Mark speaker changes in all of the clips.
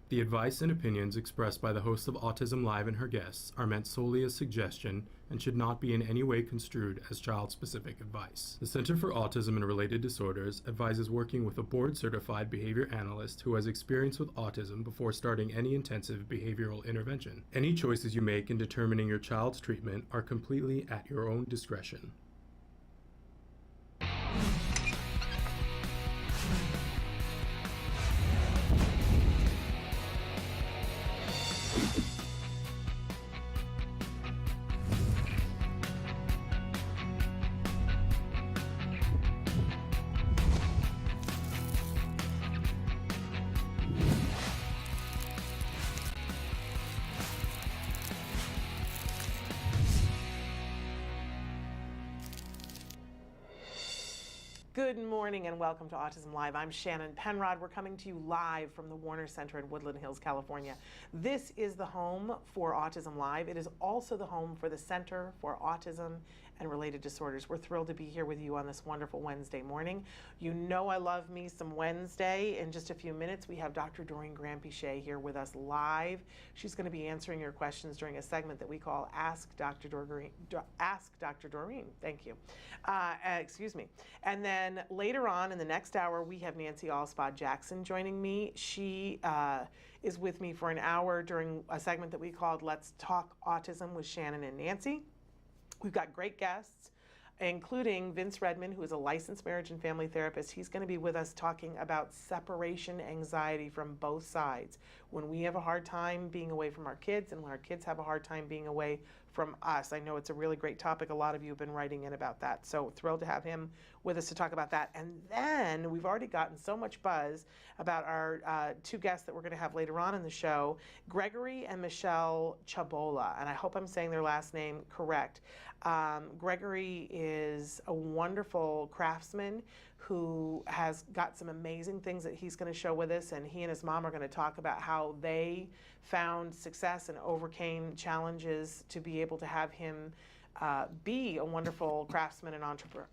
Speaker 1: The advice and opinions expressed by the host of Autism Live and her guests are meant solely as suggestion and should not be in any way construed as child-specific advice. The Center for Autism and Related Disorders advises working with a board-certified behavior analyst who has experience with autism before starting any intensive behavioral intervention. Any choices you make in determining your child's treatment are completely at your own discretion.
Speaker 2: Good morning and welcome to Autism Live. I'm Shannon Penrod. We're coming to you live from the Warner Center in Woodland Hills, California. This is the home for Autism Live. It is also the home for the Center for Autism and Related Disorders. We're thrilled to be here with you on this wonderful Wednesday morning. You know I love me some Wednesday. In just a few minutes, we have Dr. Doreen Granpeesheh here with us live. She's going to be answering your questions during a segment that we call Ask Dr. Doreen. Ask Dr. Doreen. Thank you. Excuse me. And then later on in the next hour, we have Nancy alspaugh-jackson joining me. She is with me for an hour during a segment that we called Let's Talk Autism with Shannon and Nancy. We've got great guests, including Vince Redmond, who is a licensed marriage and family therapist. He's going to be with us talking about separation anxiety from both sides. When we have a hard time being away from our kids and when our kids have a hard time being away from us. I know it's a really great topic. A lot of you have been writing in about that. So thrilled to have him with us to talk about that. And then we've already gotten so much buzz about our two guests that we're going to have later on in the show, Gregory and Michelle Chabolla. And I hope I'm saying their last name correct. Gregory is a wonderful craftsman who has got some amazing things that he's going to show with us, and he and his mom are going to talk about how they found success and overcame challenges to be able to have him be a wonderful craftsman and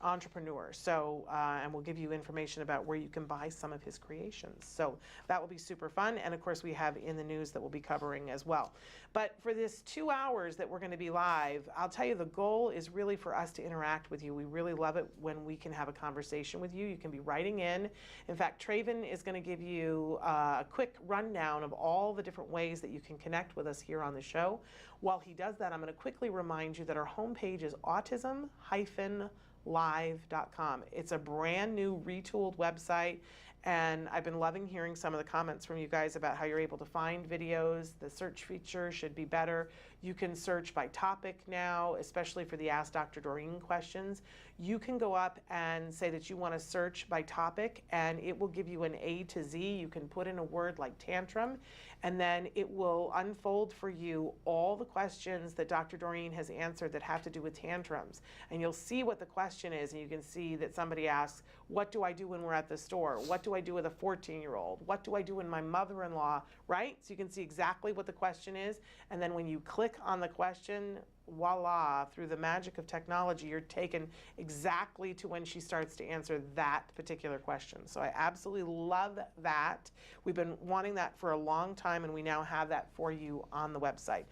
Speaker 2: entrepreneur. So, and we'll give you information about where you can buy some of his creations. So that will be super fun. And of course, we have in the news that we'll be covering as well. But for this 2 hours that we're going to be live, I'll tell you the goal is really for us to interact with you. We really love it when we can have a conversation with you. You can be writing in. In fact, Traven is going to give you a quick rundown of all the different ways that you can connect with us here on the show. While he does that, I'm going to quickly remind you that our homepage is autism-live.com. It's a brand new retooled website, and I've been loving hearing some of the comments from you guys about how you're able to find videos. The search feature should be better. You can search by topic now, especially for the Ask Dr. Doreen questions. You can go up and say that you want to search by topic, and it will give you an A to Z. You can put in a word like tantrum, and then it will unfold for you all the questions that Dr. Doreen has answered that have to do with tantrums. And you'll see what the question is, and you can see that somebody asks, what do I do when we're at the store? What do I do with a 14-year-old? What do I do when my mother-in-law, right? So you can see exactly what the question is, and then when you click on the question, voila, through the magic of technology, you're taken exactly to when she starts to answer that particular question. So I absolutely love that. We've been wanting that for a long time, and we now have that for you on the website.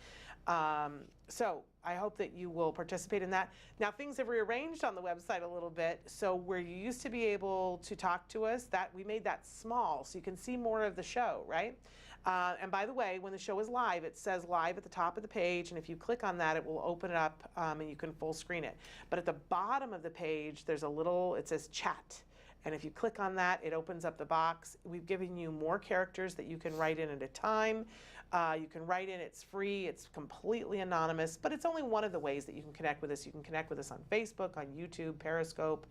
Speaker 2: So I hope that you will participate in that. Now, things have rearranged on the website a little bit. So where you used to be able to talk to us, that we made that small so you can see more of the show, right? And by the way, when the show is live, it says live at the top of the page, and if you click on that, it will open it up and you can full screen it. But at the bottom of the page, there's a little, it says chat. And if you click on that, it opens up the box. We've given you more characters that you can write in at a time. You can write in, it's free, it's completely anonymous, but it's only one of the ways that you can connect with us. You can connect with us on Facebook, on YouTube, Periscope,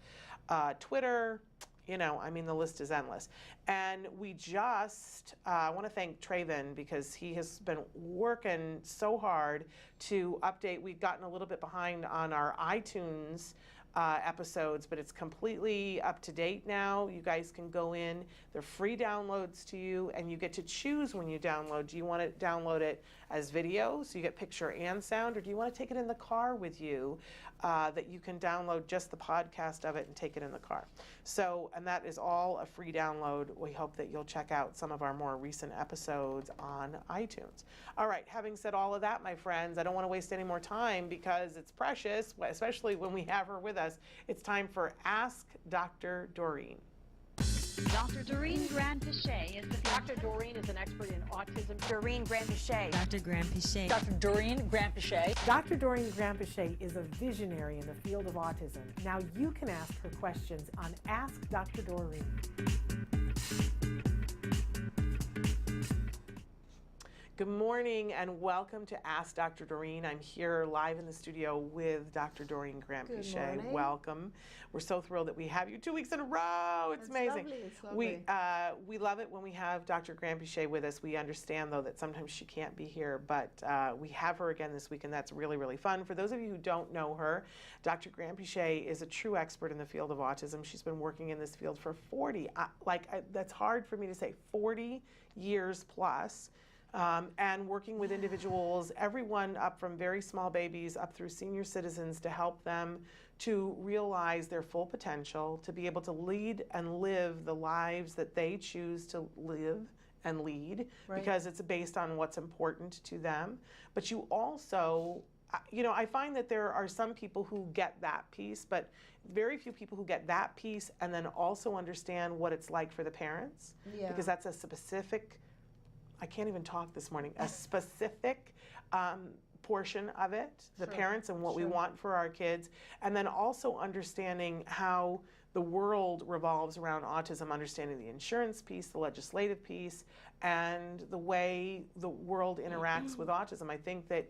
Speaker 2: Twitter. You know, I mean, the list is endless. And we just, I want to thank Traven because he has been working so hard to update. We've gotten a little bit behind on our iTunes episodes, but it's completely up to date now. You guys can go in. They're free downloads to you, and you get to choose when you download. Do you want to download it as video, so you get picture and sound, or do you want to take it in the car with you, that you can download just the podcast of it and take it in the car? So, and that is all a free download. We hope that you'll check out some of our more recent episodes on iTunes. All right, having said all of that, my friends, I don't want to waste any more time because it's precious, especially when we have her with us. It's time for Ask Dr. Doreen.
Speaker 3: Dr. Doreen Grand-Pichet is the
Speaker 4: Dr. Doreen is an expert in autism.
Speaker 5: Doreen Grand-Pichet.
Speaker 3: Dr. Grand-Pichet.
Speaker 4: Dr. Doreen Grand-Pichet.
Speaker 2: Dr. Doreen Grand-Pichet is a visionary in the field of autism. Now you can ask her questions on Ask Dr. Doreen. Good morning and welcome to Ask Dr. Doreen. I'm here live in the studio with Dr. Doreen Grand-Pichet. Welcome. We're so thrilled that we have you 2 weeks in a row. It's amazing.
Speaker 5: Lovely. It's lovely.
Speaker 2: We love it when we have Dr. Grand-Pichet with us. We understand, though, that sometimes she can't be here, but we have her again this week, and that's really, really fun. For those of you who don't know her, Dr. Grand-Pichet is a true expert in the field of autism. She's been working in this field for 40, that's hard for me to say, 40 years plus. And working with individuals, everyone up from very small babies up through senior citizens, to help them to realize their full potential, to be able to lead and live the lives that they choose to live and lead, because it's based on what's important to them. But you also, I find that there are some people who get that piece, but very few people who get that piece and then also understand what it's like for the parents, because that's a specific, I can't even talk this morning, a specific portion of it, the parents and what we want for our kids, and then also understanding how the world revolves around autism, understanding the insurance piece, the legislative piece, and the way the world interacts with autism. I think that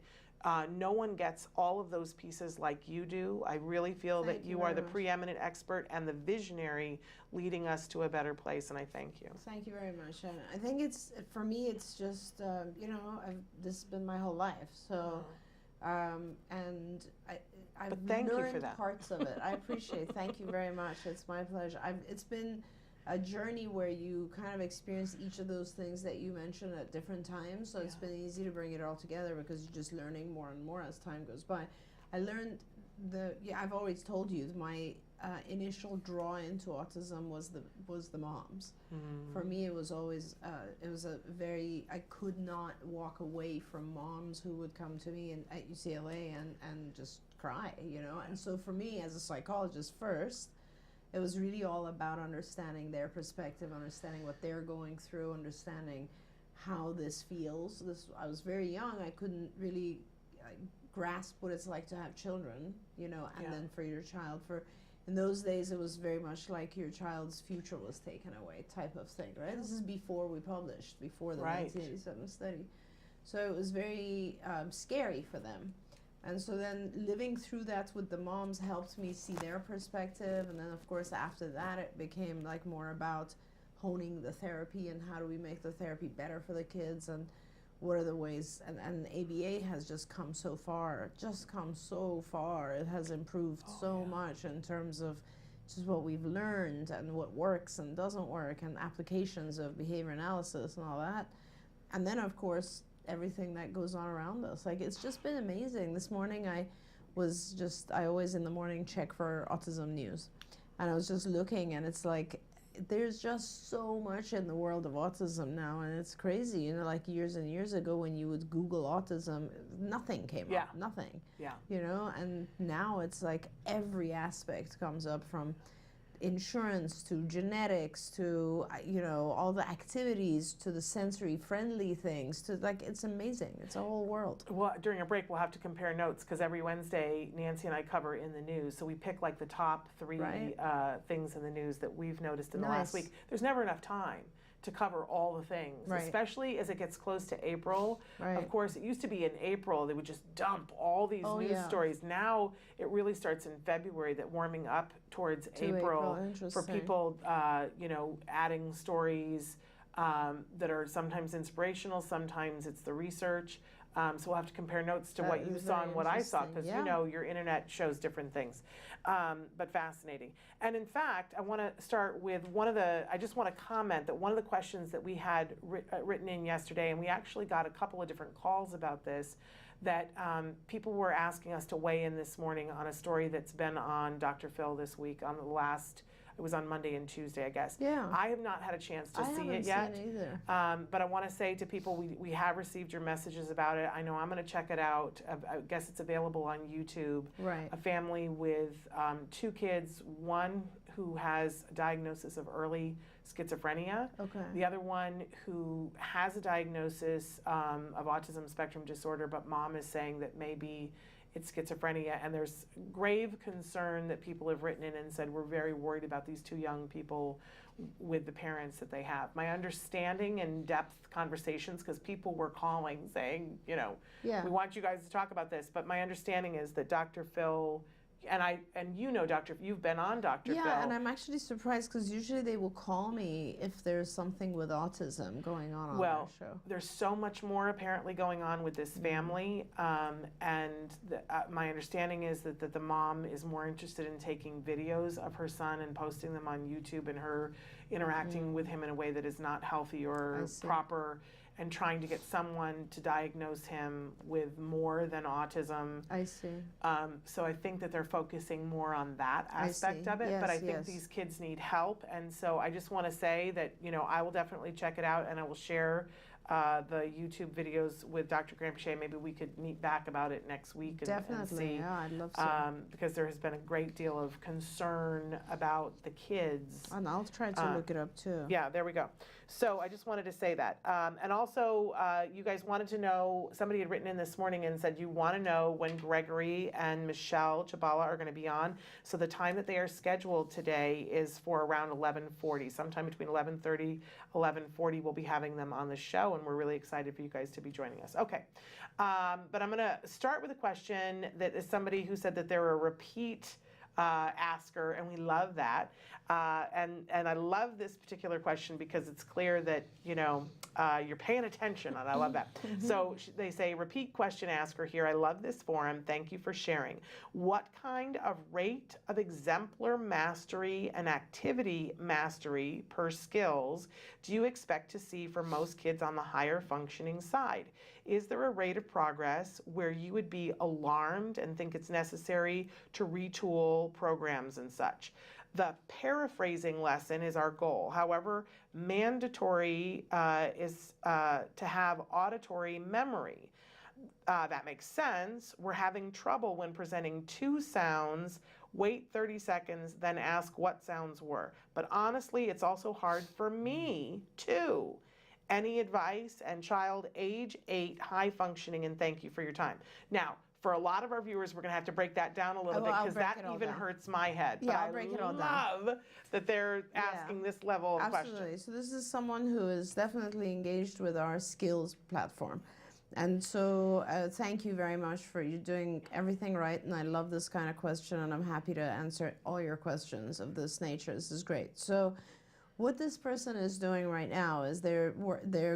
Speaker 2: no one gets all of those pieces like you do. I really feel that you are the preeminent expert and the visionary leading us to a better place, and I thank you.
Speaker 5: Thank you very much. And I think it's, for me, it's just, this has been my whole life. So, and I've learned parts of it. I appreciate it. Thank you very much. It's my pleasure. It's been a journey where you kind of experience each of those things that you mentioned at different times. So it's been easy to bring it all together because you're just learning more and more as time goes by. I learned I've always told you my initial draw into autism was the moms. For me, it was always I could not walk away from moms who would come to me at UCLA and just cry, And so for me, as a psychologist first, it was really all about understanding their perspective, understanding what they're going through, understanding how this feels. I was very young. I couldn't really grasp what it's like to have children, and then for your child. In those days, it was very much like your child's future was taken away type of thing, right? This is before we published, before the 1987 study. So it was very scary for them. And so then living through that with the moms helped me see their perspective. And then, of course, after that, it became like more about honing the therapy and how do we make the therapy better for the kids and what are the ways. And ABA has just come so far, It has improved so much in terms of just what we've learned and what works and doesn't work and applications of behavior analysis and all that. And then, of course, everything that goes on around us. Like, it's just been amazing. This morning I always in the morning check for autism news. And I was just looking, and it's like, there's just so much in the world of autism now, and it's crazy. Like years and years ago when you would Google autism, nothing came up, nothing. And now it's like every aspect comes up, from insurance to genetics to all the activities to the sensory friendly things to, like, it's amazing. It's a whole world.
Speaker 2: Well, during a break we'll have to compare notes, because every Wednesday Nancy and I cover in the news, so we pick like the top 3 things in the news that we've noticed in the last week. There's never enough time to cover all the things, especially as it gets close to April. Of course, it used to be in April they would just dump all these news stories. Now it really starts in February, that warming up towards April for people, adding stories that are sometimes inspirational, sometimes it's the research. So we'll have to compare notes to what you saw and what I saw, because you know your internet shows different things. But fascinating. And in fact, I want to start with I just want to comment that one of the questions that we had written in yesterday, and we actually got a couple of different calls about this, that people were asking us to weigh in this morning on a story that's been on Dr. Phil this week on the last. It was on Monday and Tuesday, I guess.
Speaker 5: Yeah.
Speaker 2: I have not had a chance to see it yet.
Speaker 5: I haven't seen it either.
Speaker 2: But I want to say to people, we have received your messages about it. I know I'm going to check it out. I guess it's available on YouTube.
Speaker 5: Right.
Speaker 2: A family with 2 kids, one who has a diagnosis of early schizophrenia.
Speaker 5: Okay.
Speaker 2: The other one who has a diagnosis of autism spectrum disorder, but mom is saying that maybe it's schizophrenia, and there's grave concern that people have written in and said we're very worried about these 2 young people with the parents that they have. My understanding in depth conversations, because people were calling saying, you know, we want you guys to talk about this, but my understanding is that Dr. Phil, and you know, you've been on Dr. Phil.
Speaker 5: Yeah, and I'm actually surprised because usually they will call me if there's something with autism going on their show.
Speaker 2: There's so much more apparently going on with this family, and my understanding is that the mom is more interested in taking videos of her son and posting them on YouTube, and her interacting with him in a way that is not healthy or proper, and trying to get someone to diagnose him with more than autism.
Speaker 5: I see.
Speaker 2: So I think that they're focusing more on that aspect of it, but I think these kids need help. And so I just want to say that, you know, I will definitely check it out, and I will share the YouTube videos with Dr. Grampichet. Maybe we could meet back about it next week and see.
Speaker 5: Yeah, I'd love to.
Speaker 2: Because there has been a great deal of concern about the kids.
Speaker 5: And I'll try to look it up too.
Speaker 2: Yeah, there we go. So I just wanted to say that. And also, you guys wanted to know, somebody had written in this morning and said you want to know when Gregory and Michelle Chabolla are going to be on. So the time that they are scheduled today is for around 11:40. Sometime between 11:30, 11:40, we'll be having them on the show, and we're really excited for you guys to be joining us. Okay, but I'm going to start with a question that is somebody who said that they're a repeat asker, and we love that. And I love this particular question because it's clear that, you know, you're paying attention, and I love that. So they say, repeat question asker here. I love this forum. Thank you for sharing. What kind of rate of exemplar mastery and activity mastery per skills do you expect to see for most kids on the higher functioning side? Is there a rate of progress where you would be alarmed and think it's necessary to retool programs and such? The paraphrasing lesson is our goal. However, mandatory is to have auditory memory. That makes sense. We're having trouble when presenting 2 sounds, wait 30 seconds, then ask what sounds were. But honestly, it's also hard for me too. Any advice? And child age 8, high functioning, and thank you for your time. Now, for a lot of our viewers, we're going to have to break that down a little bit, because that even hurts my head.
Speaker 5: Yeah,
Speaker 2: but
Speaker 5: I'll break it all down.
Speaker 2: I love that they're asking this level of question.
Speaker 5: Absolutely. So this is someone who is definitely engaged with our skills platform. And so thank you very much for you doing everything right. And I love this kind of question, and I'm happy to answer all your questions of this nature. This is great. So what this person is doing right now is their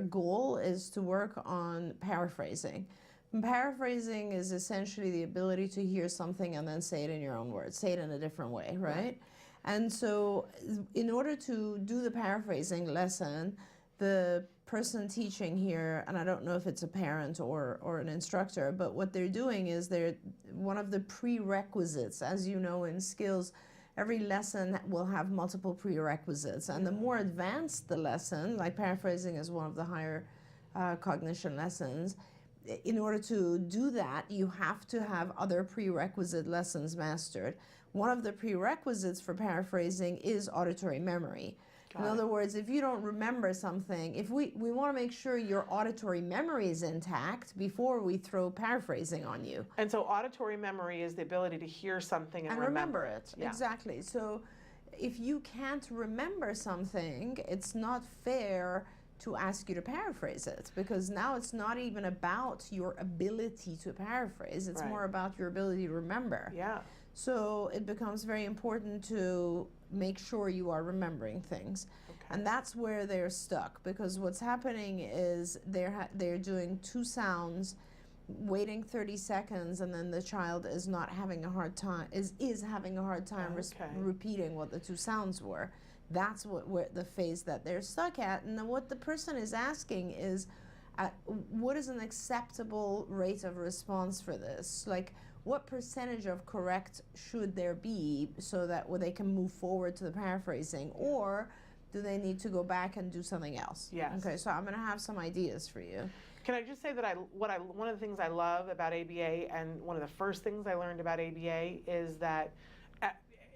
Speaker 5: goal is to work on paraphrasing. And paraphrasing is essentially the ability to hear something and then say it in your own words, say it in a different way, right? And so in order to do the paraphrasing lesson, the person teaching here, and I don't know if it's a parent or an instructor, but what they're doing is one of the prerequisites, as you know, in skills, every lesson will have multiple prerequisites. And the more advanced the lesson, like paraphrasing is one of the higher cognition lessons, in order to do that, you have to have other prerequisite lessons mastered. One of the prerequisites for paraphrasing is auditory memory. In other words, if you don't remember something, if we want to make sure your auditory memory is intact before we throw paraphrasing on you.
Speaker 2: And so auditory memory is the ability to hear something and
Speaker 5: remember it.
Speaker 2: Yeah.
Speaker 5: Exactly. So if you can't remember something, it's not fair to ask you to paraphrase it, because now it's not even about your ability to paraphrase. It's more about your ability to remember.
Speaker 2: Yeah.
Speaker 5: So it becomes very important to make sure you are remembering things. Okay. And that's where they're stuck, because what's happening is they're doing 2 sounds waiting 30 seconds and then the child is not having a hard time, is having a hard time repeating what the two sounds were. That's where the phase that they're stuck at. And then what the person is asking is, what is an acceptable rate of response for this? Like, what percentage of correct should there be so that they can move forward to the paraphrasing, or do they need to go back and do something else?
Speaker 2: Yes.
Speaker 5: Okay, so I'm going to have some ideas for you.
Speaker 2: Can I just say that one of the things I love about ABA, and one of the first things I learned about ABA, is that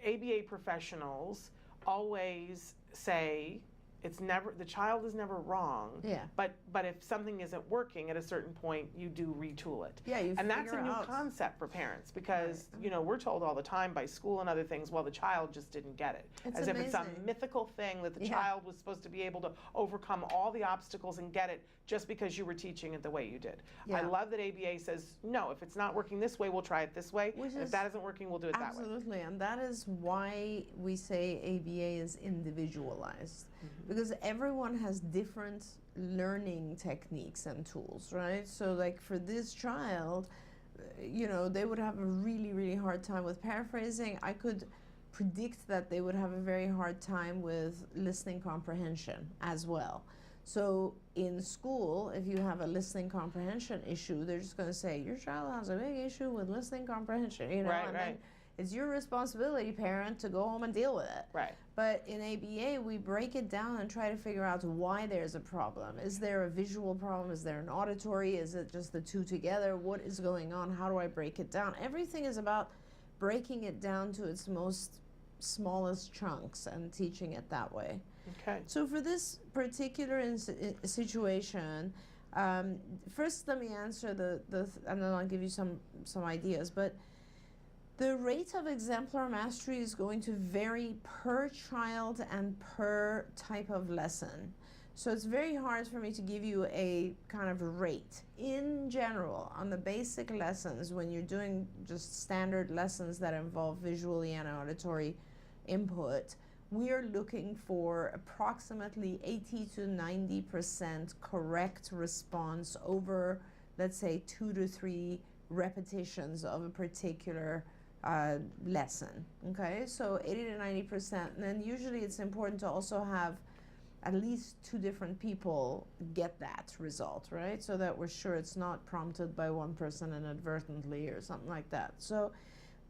Speaker 2: ABA professionals always say the child is never wrong.
Speaker 5: Yeah.
Speaker 2: But if something isn't working at a certain point, you do retool it.
Speaker 5: Yeah,
Speaker 2: and that's a new concept for parents, because we're told all the time by school and other things, well, the child just didn't get it.
Speaker 5: It's
Speaker 2: as
Speaker 5: amazing.
Speaker 2: If it's some mythical thing that the child was supposed to be able to overcome all the obstacles and get it just because you were teaching it the way you did.
Speaker 5: Yeah.
Speaker 2: I love that ABA says, no, if it's not working this way, we'll try it this way. And if that isn't working, we'll do it that way.
Speaker 5: Absolutely, and that is why we say ABA is individualized. Because everyone has different learning techniques and tools, right? So like for this child, they would have a really, really hard time with paraphrasing. I could predict that they would have a very hard time with listening comprehension as well. So in school, if you have a listening comprehension issue, they're just going to say, your child has a big issue with listening comprehension, then it's your responsibility, parent, to go home and deal with it.
Speaker 2: Right.
Speaker 5: But in ABA, we break it down and try to figure out why there's a problem. Is there a visual problem? Is there an auditory? Is it just the two together? What is going on? How do I break it down? Everything is about breaking it down to its smallest chunks and teaching it that way.
Speaker 2: Okay.
Speaker 5: So for this particular situation, first let me answer and then I'll give you some ideas. But the rate of exemplar mastery is going to vary per child and per type of lesson. So it's very hard for me to give you a kind of rate. In general, on the basic lessons, when you're doing just standard lessons that involve visually and auditory input, we are looking for approximately 80 to 90% correct response over, let's say, 2 to 3 repetitions of a particular lesson. Okay, so 80 to 90%. And then usually it's important to also have at least 2 different people get that result, right? So that we're sure it's not prompted by one person inadvertently or something like that. So,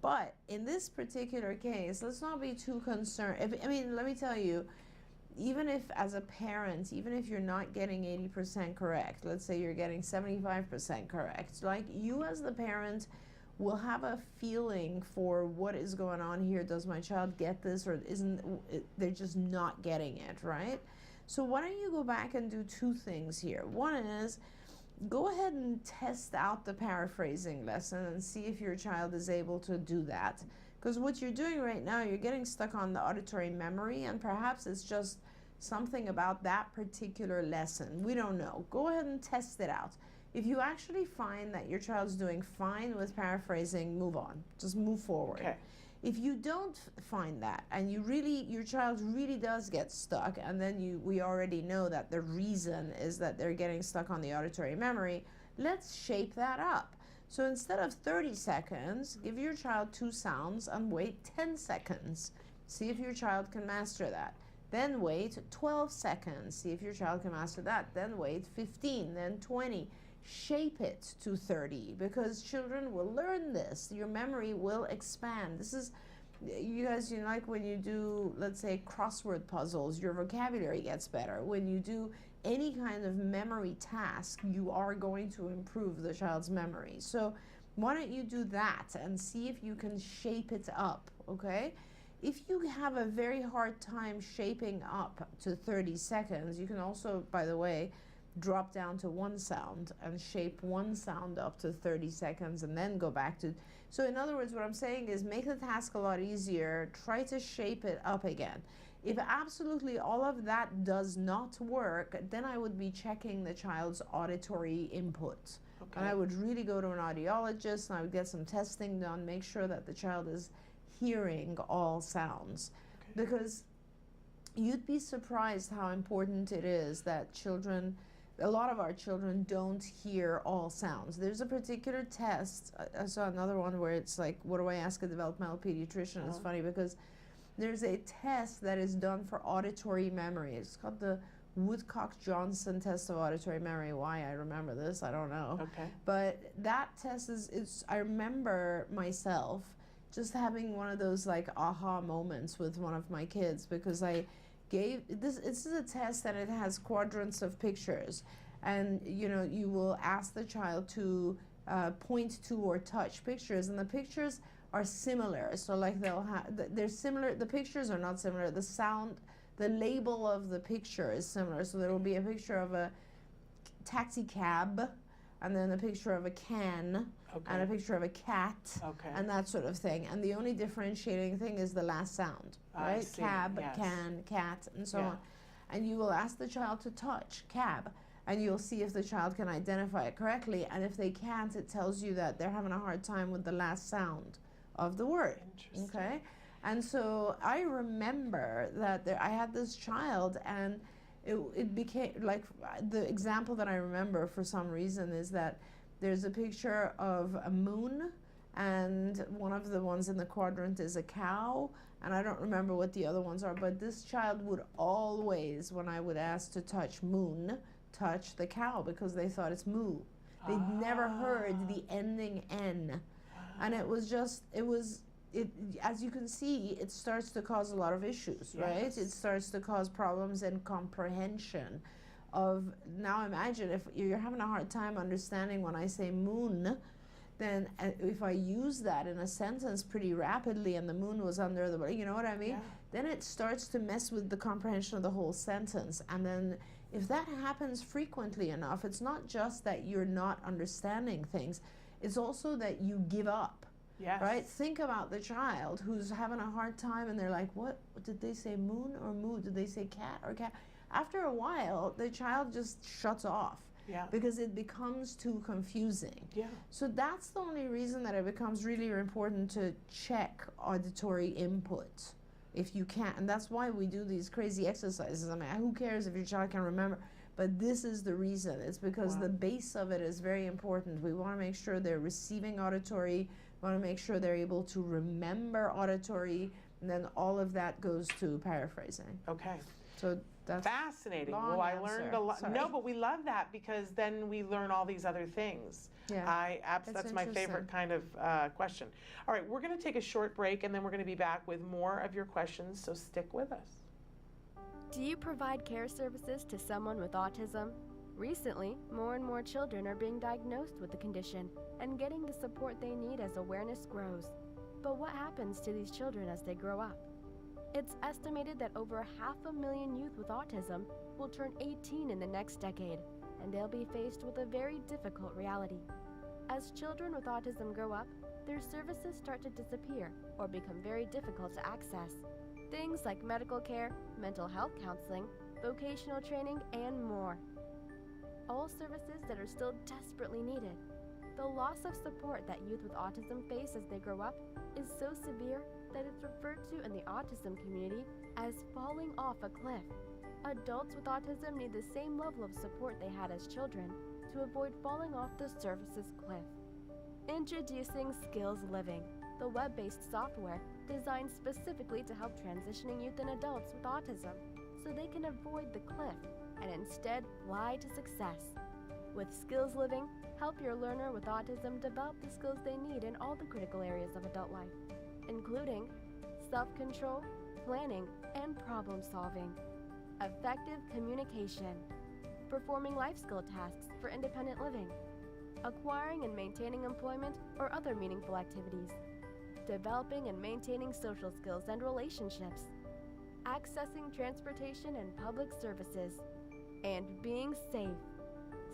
Speaker 5: but in this particular case, let's not be too concerned. Let me tell you, even if as a parent, even if you're not getting 80% correct, let's say you're getting 75% correct, like you as the parent will have a feeling for what is going on here. Does my child get this, or they're just not getting it, right? So why don't you go back and do 2 things here. One is, go ahead and test out the paraphrasing lesson and see if your child is able to do that. Because what you're doing right now, you're getting stuck on the auditory memory, and perhaps it's just something about that particular lesson. We don't know. Go ahead and test it out. If you actually find that your child's doing fine with paraphrasing, move on. Just move forward.
Speaker 2: Okay.
Speaker 5: If you don't find that, and your child really does get stuck, and then we already know that the reason is that they're getting stuck on the auditory memory, let's shape that up. So instead of 30 seconds, give your child 2 sounds and wait 10 seconds. See if your child can master that. Then wait 12 seconds. See if your child can master that. Then wait 15, then 20. Shape it to 30, because children will learn this. Your memory will expand. This is, you guys, like when you do, let's say, crossword puzzles, your vocabulary gets better. When you do any kind of memory task, you are going to improve the child's memory. So why don't you do that and see if you can shape it up, okay? If you have a very hard time shaping up to 30 seconds, you can also, by the way, drop down to 1 sound and shape 1 sound up to 30 seconds and then go back to. So in other words, what I'm saying is make the task a lot easier. Try to shape it up again. If absolutely all of that does not work, then I would be checking the child's auditory input. Okay. And I would really go to an audiologist and I would get some testing done, make sure that the child is hearing all sounds. Okay. Because you'd be surprised how important it is that children a lot of our children don't hear all sounds. There's a particular test. I saw another one where it's like, what do I ask a developmental pediatrician? It's funny because there's a test that is done for auditory memory. It's called the Woodcock-Johnson test of auditory memory. Why I remember this, I don't know.
Speaker 2: Okay.
Speaker 5: But that test I remember myself just having one of those like aha moments with one of my kids, because I gave this is a test that it has quadrants of pictures, and you will ask the child to point to or touch pictures, and the pictures are similar. So like they're similar. The pictures are not similar. The label of the picture is similar. So there will be a picture of a taxi cab, and then a picture of a can, and a picture of a cat, and that sort of thing. And the only differentiating thing is the last sound, right? Cab, can, cat, and so on. And you will ask the child to touch cab, and you'll see if the child can identify it correctly. And if they can't, it tells you that they're having a hard time with the last sound of the word. Okay? And so I remember that I had this child, and it became like the example that I remember for some reason is that there's a picture of a moon, and one of the ones in the quadrant is a cow, and I don't remember what the other ones are, but this child would always, when I would ask to touch moon, touch the cow, because they thought it's moo. They'd never heard the ending N. And it was as you can see, it starts to cause a lot of issues, right? It starts to cause problems in comprehension of, now imagine if you're having a hard time understanding when I say moon, then if I use that in a sentence pretty rapidly and the moon was under the, you know what I mean? Then it starts to mess with the comprehension of the whole sentence. And then if that happens frequently enough, it's not just that you're not understanding things, it's also that you give up. Right? Think about the child who's having a hard time and they're like, what did they say, moon or moo? Did they say cat or cat? After a while, the child just shuts off because it becomes too confusing. So that's the only reason that it becomes really important to check auditory input if you can. And that's why we do these crazy exercises. I mean, who cares if your child can remember? But this is the reason. It's because the base of it is very important. We want to make sure they're receiving auditory. We want to make sure they're able to remember auditory, and then all of that goes to paraphrasing.
Speaker 2: Okay.
Speaker 5: So that's
Speaker 2: fascinating. Well, I learned a lot. No, but we love that because then we learn all these other things. That's my favorite kind of question. All right, we're going to take a short break, and then we're going to be back with more of your questions, so stick with us.
Speaker 6: Do you provide care services to someone with autism? Recently, more and more children are being diagnosed with the condition and getting the support they need as awareness grows. But what happens to these children as they grow up? It's estimated that over 500,000 youth with autism will turn 18 in the next decade, and they'll be faced with a very difficult reality. As children with autism grow up, their services start to disappear or become very difficult to access. Things like medical care, mental health counseling, vocational training, and more. All services that are still desperately needed. The loss of support that youth with autism face as they grow up is so severe that it's referred to in the autism community as falling off a cliff. Adults with autism need the same level of support they had as children to avoid falling off the services cliff. Introducing Skills Living, the web-based software designed specifically to help transitioning youth and adults with autism so they can avoid the cliff and instead fly to success. With Skills Living, help your learner with autism develop the skills they need in all the critical areas of adult life, including self-control, planning, and problem-solving, effective communication, performing life skill tasks for independent living, acquiring and maintaining employment or other meaningful activities, developing and maintaining social skills and relationships, accessing transportation and public services, and being safe.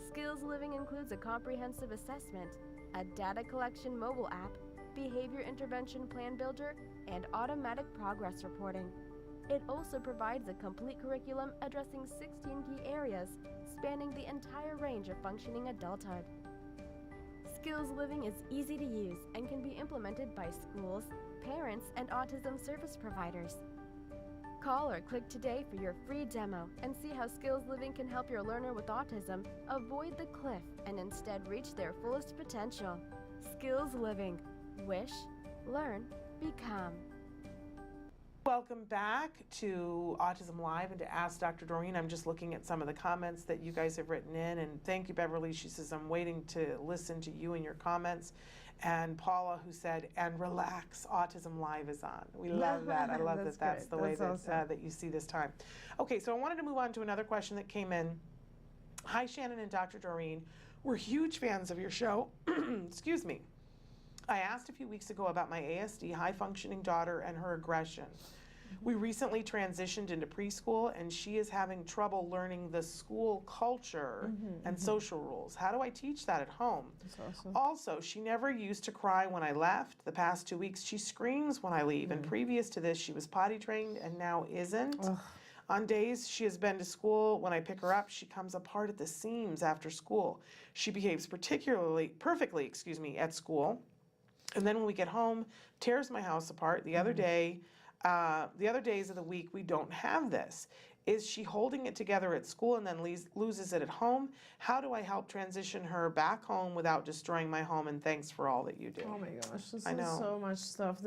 Speaker 6: Skills Living includes a comprehensive assessment, a data collection mobile app, behavior intervention plan builder, and automatic progress reporting. It also provides a complete curriculum addressing 16 key areas spanning the entire range of functioning adulthood. Skills Living is easy to use and can be implemented by schools, parents, and autism service providers. Call or click today for your free demo and see how Skills Living can help your learner with autism avoid the cliff and instead reach their fullest potential. Skills Living. Wish, learn, become.
Speaker 2: Welcome back to Autism Live and to Ask Dr. Doreen. I'm just looking at some of the comments that you guys have written in, and thank you, Beverly. She says, I'm waiting to listen to you and your comments. And Paula, who said, and relax, Autism Live is on. We love that. I love that that's the way that you see this time. Okay, so I wanted to move on to another question that came in. Hi, Shannon and Dr. Doreen. We're huge fans of your show. Excuse me. I asked a few weeks ago about my ASD high-functioning daughter and her aggression. We recently transitioned into preschool, and she is having trouble learning the school culture and social rules. How do I teach that at home? Also, she never used to cry when I left. The past 2 weeks, she screams when I leave, and previous to this, she was potty trained and now isn't. On days she has been to school, when I pick her up, she comes apart at the seams after school. She behaves perfectly, at school. And then when we get home, tears my house apart. The other days of the week, we don't have this. Is she holding it together at school and then loses it at home? How do I help transition her back home without destroying my home? And thanks for all that you do.
Speaker 5: Oh my gosh, this is so much stuff.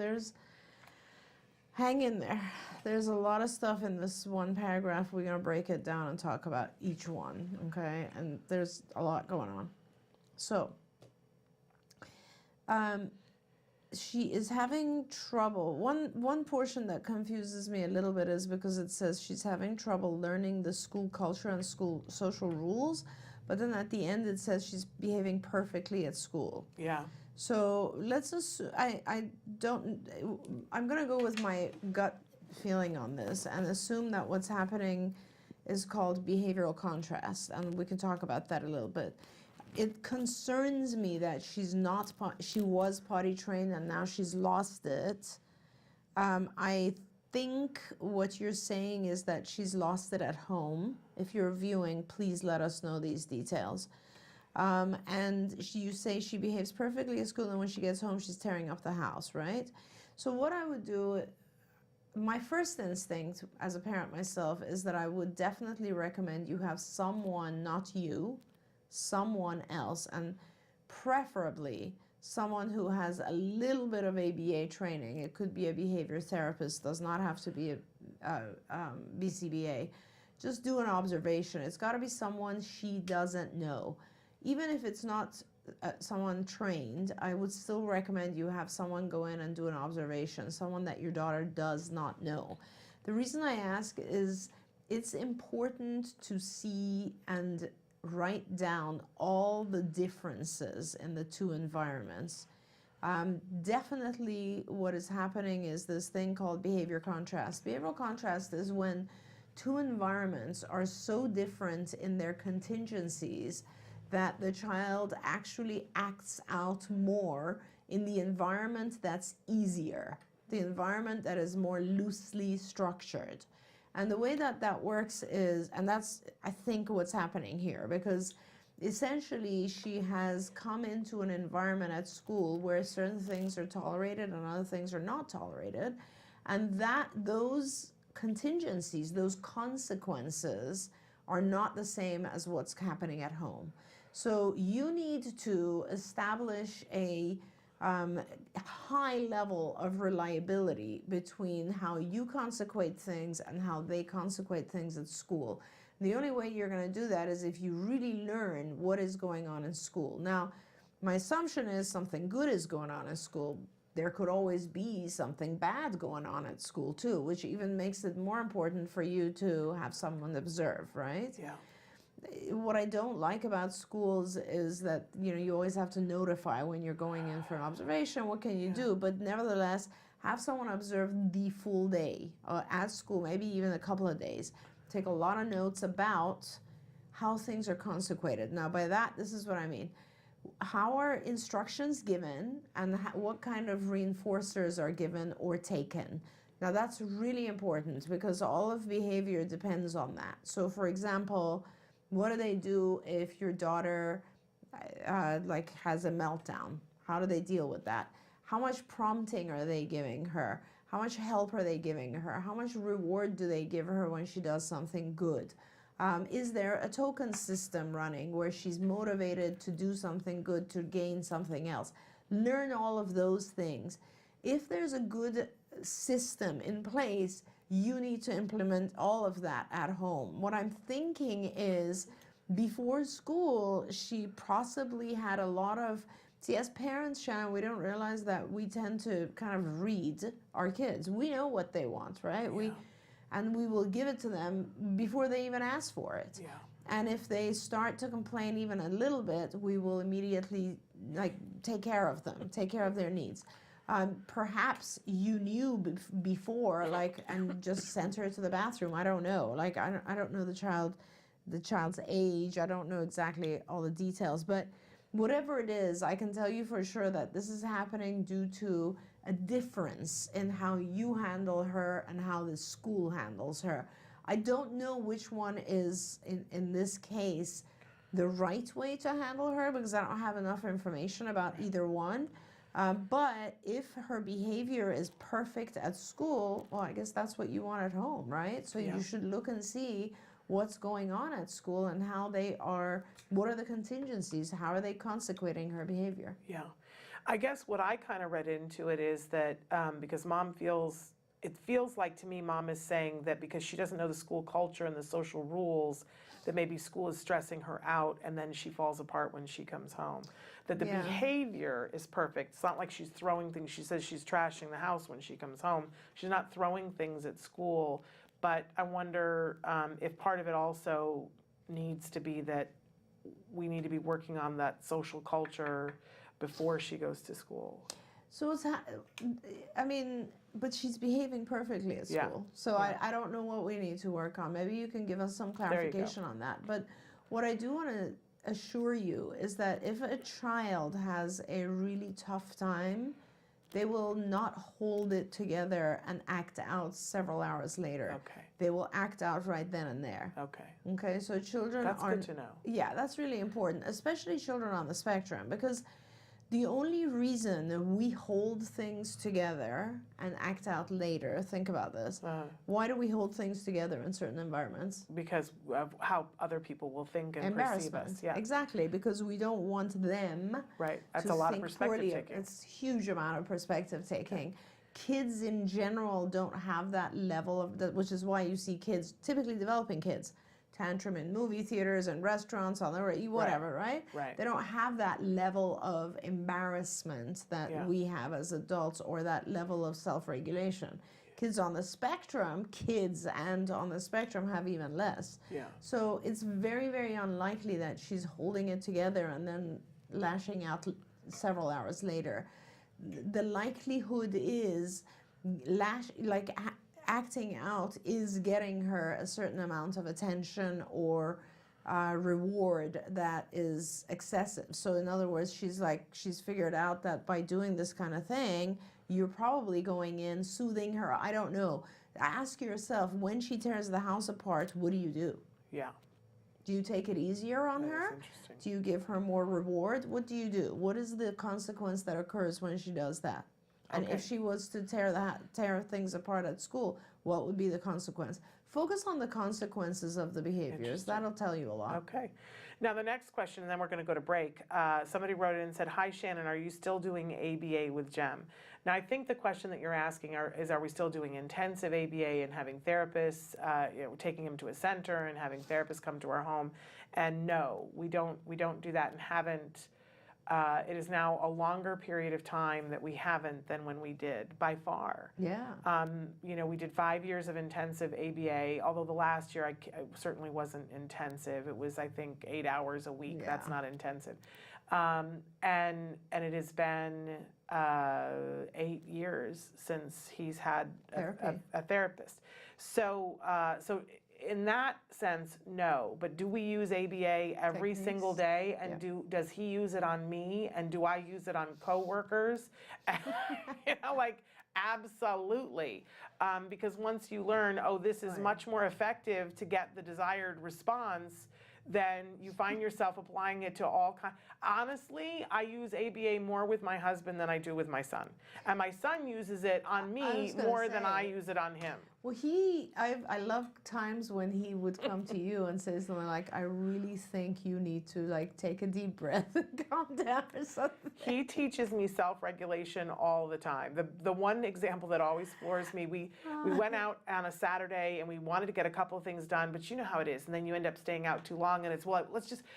Speaker 5: Hang in there. There's a lot of stuff in this one paragraph. We're going to break it down and talk about each one, okay? And there's a lot going on. So, she is having trouble. One portion that confuses me a little bit is because it says she's having trouble learning the school culture and school social rules, but then at the end it says she's behaving perfectly at school.
Speaker 2: Yeah.
Speaker 5: So let's assume, I'm going to go with my gut feeling on this and assume that what's happening is called behavioral contrast, and we can talk about that a little bit. It concerns me that she was potty trained and now she's lost it. I think what you're saying is that she's lost it at home. If you're viewing, please let us know these details. And you say she behaves perfectly at school and when she gets home she's tearing up the house, right? So what I would do, my first instinct as a parent myself, is that I would definitely recommend you have someone, not you, someone else, and preferably someone who has a little bit of ABA training. It could be a behavior therapist, does not have to be a BCBA. Just do an observation. It's got to be someone she doesn't know. Even if it's not someone trained, I would still recommend you have someone go in and do an observation, someone that your daughter does not know. The reason I ask is it's important to see and write down all the differences in the two environments. Definitely what is happening is this thing called behavior contrast. Behavioral contrast is when two environments are so different in their contingencies that the child actually acts out more in the environment that's easier, the environment that is more loosely structured. And the way that works is, and that's, I think, what's happening here, because essentially she has come into an environment at school where certain things are tolerated and other things are not tolerated, and that those contingencies, those consequences are not the same as what's happening at home. So you need to establish a high level of reliability between how you consequate things and how they consequate things at school. The only way you're going to do that is if you really learn what is going on in school. Now, my assumption is something good is going on in school. There could always be something bad going on at school too, which even makes it more important for you to have someone observe, right?
Speaker 2: Yeah.
Speaker 5: What I don't like about schools is that, you always have to notify when you're going in for an observation. What can you do? But nevertheless, have someone observe the full day at school, maybe even a couple of days. Take a lot of notes about how things are consequated. Now, by that, this is what I mean. How are instructions given and what kind of reinforcers are given or taken? Now, that's really important because all of behavior depends on that. So, for example, what do they do if your daughter has a meltdown? How do they deal with that? How much prompting are they giving her? How much help are they giving her? How much reward do they give her when she does something good? Is there a token system running where she's motivated to do something good to gain something else? Learn all of those things. If there's a good system in place, you need to implement all of that at home. What I'm thinking is, before school, she possibly had a lot of, see, as parents, Shannon, we don't realize that we tend to kind of read our kids. We know what they want, right?
Speaker 2: Yeah.
Speaker 5: And we will give it to them before they even ask for it.
Speaker 2: Yeah.
Speaker 5: And if they start to complain even a little bit, we will immediately take care of them, take care of their needs. Perhaps you knew before, and just sent her to the bathroom. I don't know. I don't know the child's age. I don't know exactly all the details, but whatever it is, I can tell you for sure that this is happening due to a difference in how you handle her and how the school handles her. I don't know which one is, in this case, the right way to handle her, because I don't have enough information about either one. But if her behavior is perfect at school, well, I guess that's what you want at home, right? So you should look and see what's going on at school and how they are, what are the contingencies, how are they consequating her behavior?
Speaker 2: Yeah. I guess what I kind of read into it is that because mom feels, it feels like to me mom is saying that because she doesn't know the school culture and the social rules, that maybe school is stressing her out and then she falls apart when she comes home. That the behavior is perfect. It's not like she's throwing things. She says she's trashing the house when she comes home. She's not throwing things at school. But I wonder if part of it also needs to be that we need to be working on that social culture before she goes to school.
Speaker 5: So but she's behaving perfectly at school. So I don't know what we need to work on. Maybe you can give us some clarification on that. But what I do want to assure you is that if a child has a really tough time, they will not hold it together and act out several hours later.
Speaker 2: Okay.
Speaker 5: They will act out right then and there.
Speaker 2: Okay.
Speaker 5: Okay, so children
Speaker 2: That's good to know.
Speaker 5: Yeah, that's really important, especially children on the spectrum, because the only reason we hold things together and act out later, think about this, why do we hold things together in certain environments?
Speaker 2: Because of how other people will think and perceive us. Yeah.
Speaker 5: Exactly, because we don't want them
Speaker 2: That's
Speaker 5: to
Speaker 2: a lot of
Speaker 5: think
Speaker 2: perspective
Speaker 5: poorly.
Speaker 2: taking.
Speaker 5: It's a huge amount of perspective taking. Kids in general don't have that level of, which is why you see kids, typically developing kids, tantrum in movie theaters and restaurants, on the whatever, right? They don't have that level of embarrassment that we have as adults, or that level of self-regulation. Kids on the spectrum have even less.
Speaker 2: Yeah.
Speaker 5: So it's very, very unlikely that she's holding it together and then lashing out several hours later. The likelihood is acting out is getting her a certain amount of attention or reward that is excessive. So in other words, she's figured out that by doing this kind of thing, you're probably going in, soothing her. I don't know. Ask yourself, when she tears the house apart, what do you do?
Speaker 2: Yeah.
Speaker 5: Do you take it easier on her?
Speaker 2: Interesting.
Speaker 5: Do you give her more reward? What do you do? What is the consequence that occurs when she does that? And if she was to tear things apart at school, what would be the consequence? Focus on the consequences of the behaviors. That'll tell you a lot.
Speaker 2: Okay. Now the next question, and then we're going to go to break. Somebody wrote in and said, "Hi Shannon, are you still doing ABA with Jem?" Now I think the question that you're asking is, are we still doing intensive ABA and having therapists, taking him to a center and having therapists come to our home? And no, we don't do that and haven't. It is now a longer period of time that we haven't than when we did, by far.
Speaker 5: Yeah.
Speaker 2: We did 5 years of intensive ABA, although the last year I certainly wasn't intensive. It was, I think, 8 hours a week.
Speaker 5: Yeah.
Speaker 2: That's not intensive. And it has been 8 years since he's had a therapist. So in that sense, no. But do we use ABA every single day? And does he use it on me? And do I use it on coworkers? Absolutely. Because once you learn, this is much more effective to get the desired response, then you find yourself applying it to all kinds. Honestly, I use ABA more with my husband than I do with my son. And my son uses it on me more than I use it on him.
Speaker 5: Well, I love times when he would come to you and say something like, I really think you need to like take a deep breath and calm down or something.
Speaker 2: He teaches me self-regulation all the time. The one example that always floors me, we went out on a Saturday and we wanted to get a couple of things done, but you know how it is. And then you end up staying out too long and it's, well,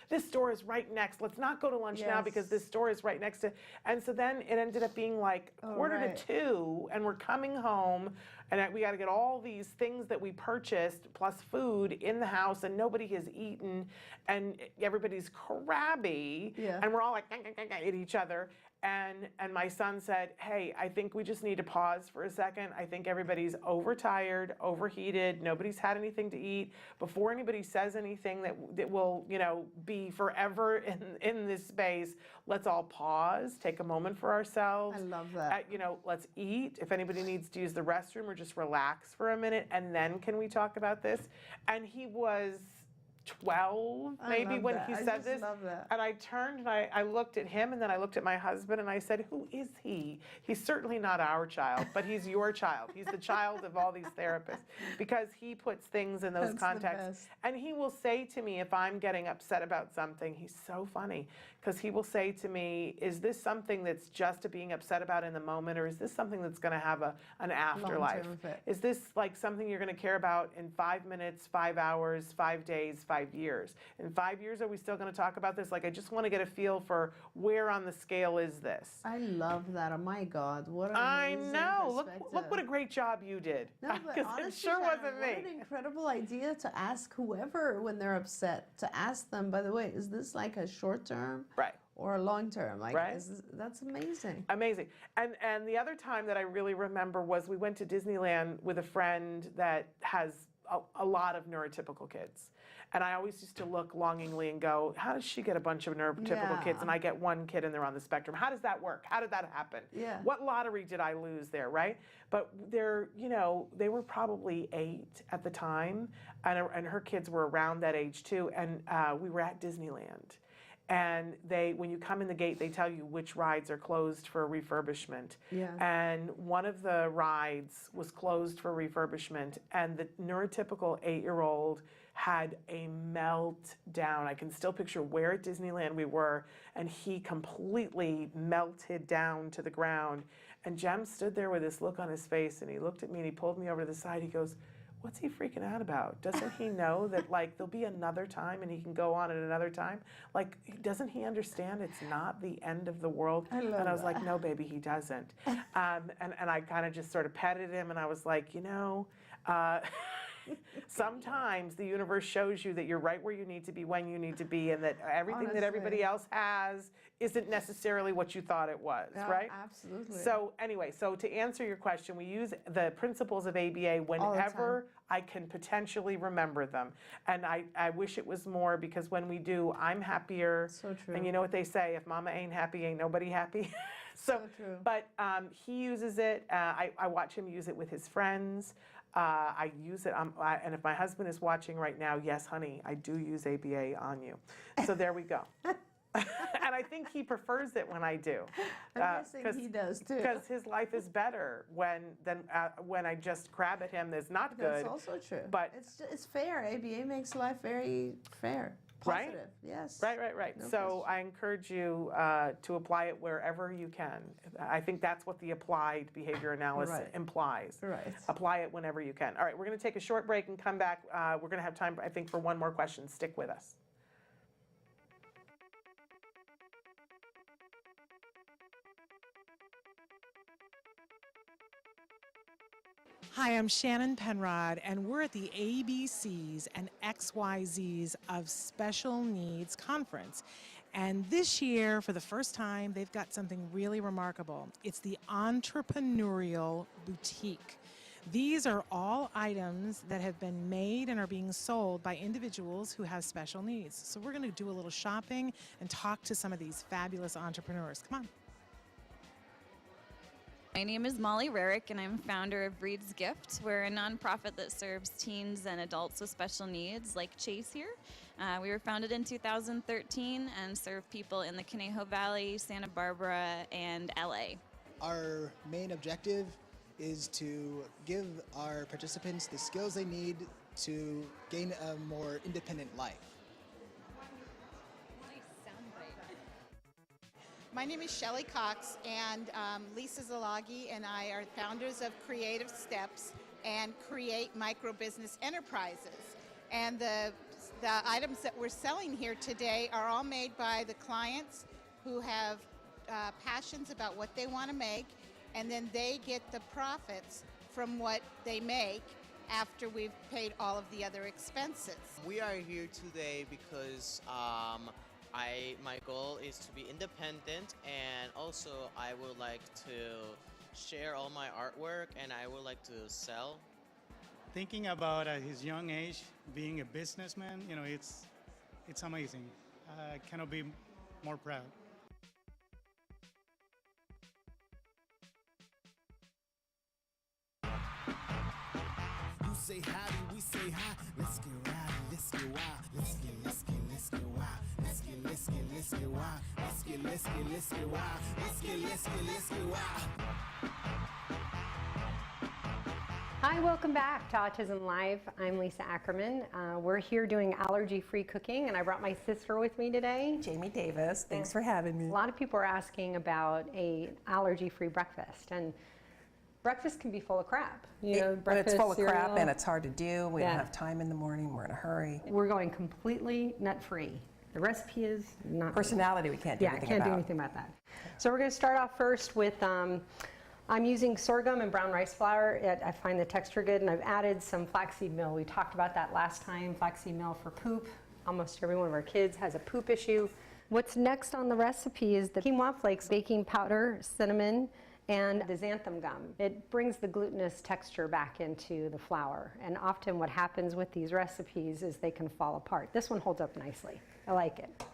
Speaker 2: this store is right next. Let's not go to lunch now because this store is right next to, and so then it ended up being like quarter to 2 and we're coming home and we got to get all these things that we purchased plus food in the house and nobody has eaten and everybody's crabby and we're all like at each other. And my son said, hey, I think we just need to pause for a second. I think everybody's overtired, overheated. Nobody's had anything to eat. Before anybody says anything that will, be forever in this space, let's all pause, take a moment for ourselves.
Speaker 5: I love that.
Speaker 2: Let's eat. If anybody needs to use the restroom or just relax for a minute, and then can we talk about this? And he was 12 maybe when he said this, and I turned and I looked at him and then I looked at my husband and I said, who is he? He's certainly not our child, but he's your child. He's the child of all these therapists because he puts things in those contexts. And he will say to me if I'm getting upset about something, he's so funny because he will say to me, is this something that's just being upset about in the moment, or is this something that's going to have an afterlife? Is this like something you're going to care about in 5 minutes, 5 hours, 5 days, 5 years? In 5 years, are we still going to talk about this? Like, I just want to get a feel for where on the scale is this.
Speaker 5: I love that. Oh my God, what an amazing
Speaker 2: Look what a great job you did.
Speaker 5: No, but honestly,
Speaker 2: it sure wasn't me.
Speaker 5: What an incredible idea to ask whoever when they're upset, to ask them, by the way, is this like a short term?
Speaker 2: Right.
Speaker 5: Or a long term, like
Speaker 2: right.
Speaker 5: That's amazing.
Speaker 2: Amazing. And the other time that I really remember was we went to Disneyland with a friend that has a lot of neurotypical kids. And I always used to look longingly and go, how does she get a bunch of neurotypical kids and I get one kid and they're on the spectrum? How does that work? How did that happen?
Speaker 5: Yeah.
Speaker 2: What lottery did I lose there, right? But they were probably 8 at the time, and her kids were around that age too, and we were at Disneyland. And when you come in the gate, they tell you which rides are closed for refurbishment.
Speaker 5: Yeah.
Speaker 2: And one of the rides was closed for refurbishment, and the neurotypical 8-year-old had a meltdown. I can still picture where at Disneyland we were, and he completely melted down to the ground. And Jem stood there with this look on his face, and he looked at me and he pulled me over to the side. He goes, what's he freaking out about? Doesn't he know that like there'll be another time and he can go on at another time? Like, doesn't he understand it's not the end of the world? And I was like, no, baby, he doesn't. And I kind of just sort of petted him and I was like, sometimes the universe shows you that you're right where you need to be when you need to be, and that everything that everybody else has isn't necessarily what you thought it was, right?
Speaker 5: Absolutely.
Speaker 2: So anyway, to answer your question, we use the principles of ABA whenever I can potentially remember them. And I wish it was more, because when we do, I'm happier.
Speaker 5: So true.
Speaker 2: And you know what they say, if mama ain't happy, ain't nobody happy.
Speaker 5: So true.
Speaker 2: But he uses it. I watch him use it with his friends. I use it, and if my husband is watching right now, yes, honey, I do use ABA on you. So there we go. And I think he prefers it when I do.
Speaker 5: I'm guessing he does too.
Speaker 2: Because his life is better when I just crab at him. That's not good.
Speaker 5: That's also true.
Speaker 2: But
Speaker 5: it's fair. ABA makes life very fair. Positive.
Speaker 2: Right?
Speaker 5: Yes.
Speaker 2: Right.
Speaker 5: No
Speaker 2: So I encourage you to apply it wherever you can. I think that's what the applied behavior analysis implies.
Speaker 5: Right.
Speaker 2: Apply it whenever you can. All right, we're going to take a short break and come back. We're going to have time, I think, for one more question. Stick with us. Hi, I'm Shannon Penrod, and we're at the ABCs and XYZs of Special Needs Conference. And this year, for the first time, they've got something really remarkable. It's the Entrepreneurial Boutique. These are all items that have been made and are being sold by individuals who have special needs. So we're going to do a little shopping and talk to some of these fabulous entrepreneurs. Come on.
Speaker 7: My name is Molly Rarick, and I'm founder of Breed's Gift. We're a nonprofit that serves teens and adults with special needs, like Chase here. We were founded in 2013 and serve people in the Conejo Valley, Santa Barbara, and LA.
Speaker 8: Our main objective is to give our participants the skills they need to gain a more independent life.
Speaker 9: My name is Shelley Cox, and Lisa Zalagi and I are founders of Creative Steps and Create Micro Business Enterprises. And the items that we're selling here today are all made by the clients who have passions about what they want to make, and then they get the profits from what they make after we've paid all of the other expenses.
Speaker 10: We are here today because my goal is to be independent, and also I would like to share all my artwork, and I would like to sell.
Speaker 11: Thinking about at his young age being a businessman, it's amazing. I cannot be more proud.
Speaker 12: You say howdy, we say hi. Let's get rowdy, let's get wild. Let's get wild. Let's get wild. Let's get wild. Let's get wild.
Speaker 13: Hi, welcome back to Autism Live. I'm Lisa Ackerman. We're here doing allergy-free cooking, and I brought my sister with me today.
Speaker 14: Jamie Davis, thanks for having me.
Speaker 13: A lot of people are asking about an allergy-free breakfast, and breakfast can be full of crap.
Speaker 14: But it's full of crap and it's hard to do. We don't have time in the morning, we're in a hurry.
Speaker 13: We're going completely nut-free. The recipe is not...
Speaker 14: Personality, we can't do anything about.
Speaker 13: Yeah, can't do anything about that. So we're going to start off first with, I'm using sorghum and brown rice flour. I find the texture good, and I've added some flaxseed meal. We talked about that last time, flaxseed meal for poop. Almost every one of our kids has a poop issue. What's next on the recipe is the quinoa flakes, baking powder, cinnamon, and the xanthan gum. It brings the glutinous texture back into the flour, and often what happens with these recipes is they can fall apart. This one holds up nicely. I like it.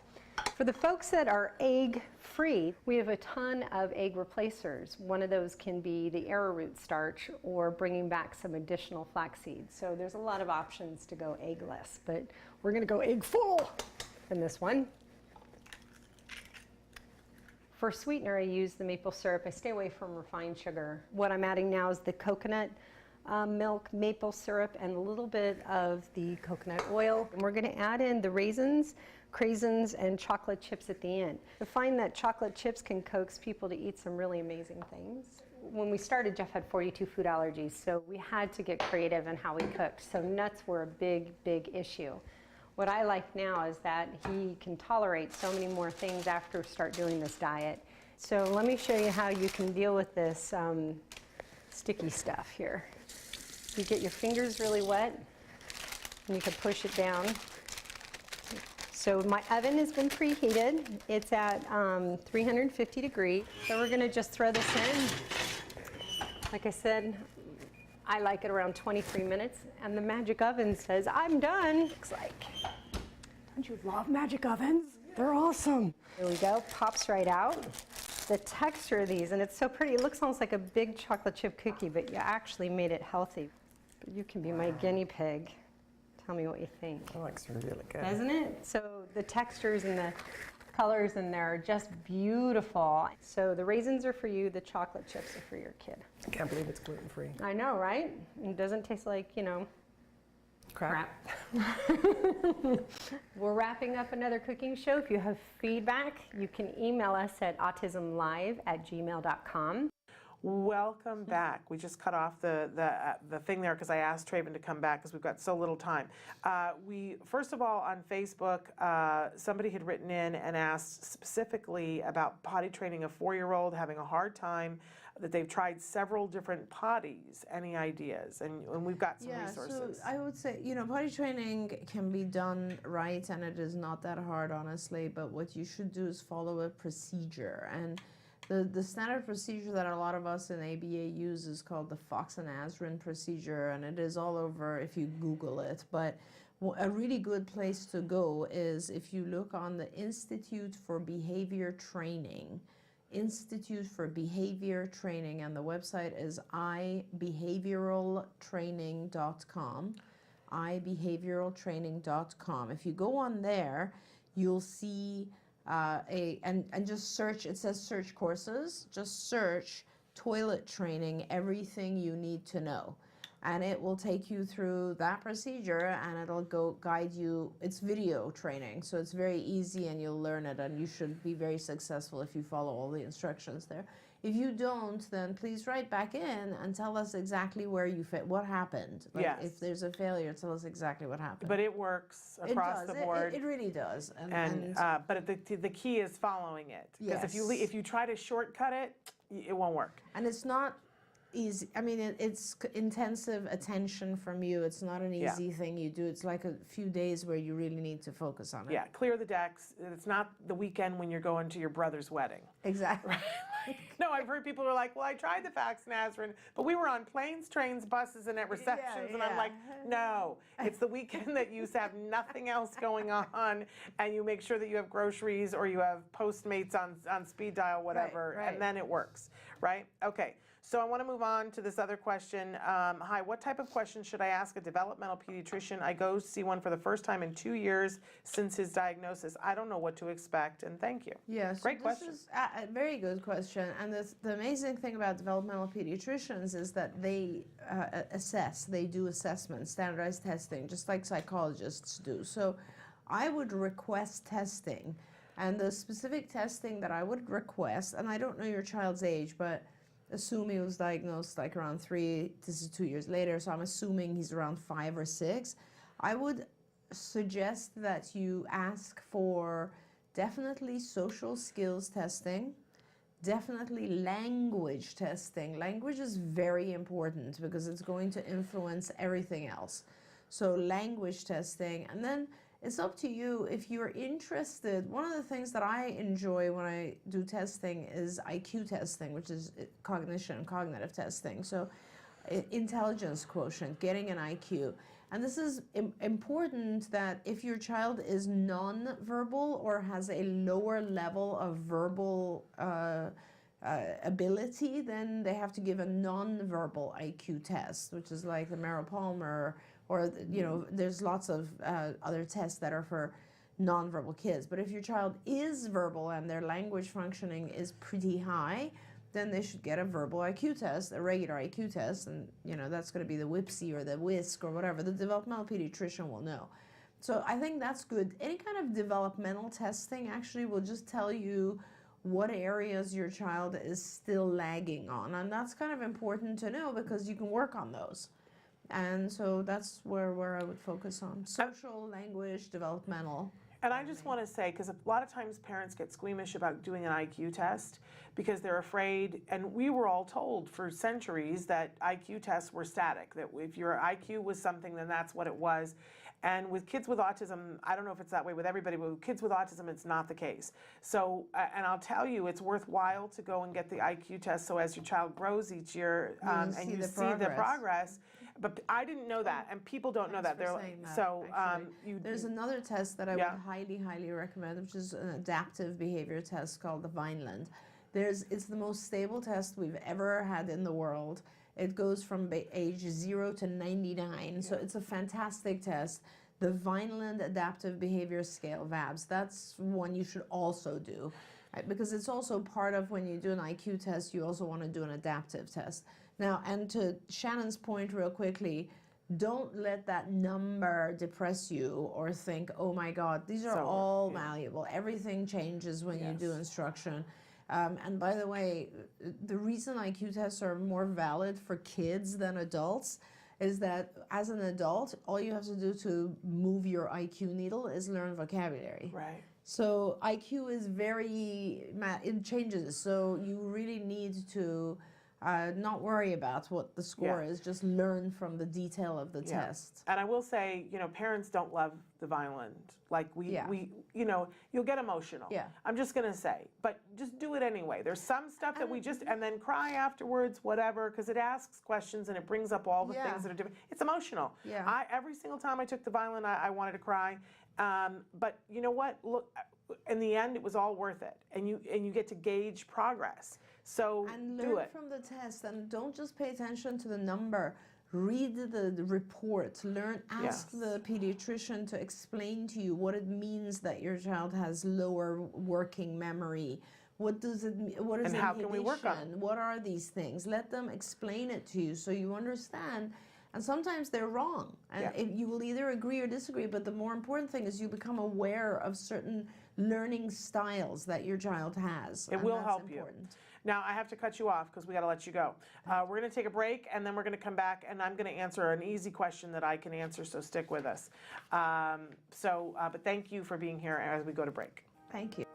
Speaker 13: For the folks that are egg-free, we have a ton of egg replacers. One of those can be the arrowroot starch or bringing back some additional flax seeds. So there's a lot of options to go eggless, but we're going to go egg full in this one. For sweetener, I use the maple syrup. I stay away from refined sugar. What I'm adding now is the coconut milk, maple syrup, and a little bit of the coconut oil. And we're going to add in the raisins, craisins, and chocolate chips at the end. I find that chocolate chips can coax people to eat some really amazing things. When we started, Jeff had 42 food allergies, so we had to get creative in how we cooked. So nuts were a big, big issue. What I like now is that he can tolerate so many more things after start doing this diet. So let me show you how you can deal with this sticky stuff here. You get your fingers really wet, and you can push it down. So my oven has been preheated. It's at 350 degrees. So we're gonna just throw this in. Like I said, I like it around 23 minutes, and the magic oven says, I'm done. Looks like, don't you love magic ovens? They're awesome. There we go, pops right out. The texture of these, and it's so pretty, it looks almost like a big chocolate chip cookie, but you actually made it healthy. But you can be my guinea pig. Tell me what you think.
Speaker 14: It looks really good.
Speaker 13: Doesn't it? So the textures and the colors in there are just beautiful. So the raisins are for you, the chocolate chips are for your kid.
Speaker 14: I can't believe it's gluten-free.
Speaker 13: I know, right? It doesn't taste like, crap. We're wrapping up another cooking show. If you have feedback, you can email us at autismlive@gmail.com.
Speaker 2: Welcome back. We just cut off the thing there because I asked Traven to come back because we've got so little time. First of all, on Facebook, somebody had written in and asked specifically about potty training a 4-year-old having a hard time, that they've tried several different potties. Any ideas? And we've got some resources.
Speaker 5: So I would say, potty training can be done right, and it is not that hard, honestly, but what you should do is follow a procedure. And the standard procedure that a lot of us in ABA use is called the Fox and Azrin procedure, and it is all over if you Google it. But a really good place to go is if you look on the Institute for Behavior Training, and the website is ibehavioraltraining.com. ibehavioraltraining.com. If you go on there, you'll see and just search, it says search courses, just search toilet training, everything you need to know. And it will take you through that procedure, and it'll guide you. It's video training, so it's very easy and you'll learn it, and you should be very successful if you follow all the instructions there. If you don't, then please write back in and tell us exactly where you fit, what happened. Like
Speaker 2: yes.
Speaker 5: If there's a failure, tell us exactly what happened.
Speaker 2: But it works across the board.
Speaker 5: It really does.
Speaker 2: But the key is following it. Because if you try to shortcut it, it won't work.
Speaker 5: And it's not easy. I mean, it's intensive attention from you. It's not an easy thing you do. It's like a few days where you really need to focus on it.
Speaker 2: Yeah, clear the decks. It's not the weekend when you're going to your brother's wedding.
Speaker 5: Exactly.
Speaker 2: No, I've heard people who are like, well, I tried the Faxnazarine, but we were on planes, trains, buses, and at receptions. And I'm like, no, it's the weekend that you have nothing else going on, and you make sure that you have groceries or you have Postmates on speed dial, whatever, and then it works, right? Okay. So I want to move on to this other question. Hi, what type of questions should I ask a developmental pediatrician? I go see one for the first time in 2 years since his diagnosis. I don't know what to expect, and thank you.
Speaker 5: Yes,
Speaker 2: great question.
Speaker 5: This is a very good question. And the amazing thing about developmental pediatricians is that they they do assessment, standardized testing, just like psychologists do. So I would request testing. And the specific testing that I would request, and I don't know your child's age, but assume he was diagnosed like around 3, this is 2 years later, so I'm assuming he's around 5 or 6. I would suggest that you ask for definitely social skills testing, definitely language testing. Language is very important because it's going to influence everything else. So language testing, and then it's up to you if you're interested. One of the things that I enjoy when I do testing is IQ testing, which is cognition, cognitive testing. So intelligence quotient, getting an IQ. And this is important that if your child is non-verbal or has a lower level of verbal ability, then they have to give a non-verbal IQ test, which is like the Merrill-Palmer, or, you know, there's lots of other tests that are for nonverbal kids. But if your child is verbal and their language functioning is pretty high, then they should get a verbal IQ test, a regular IQ test, and, you know, that's going to be the WIPSI or the WISC or whatever. The developmental pediatrician will know. So I think that's good. Any kind of developmental testing actually will just tell you what areas your child is still lagging on. And that's kind of important to know because you can work on those. And so that's where I would focus on. Social, language, developmental.
Speaker 2: And I just want to say, because a lot of times parents get squeamish about doing an IQ test because they're afraid, and we were all told for centuries that IQ tests were static, that if your IQ was something, then that's what it was. And with kids with autism, I don't know if it's that way with everybody, but with kids with autism, it's not the case. So, and I'll tell you, it's worthwhile to go and get the IQ test so as your child grows each year and you see the progress. But I didn't know that, and people don't know that.
Speaker 5: There's another test that I would highly, highly recommend, which is an adaptive behavior test called the Vineland. It's the most stable test we've ever had in the world. It goes from age 0 to 99, so it's a fantastic test. The Vineland Adaptive Behavior Scale, VABS, that's one you should also do, right? Because it's also part of when you do an IQ test, you also want to do an adaptive test. Now, and to Shannon's point real quickly, don't let that number depress you or think, oh my God, these are all malleable. Everything changes when you do instruction. And by the way, the reason IQ tests are more valid for kids than adults is that as an adult, all you have to do to move your IQ needle is learn vocabulary.
Speaker 2: Right.
Speaker 5: So IQ is it changes. So you really need to not worry about what the score is, just learn from the detail of the test.
Speaker 2: And I will say, you know, parents don't love the Vineland. Like we you know, you'll get emotional. Yeah. I'm just going to say, but just do it anyway. There's some stuff that we just, and then cry afterwards, whatever, because it asks questions and it brings up all the things that are different. It's emotional. Yeah. Every single time I took the Vineland, I wanted to cry. But you know what? Look, in the end, it was all worth it. And you get to gauge progress. So
Speaker 5: and
Speaker 2: do
Speaker 5: learn
Speaker 2: it.
Speaker 5: from the test, and don't just pay attention to the number. read the report, ask the pediatrician to explain to you what it means that your child has lower working memory. What does it mean? What is
Speaker 2: and how can we work on it?
Speaker 5: What are these things? Let them explain it to you so you understand. And sometimes they're wrong. And you will either agree or disagree, but the more important thing is you become aware of certain learning styles that your child has.
Speaker 2: It will help you. Now, I have to cut you off because we got to let you go. We're going to take a break, and then we're going to come back, and I'm going to answer an easy question that I can answer, so stick with us. But thank you for being here as we go to break.
Speaker 5: Thank you.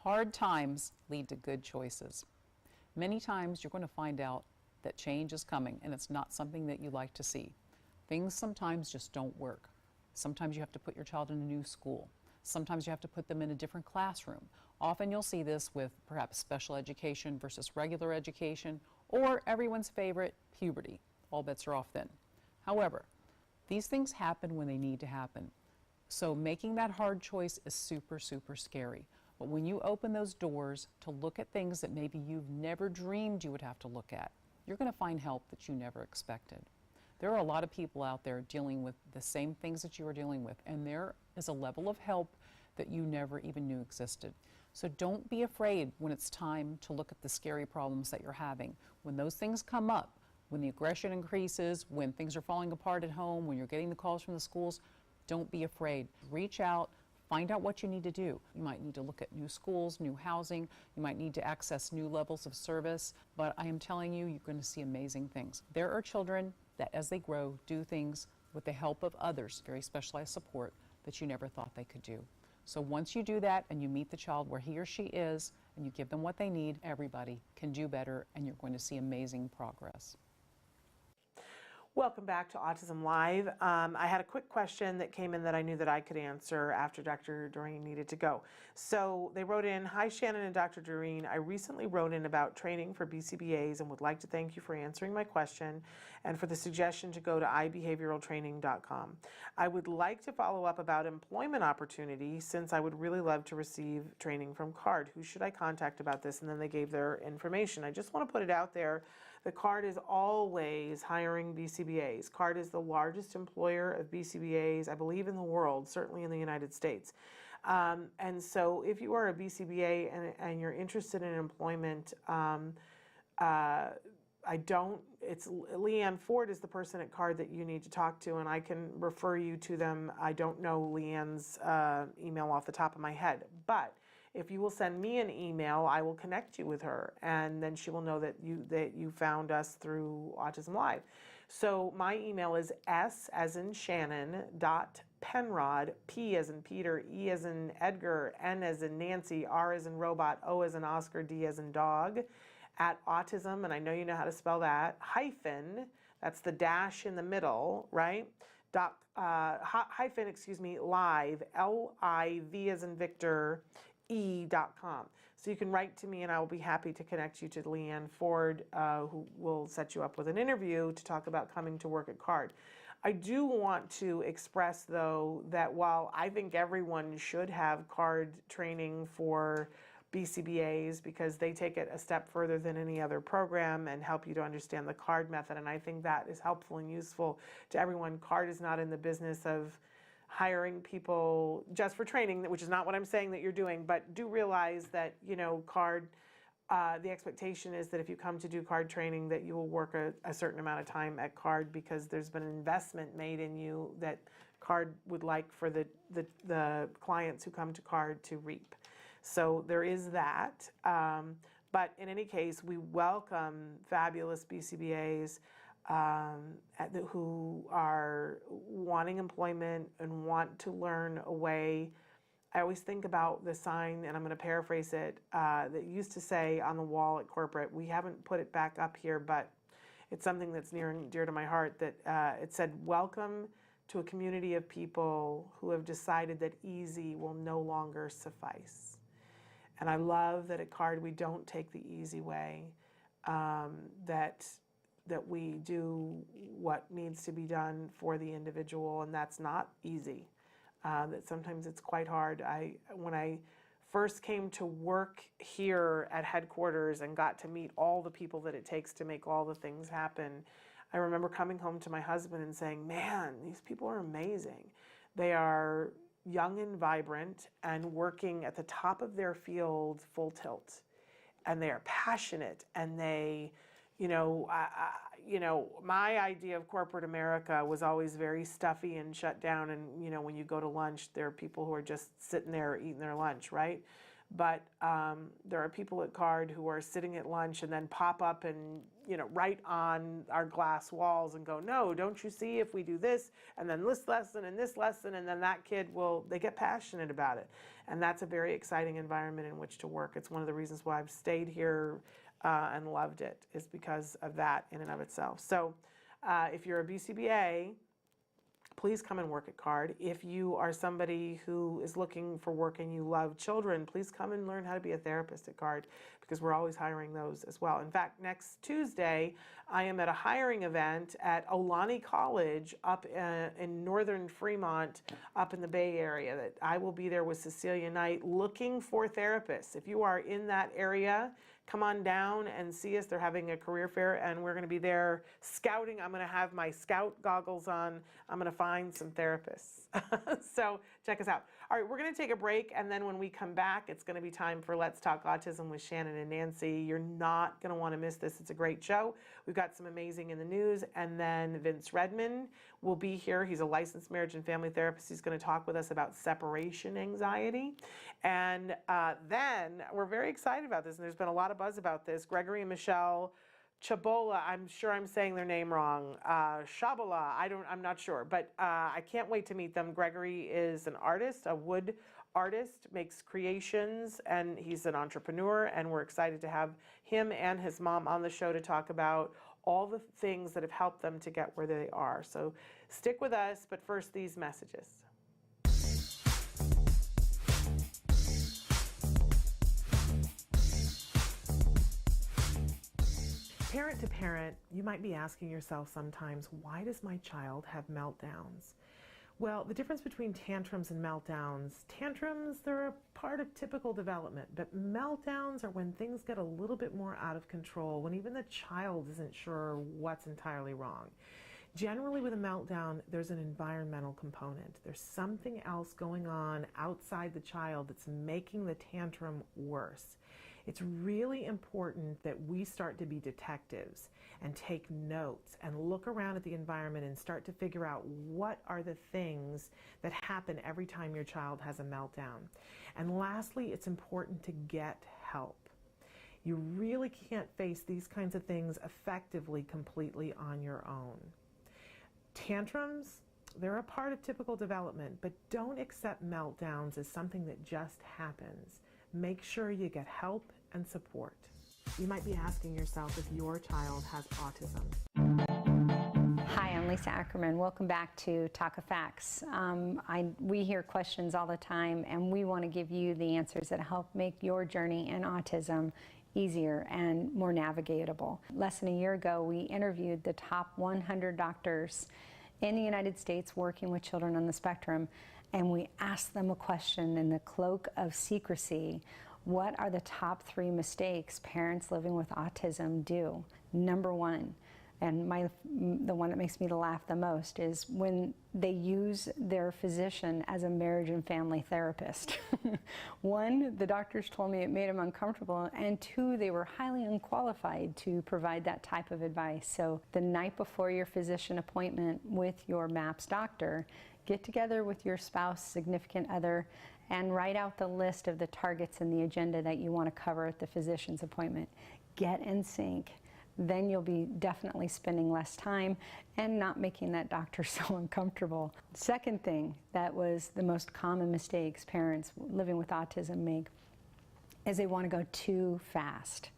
Speaker 15: Hard times lead to good choices. Many times you're going to find out that change is coming and it's not something that you like to see. Things sometimes just don't work. Sometimes you have to put your child in a new school. Sometimes you have to put them in a different classroom. Often you'll see this with perhaps special education versus regular education, or everyone's favorite, puberty. All bets are off then. However, these things happen when they need to happen. So making that hard choice is super, super scary. But when you open those doors to look at things that maybe you've never dreamed you would have to look at, you're going to find help that you never expected. There are a lot of people out there dealing with the same things that you are dealing with, and there is a level of help that you never even knew existed. So don't be afraid when it's time to look at the scary problems that you're having. When those things come up, when the aggression increases, when things are falling apart at home, when you're getting the calls from the schools, don't be afraid. Reach out. Find out what you need to do. You might need to look at new schools, new housing. You might need to access new levels of service. But I am telling you, you're going to see amazing things. There are children that, as they grow, do things with the help of others, very specialized support, that you never thought they could do. So once you do that and you meet the child where he or she is and you give them what they need, everybody can do better, and you're going to see amazing progress.
Speaker 2: Welcome back to Autism Live. I had a quick question that came in that I knew that I could answer after Dr. Doreen needed to go. So they wrote in, "Hi Shannon and Dr. Doreen, I recently wrote in about training for BCBAs and would like to thank you for answering my question and for the suggestion to go to ibehavioraltraining.com. I would like to follow up about employment opportunity since I would really love to receive training from CARD. Who should I contact about this?" And then they gave their information. I just want to put it out there. The CARD is always hiring BCBAs. CARD is the largest employer of BCBAs, I believe, in the world, certainly in the United States. And so if you are a BCBA and you're interested in employment, it's Leanne Ford is the person at CARD that you need to talk to, and I can refer you to them. I don't know Leanne's email off the top of my head, but if you will send me an email, I will connect you with her, and then she will know that you found us through Autism Live. So my email is s as in Shannon .penrod, P as in Peter, E as in Edgar, N as in Nancy, R as in robot, O as in Oscar, D as in dog, at autism, and I know you know how to spell that, hyphen, that's the dash in the middle, right? Live, L-I-V as in Victor, E.com. So you can write to me and I will be happy to connect you to Leanne Ford, who will set you up with an interview to talk about coming to work at CARD. I do want to express, though, that while I think everyone should have CARD training for BCBAs because they take it a step further than any other program and help you to understand the CARD method, and I think that is helpful and useful to everyone. CARD is not in the business of hiring people just for training, which is not what I'm saying that you're doing, but do realize that, CARD, the expectation is that if you come to do CARD training that you will work a certain amount of time at CARD because there's been an investment made in you that CARD would like for the clients who come to CARD to reap. So there is that. But in any case, we welcome fabulous BCBAs who are wanting employment and want to learn a way I always think about the sign, and I'm going to paraphrase it, that used to say on the wall at corporate. We haven't put it back up here, but it's something that's near and dear to my heart, that it said, "Welcome to a community of people who have decided that easy will no longer suffice." And I love that at CARD we don't take the easy way, that we do what needs to be done for the individual, and that's not easy. That sometimes it's quite hard. When I first came to work here at headquarters and got to meet all the people that it takes to make all the things happen, I remember coming home to my husband and saying, "Man, these people are amazing. They are young and vibrant and working at the top of their field full tilt. And they are passionate, and they, my idea of corporate America was always very stuffy and shut down. And, when you go to lunch, there are people who are just sitting there eating their lunch, right? But there are people at CARD who are sitting at lunch and then pop up and, right on our glass walls and go, "No, don't you see if we do this, and then this lesson, and then that kid they get passionate about it." And that's a very exciting environment in which to work. It's one of the reasons why I've stayed here and loved it, is because of that in and of itself. So if you're a BCBA, please come and work at CARD. If you are somebody who is looking for work and you love children, please come and learn how to be a therapist at CARD, because we're always hiring those as well. In fact, next Tuesday, I am at a hiring event at Olani College up in northern Fremont, up in the Bay Area. That I will be there with Cecilia Knight looking for therapists. If you are in that area, come on down and see us. They're having a career fair, and we're going to be there scouting. I'm going to have my scout goggles on. I'm going to find some therapists. So check us out. All right, we're going to take a break, and then when we come back, it's going to be time for Let's Talk Autism with Shannon and Nancy. You're not going to want to miss this. It's a great show. We've got some amazing in the news, and then Vince Redmond will be here. He's a licensed marriage and family therapist. He's going to talk with us about separation anxiety. And then we're very excited about this, and there's been a lot of buzz about this. Gregory and Michelle Chabolla, I'm sure I'm saying their name wrong. Chabolla, I'm not sure, but I can't wait to meet them. Gregory is an artist, a wood artist, makes creations, and he's an entrepreneur, and we're excited to have him and his mom on the show to talk about all the things that have helped them to get where they are. So stick with us, but first, these messages. Parent to parent, you might be asking yourself sometimes, why does my child have meltdowns? Well, the difference between tantrums and meltdowns, they're a part of typical development, but meltdowns are when things get a little bit more out of control, when even the child isn't sure what's entirely wrong. Generally with a meltdown, there's an environmental component. There's something else going on outside the child that's making the tantrum worse. It's really important that we start to be detectives and take notes and look around at the environment and start to figure out what are the things that happen every time your child has a meltdown. And lastly, it's important to get help. You really can't face these kinds of things effectively, completely on your own. Tantrums, they're a part of typical development, but don't accept meltdowns as something that just happens. Make sure you get help and support. You might be asking yourself if your child has autism.
Speaker 13: Hi, I'm Lisa Ackerman. Welcome back to Talk of Facts. We hear questions all the time, and we want to give you the answers that help make your journey in autism easier and more navigatable. Less than a year ago, we interviewed the top 100 doctors in the United States working with children on the spectrum, and we asked them a question in the cloak of secrecy. What are the top 3 mistakes parents living with autism do? Number 1, and the one that makes me laugh the most, is when they use their physician as a marriage and family therapist. 1, the doctors told me it made them uncomfortable, and 2, they were highly unqualified to provide that type of advice. So the night before your physician appointment with your MAPS doctor, get together with your spouse, significant other, and write out the list of the targets and the agenda that you want to cover at the physician's appointment. Get in sync. then you'll be definitely spending less time and not making that doctor so uncomfortable. Second thing that was the most common mistakes parents living with autism make is they want to go too fast.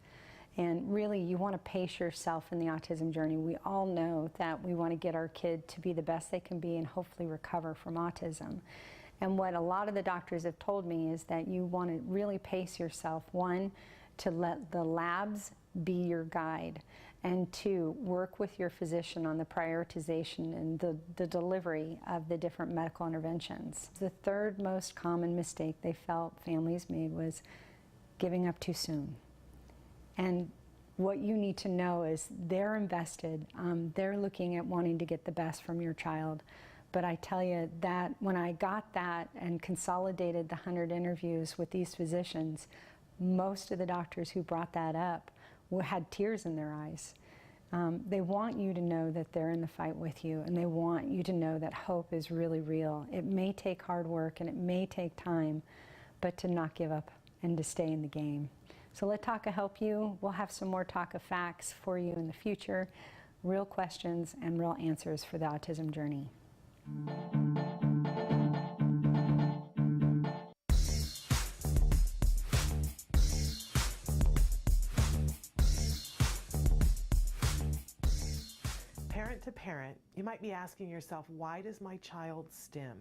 Speaker 13: And really, you want to pace yourself in the autism journey. We all know that we want to get our kid to be the best they can be and hopefully recover from autism. And what a lot of the doctors have told me is that you want to really pace yourself. One, to let the labs be your guide, and two, work with your physician on the prioritization and the delivery of the different medical interventions. The third most common mistake they felt families made was giving up too soon. And what you need to know is they're invested, they're looking at wanting to get the best from your child. But I tell you that when I got that and consolidated the 100 interviews with these physicians, most of the doctors who brought that up had tears in their eyes. They want you to know that they're in the fight with you, and they want you to know that hope is really real. It may take hard work and it may take time, but to not give up and to stay in the game. So let Talk help you. We'll have some more Talk facts for you in the future, real questions and real answers for the autism journey.
Speaker 2: Parent to parent, you might be asking yourself, why does my child stim?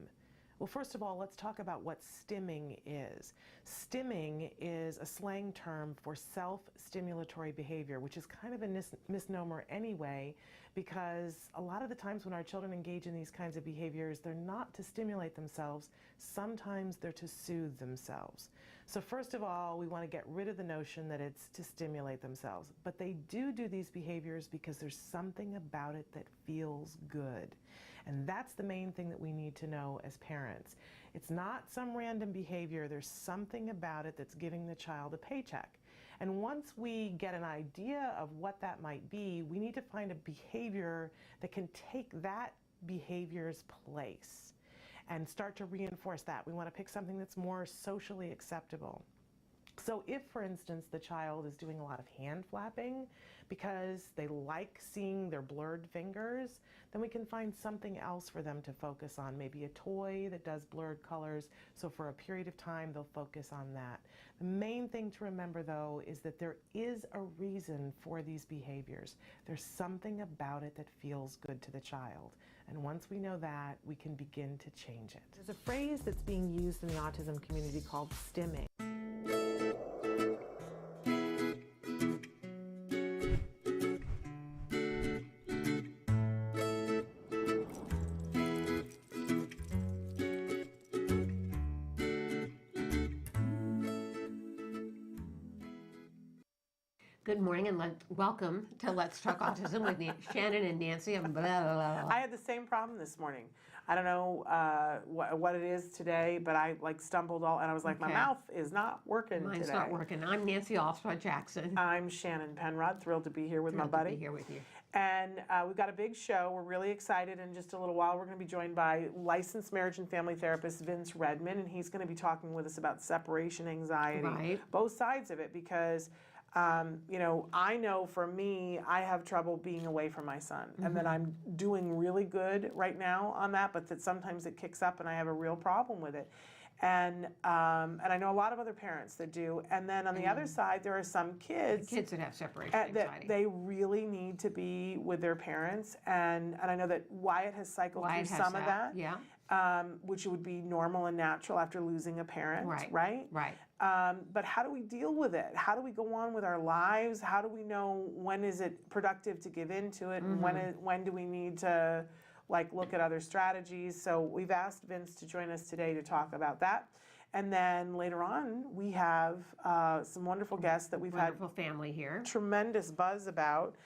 Speaker 2: Well, first of all, let's talk about what stimming is. Stimming is a slang term for self-stimulatory behavior, which is kind of a misnomer anyway, because a lot of the times when our children engage in these kinds of behaviors, they're not to stimulate themselves. Sometimes they're to soothe themselves. So first of all, we want to get rid of the notion that it's to stimulate themselves. But they do these behaviors because there's something about it that feels good. And that's the main thing that we need to know as parents. It's not some random behavior. There's something about it that's giving the child a paycheck. And once we get an idea of what that might be, we need to find a behavior that can take that behavior's place and start to reinforce that. We want to pick something that's more socially acceptable. So if, for instance, the child is doing a lot of hand flapping because they like seeing their blurred fingers, then we can find something else for them to focus on, maybe a toy that does blurred colors, so for a period of time they'll focus on that. The main thing to remember, though, is that there is a reason for these behaviors. There's something about it that feels good to the child. And once we know that, we can begin to change it. There's a phrase that's being used in the autism community called stimming.
Speaker 16: Good morning and welcome to Let's Talk Autism with Shannon and Nancy. And blah, blah, blah.
Speaker 2: I had the same problem this morning. I don't know what it is today, but I stumbled all, and I was like, my mouth is not working today.
Speaker 16: Mine's not working. I'm Nancy alspaugh-jackson.
Speaker 2: I'm Shannon Penrod, thrilled to be here with my buddy.
Speaker 16: To be here with you.
Speaker 2: And we've got a big show. We're really excited. In just a little while, we're going to be joined by licensed marriage and family therapist Vince Redmond, and he's going to be talking with us about separation anxiety, both sides of it, because I know for me, I have trouble being away from my son, and that I'm doing really good right now on that, but that sometimes it kicks up and I have a real problem with it. And I know a lot of other parents that do. And then on the other side, there are some kids
Speaker 16: that have separation anxiety.
Speaker 2: That they really need to be with their parents. And I know that Wyatt has cycled through some of that.
Speaker 16: Yeah.
Speaker 2: Which would be normal and natural after losing a parent, right?
Speaker 16: Right.
Speaker 2: But how do we deal with it? How do we go on with our lives? How do we know when is it productive to give into it, and when do we need to look at other strategies? So we've asked Vince to join us today to talk about that. And then later on, we have some wonderful guests that we've had
Speaker 16: family here.
Speaker 2: Tremendous buzz about.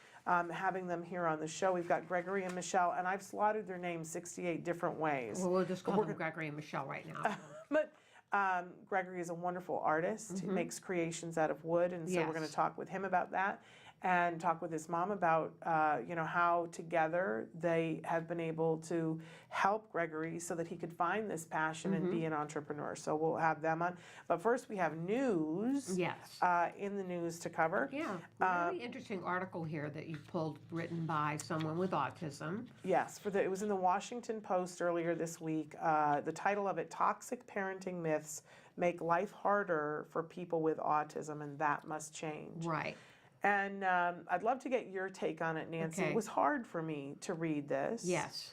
Speaker 2: Having them here on the show. We've got Gregory and Michelle, and I've slaughtered their names 68 different ways.
Speaker 16: Well, we'll just call them Gregory and Michelle right now.
Speaker 2: But Gregory is a wonderful artist. He makes creations out of wood, and so we're going to talk with him about that. and talk with his mom about, how together they have been able to help Gregory so that he could find this passion and be an entrepreneur. So we'll have them on. But first we have news in the news to cover.
Speaker 16: Yeah, really interesting article here that you pulled, written by someone with autism.
Speaker 2: Yes, it was in the Washington Post earlier this week. The title of it, Toxic Parenting Myths Make Life Harder for People with Autism, and That Must Change.
Speaker 16: Right.
Speaker 2: And I'd love to get your take on it, Nancy.
Speaker 16: Okay.
Speaker 2: It was hard for me to read this.
Speaker 16: Yes.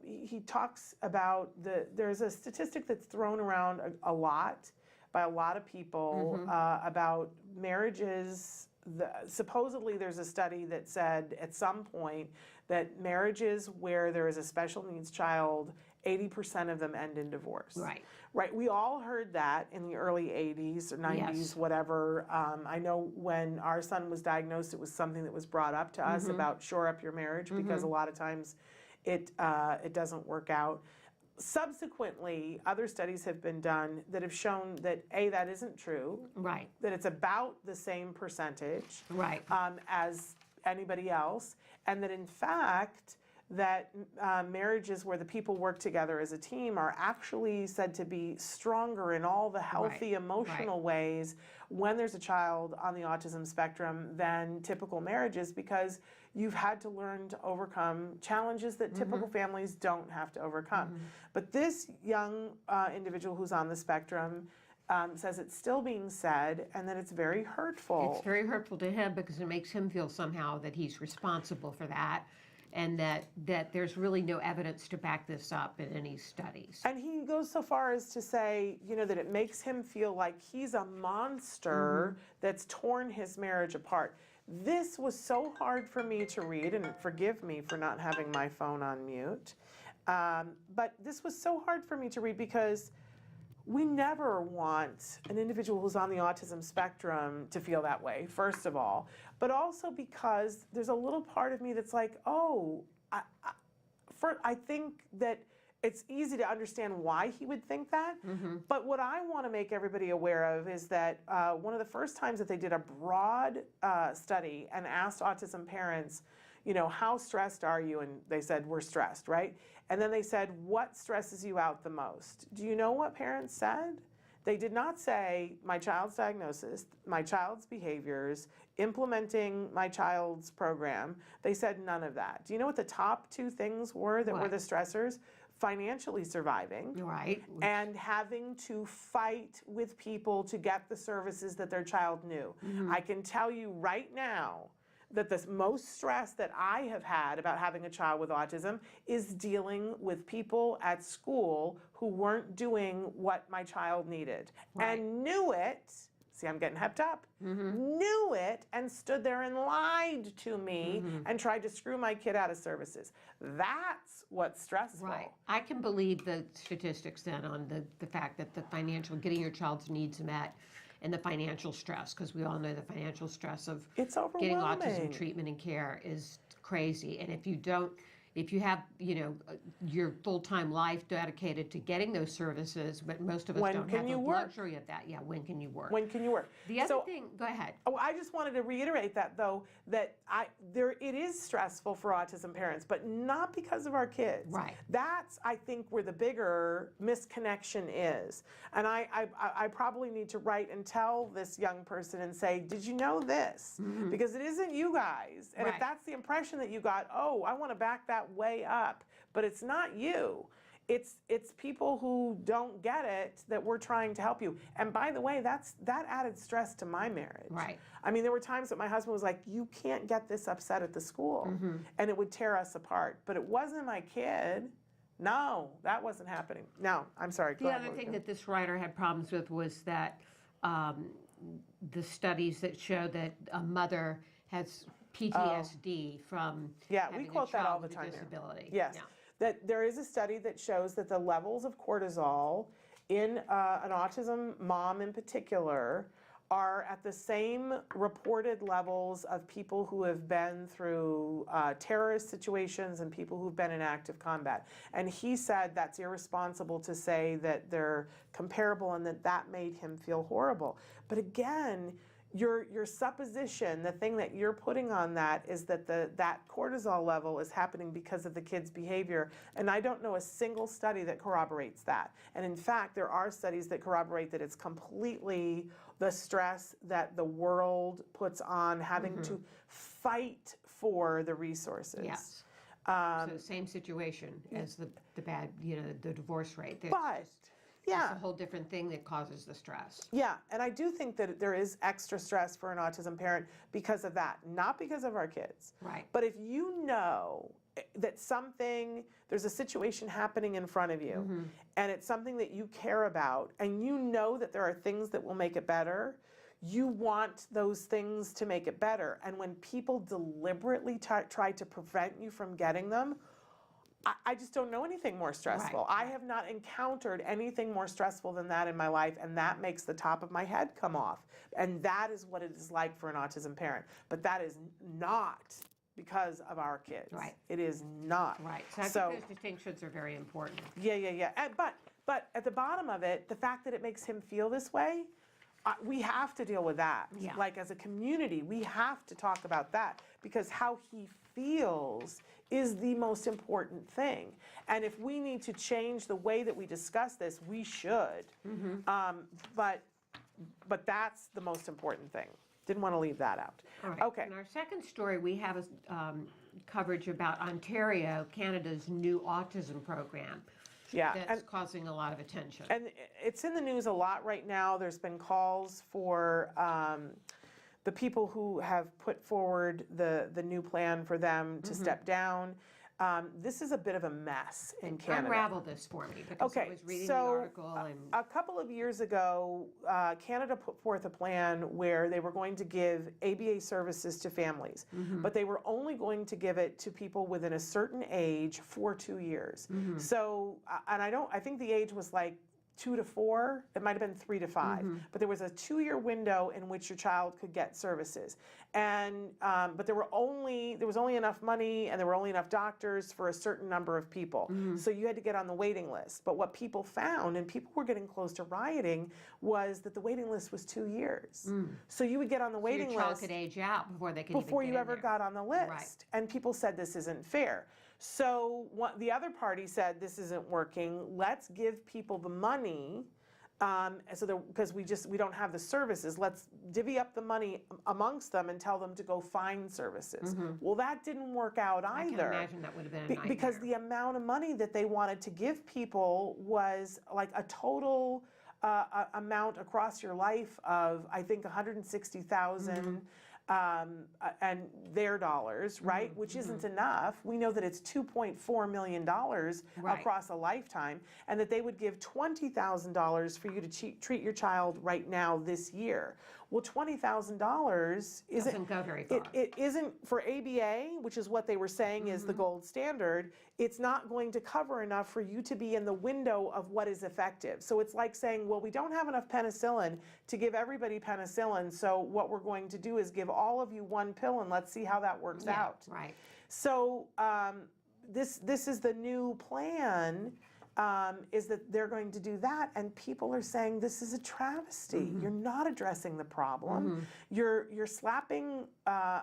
Speaker 2: He talks about there's a statistic that's thrown around a lot by a lot of people about marriages. Supposedly there's a study that said at some point that marriages where there is a special needs child, 80% of them end in divorce.
Speaker 16: Right.
Speaker 2: Right. We all heard that in the early 80s or 90s, whatever. I know when our son was diagnosed, it was something that was brought up to us about shore up your marriage because a lot of times it doesn't work out. Subsequently, other studies have been done that have shown that that isn't true.
Speaker 16: Right.
Speaker 2: That it's about the same percentage.
Speaker 16: Right.
Speaker 2: As anybody else, and that in fact that marriages where the people work together as a team are actually said to be stronger in all the healthy emotional ways when there's a child on the autism spectrum than typical marriages, because you've had to learn to overcome challenges that typical families don't have to overcome. But this young individual who's on the spectrum says it's still being said and that it's very hurtful.
Speaker 16: It's very hurtful to him because it makes him feel somehow that he's responsible for that, and that there's really no evidence to back this up in any studies.
Speaker 2: And he goes so far as to say, that it makes him feel like he's a monster that's torn his marriage apart. This was so hard for me to read, and forgive me for not having my phone on mute, but this was so hard for me to read because we never want an individual who's on the autism spectrum to feel that way, first of all, but also because there's a little part of me that's like, I think that it's easy to understand why he would think that, but what I want to make everybody aware of is that one of the first times that they did a broad study and asked autism parents, how stressed are you? And they said, we're stressed, right? And then they said, what stresses you out the most? Do you know what parents said? They did not say, my child's diagnosis, my child's behaviors, implementing my child's program. They said none of that. Do you know what the top two things were that were the stressors? Financially surviving,
Speaker 16: right,
Speaker 2: and having to fight with people to get the services that their child knew. I can tell you right now that the most stress that I have had about having a child with autism is dealing with people at school who weren't doing what my child needed and knew it. See, I'm getting hepped up. Knew it and stood there and lied to me and tried to screw my kid out of services. That's what's stressful.
Speaker 16: Right. I can believe the statistics then on the fact that the financial, getting your child's needs met, and the financial stress, because we all know the financial stress of getting autism treatment and care is crazy. And if you have, your full-time life dedicated to getting those services, but most of us don't have the luxury of that. Yeah, when can you work?
Speaker 2: When can you work?
Speaker 16: The other thing, go ahead.
Speaker 2: Oh, I just wanted to reiterate that, though, that it is stressful for autism parents, but not because of our kids.
Speaker 16: Right.
Speaker 2: That's, I think, where the bigger misconnection is. And I probably need to write and tell this young person and say, did you know this? Because it isn't you guys. And if that's the impression that you got, I want to back that way up, but it's not you. It's people who don't get it that we're trying to help you. And by the way, that added stress to my marriage.
Speaker 16: Right.
Speaker 2: I mean, there were times that my husband was like, you can't get this upset at the school. And it would tear us apart. But it wasn't my kid. No, that wasn't happening. No, I'm sorry.
Speaker 16: The other thing that this writer had problems with was that the studies that show that a mother has PTSD from having
Speaker 2: we quote
Speaker 16: a
Speaker 2: that all
Speaker 16: child
Speaker 2: the
Speaker 16: with
Speaker 2: time
Speaker 16: a disability.
Speaker 2: Yes, that there is a study that shows that the levels of cortisol in an autism mom in particular are at the same reported levels of people who have been through terrorist situations and people who've been in active combat. And he said that's irresponsible to say that they're comparable and that made him feel horrible. But again, your supposition, the thing that you're putting on that is that that cortisol level is happening because of the kid's behavior. And I don't know a single study that corroborates that. And in fact, there are studies that corroborate that it's completely the stress that the world puts on having to fight for the resources.
Speaker 16: Yes. So same situation as the bad, the divorce rate. It's a whole different thing that causes the stress.
Speaker 2: Yeah, and I do think that there is extra stress for an autism parent because of that, not because of our kids.
Speaker 16: Right.
Speaker 2: But if you know that there's a situation happening in front of you, and it's something that you care about, and you know that there are things that will make it better, you want those things to make it better. And when people deliberately try to prevent you from getting them, I just don't know anything more stressful.
Speaker 16: Right.
Speaker 2: I have not encountered anything more stressful than that in my life, and that makes the top of my head come off. And that is what it is like for an autism parent. But that is not because of our kids.
Speaker 16: Right.
Speaker 2: It is not.
Speaker 16: Right. So I think those distinctions are very important.
Speaker 2: Yeah. But at the bottom of it, the fact that it makes him feel this way, we have to deal with that.
Speaker 16: Yeah.
Speaker 2: Like as a community, we have to talk about that because how he feels is the most important thing. And if we need to change the way that we discuss this, we should. But that's the most important thing. Didn't want to leave that out.
Speaker 16: All right.
Speaker 2: Okay.
Speaker 16: In our second story, we have a coverage about Ontario, Canada's new autism program.
Speaker 2: Yeah,
Speaker 16: That's causing a lot of attention.
Speaker 2: And it's in the news a lot right now. There's been calls for the people who have put forward the new plan for them to step down. This is a bit of a mess in Canada.
Speaker 16: Unravel this for me, because I was reading the article. And
Speaker 2: a couple of years ago, Canada put forth a plan where they were going to give ABA services to families, but they were only going to give it to people within a certain age for 2 years. So, and I think the age was like 2 to 4, it might have been 3 to 5, but there was a 2-year window in which your child could get services. And, but there was only enough money and there were only enough doctors for a certain number of people. So you had to get on the waiting list. But what people found, and people were getting close to rioting, was that the waiting list was 2 years. So you would get on the waiting
Speaker 16: your child
Speaker 2: list
Speaker 16: could age out before they could
Speaker 2: before
Speaker 16: even
Speaker 2: you
Speaker 16: get
Speaker 2: ever
Speaker 16: in there.
Speaker 2: got on the list.
Speaker 16: Right.
Speaker 2: And people said this isn't fair. So the other party said this isn't working. Let's give people the money, because we don't have the services. Let's divvy up the money amongst them and tell them to go find services. Well, that didn't work out either.
Speaker 16: I can imagine that would have been a nightmare.
Speaker 2: Because the amount of money that they wanted to give people was like a total amount across your life of, I think, $160,000. And their dollars, right? Which isn't enough. We know that it's $2.4 million across a lifetime, and that they would give $20,000 for you to treat your child right now this year. Well, $20,000
Speaker 16: doesn't go very far.
Speaker 2: It isn't for ABA, which is what they were saying is the gold standard. It's not going to cover enough for you to be in the window of what is effective. So it's like saying, well, we don't have enough penicillin to give everybody penicillin, so what we're going to do is give all of you one pill and let's see how that works out.
Speaker 16: Right.
Speaker 2: So this is the new plan. Is that they're going to do that, and people are saying this is a travesty. You're not addressing the problem. You're slapping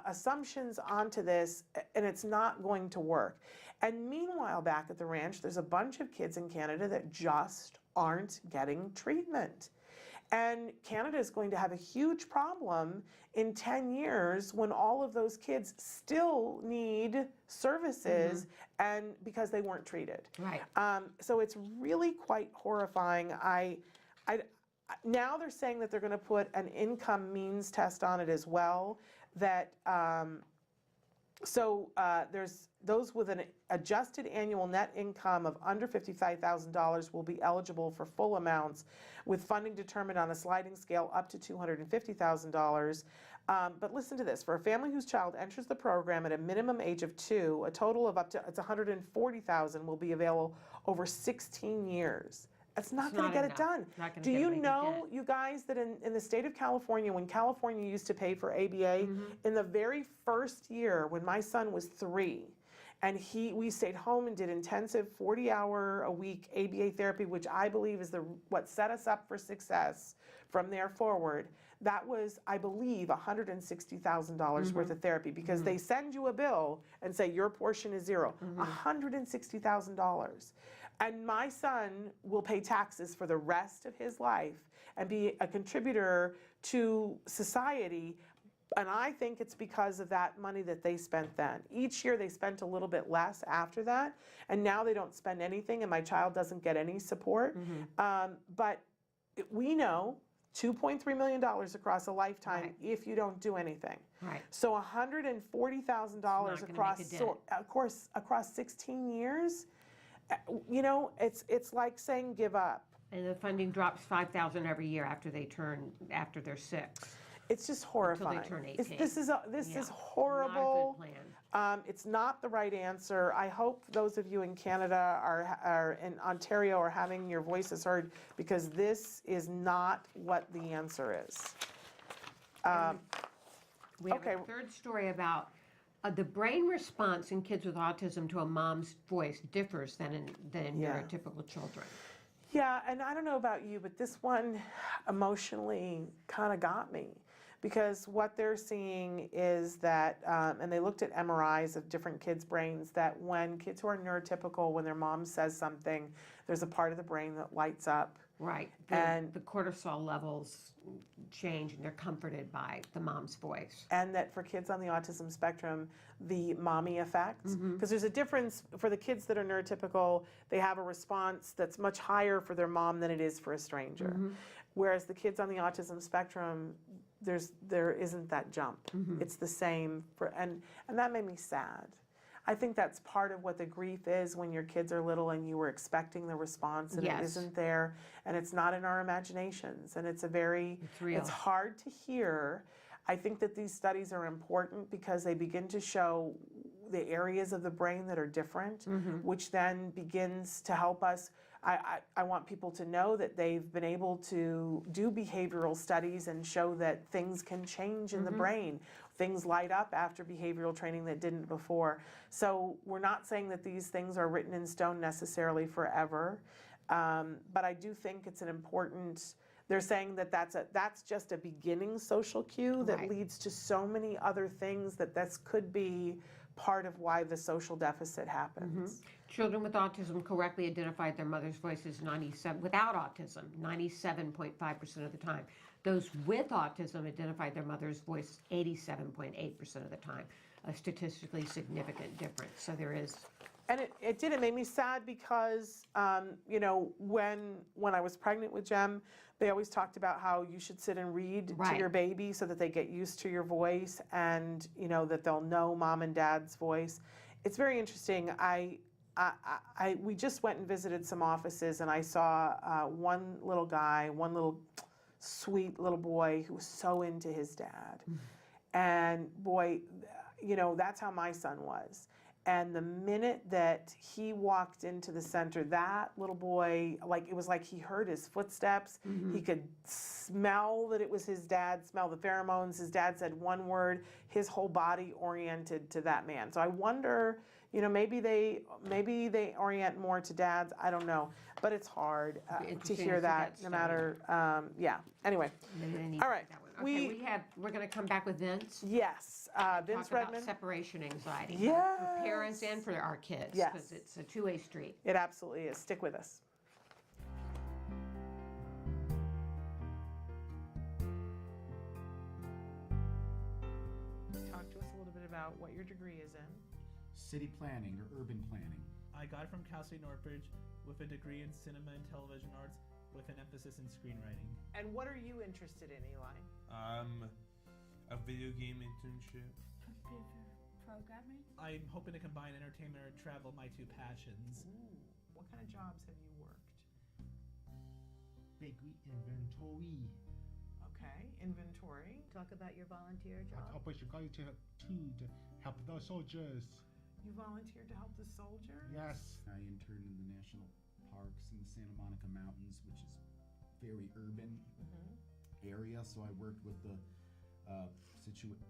Speaker 2: assumptions onto this, and it's not going to work. And meanwhile, back at the ranch, there's a bunch of kids in Canada that just aren't getting treatment. And Canada is going to have a huge problem in 10 years when all of those kids still need services and because they weren't treated.
Speaker 16: Right.
Speaker 2: So it's really quite horrifying. Now they're saying that they're going to put an income means test on it as well. That there's those with an adjusted annual net income of under $55,000 will be eligible for full amounts, with funding determined on a sliding scale up to $250,000. But listen to this: for a family whose child enters the program at a minimum age of 2, a total of up to $140,000 will be available over 16 years. It's not going to get it done. Do you know, you guys, that in the state of California, when California used to pay for ABA, in the very first year when my son was 3, and we stayed home and did intensive 40-hour-a-week ABA therapy, which I believe is what set us up for success from there forward, that was, I believe, $160,000 worth of therapy, because they send you a bill and say your portion is zero. $160,000. And my son will pay taxes for the rest of his life and be a contributor to society. And I think it's because of that money that they spent then. Each year they spent a little bit less after that, and now they don't spend anything, and my child doesn't get any support. But we know $2.3 million across a lifetime if you don't do anything. So $140,000 across 16 years, you know, it's like saying give up.
Speaker 16: And the funding drops $5,000 every year after they're 6.
Speaker 2: It's just horrifying.
Speaker 16: Until they turn 18.
Speaker 2: This is horrible.
Speaker 16: Not a good plan.
Speaker 2: It's not the right answer. I hope those of you in Canada are in Ontario are having your voices heard, because this is not what the answer is.
Speaker 16: We have a third story about the brain response in kids with autism to a mom's voice differs than in neurotypical children.
Speaker 2: Yeah, and I don't know about you, but this one emotionally kind of got me, because what they're seeing is that, and they looked at MRIs of different kids' brains, that when kids who are neurotypical, when their mom says something, there's a part of the brain that lights up.
Speaker 16: Right.
Speaker 2: And
Speaker 16: the cortisol levels change, and they're comforted by the mom's voice.
Speaker 2: And that for kids on the autism spectrum, the mommy effect, because there's a difference for the kids that are neurotypical, they have a response that's much higher for their mom than it is for a stranger. Whereas the kids on the autism spectrum, there isn't that jump. It's the same and that made me sad. I think that's part of what the grief is when your kids are little and you were expecting the response and it isn't there, and it's not in our imaginations, and it's hard to hear. I think that these studies are important because they begin to show the areas of the brain that are different, which then begins to help us. I want people to know that they've been able to do behavioral studies and show that things can change in the brain. Things light up after behavioral training that didn't before. So we're not saying that these things are written in stone necessarily forever, but I do think it's an important. They're saying that that's just a beginning social cue that leads to so many other things, that this could be part of why the social deficit happens.
Speaker 16: Children with autism correctly identified their mother's voices without autism 97.5% of the time. Those with autism identified their mother's voice 87.8% of the time, a statistically significant difference. So there is.
Speaker 2: And it made me sad because, you know, when I was pregnant with Jem, they always talked about how you should sit and read to your baby so that they get used to your voice, and, you know, that they'll know mom and dad's voice. It's very interesting. We just went and visited some offices, and I saw one little guy, one little sweet little boy who was so into his dad. And boy, you know, that's how my son was. And the minute that he walked into the center, that little boy, like, it was like he heard his footsteps. He could smell that it was his dad, smell the pheromones. His dad said one word, his whole body oriented to that man. So I wonder, you know, maybe they orient more to dads. I don't know, but it's hard to hear that, no matter. Anyway, all right.
Speaker 16: Okay, we're going to come back with Vince.
Speaker 2: Yes, Vince
Speaker 16: Talk
Speaker 2: Redmond.
Speaker 16: about separation anxiety.
Speaker 2: Yes.
Speaker 16: For parents and for our kids.
Speaker 2: Yes.
Speaker 16: Because it's a two-way street.
Speaker 2: It absolutely is. Stick with us. Talk to us a little bit about what your degree is in.
Speaker 17: City planning or urban planning.
Speaker 18: I got it from Cal State Northridge with a degree in cinema and television arts with an emphasis in screenwriting.
Speaker 2: And what are you interested in, Eli?
Speaker 19: A video game internship.
Speaker 20: Computer programming.
Speaker 18: I'm hoping to combine entertainment or travel, my two passions.
Speaker 2: Ooh, what kind of jobs have you worked?
Speaker 17: Bakery inventory.
Speaker 2: Okay, inventory.
Speaker 20: Talk about your volunteer job.
Speaker 17: I was going to help the soldiers.
Speaker 2: You volunteered to help the soldiers?
Speaker 17: Yes. I interned in the national parks in the Santa Monica Mountains, which is very urban area. So I worked with the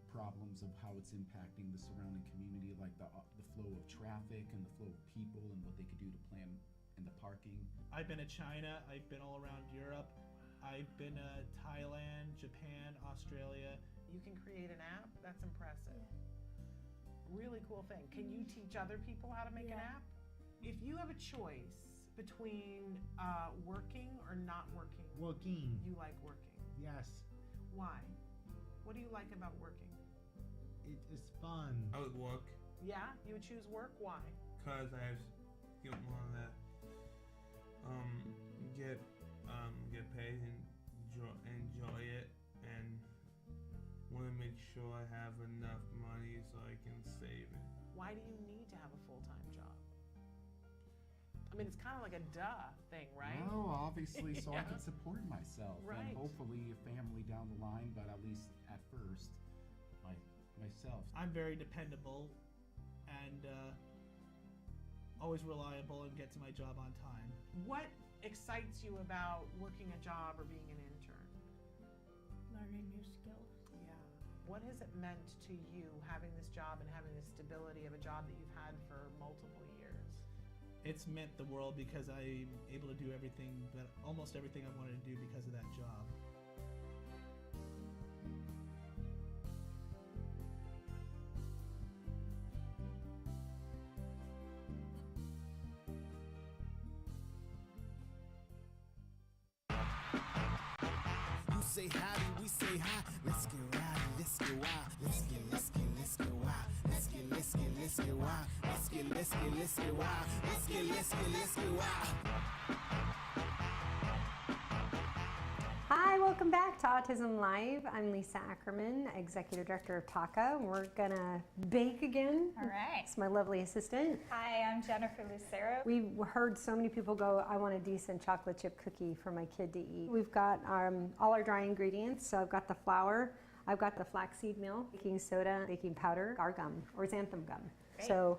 Speaker 17: problems of how it's impacting the surrounding community, like the flow of traffic and the flow of people, and what they could do to plan in the parking.
Speaker 18: I've been to China. I've been all around Europe. I've been to Thailand, Japan, Australia.
Speaker 2: You can create an app? That's impressive. Really cool thing. Can you teach other people how to make an app? If you have a choice between working or not working,
Speaker 21: Working.
Speaker 2: you like working.
Speaker 21: Yes.
Speaker 2: Why? What do you like about working?
Speaker 21: It is fun.
Speaker 19: I would work.
Speaker 2: Yeah? You would choose work? Why?
Speaker 19: Because I want to get paid and enjoy it, and want to make sure I have enough money so I can save it.
Speaker 2: Why do you need to have a full-time job? I mean, it's kind of like a duh thing, right?
Speaker 17: No, obviously, so I can support myself
Speaker 2: Right.
Speaker 17: and hopefully a family down the line, but at least at first, myself.
Speaker 18: I'm very dependable and always reliable and get to my job on time.
Speaker 2: What excites you about working a job or being an intern?
Speaker 20: Learning new skills.
Speaker 2: Yeah. What has it meant to you having this job and having the stability of a job that you've had for multiple years?
Speaker 18: It's meant the world because I'm able to do almost everything I wanted to do because of that job.
Speaker 12: Say howdy, we say hi. Let's get rowdy, let's get wild. Let's get wild. Let's get wild. Let's get wild.
Speaker 13: Hi, welcome back to Autism Live. I'm Lisa Ackerman, Executive Director of TACA. We're gonna bake again.
Speaker 22: All right.
Speaker 13: It's my lovely assistant.
Speaker 22: Hi, I'm Jennifer Lucero.
Speaker 13: We heard so many people go, I want a decent chocolate chip cookie for my kid to eat. We've got all our dry ingredients. So I've got the flour, I've got the flaxseed meal, baking soda, baking powder, our gum, or xanthan gum.
Speaker 22: Great.
Speaker 13: So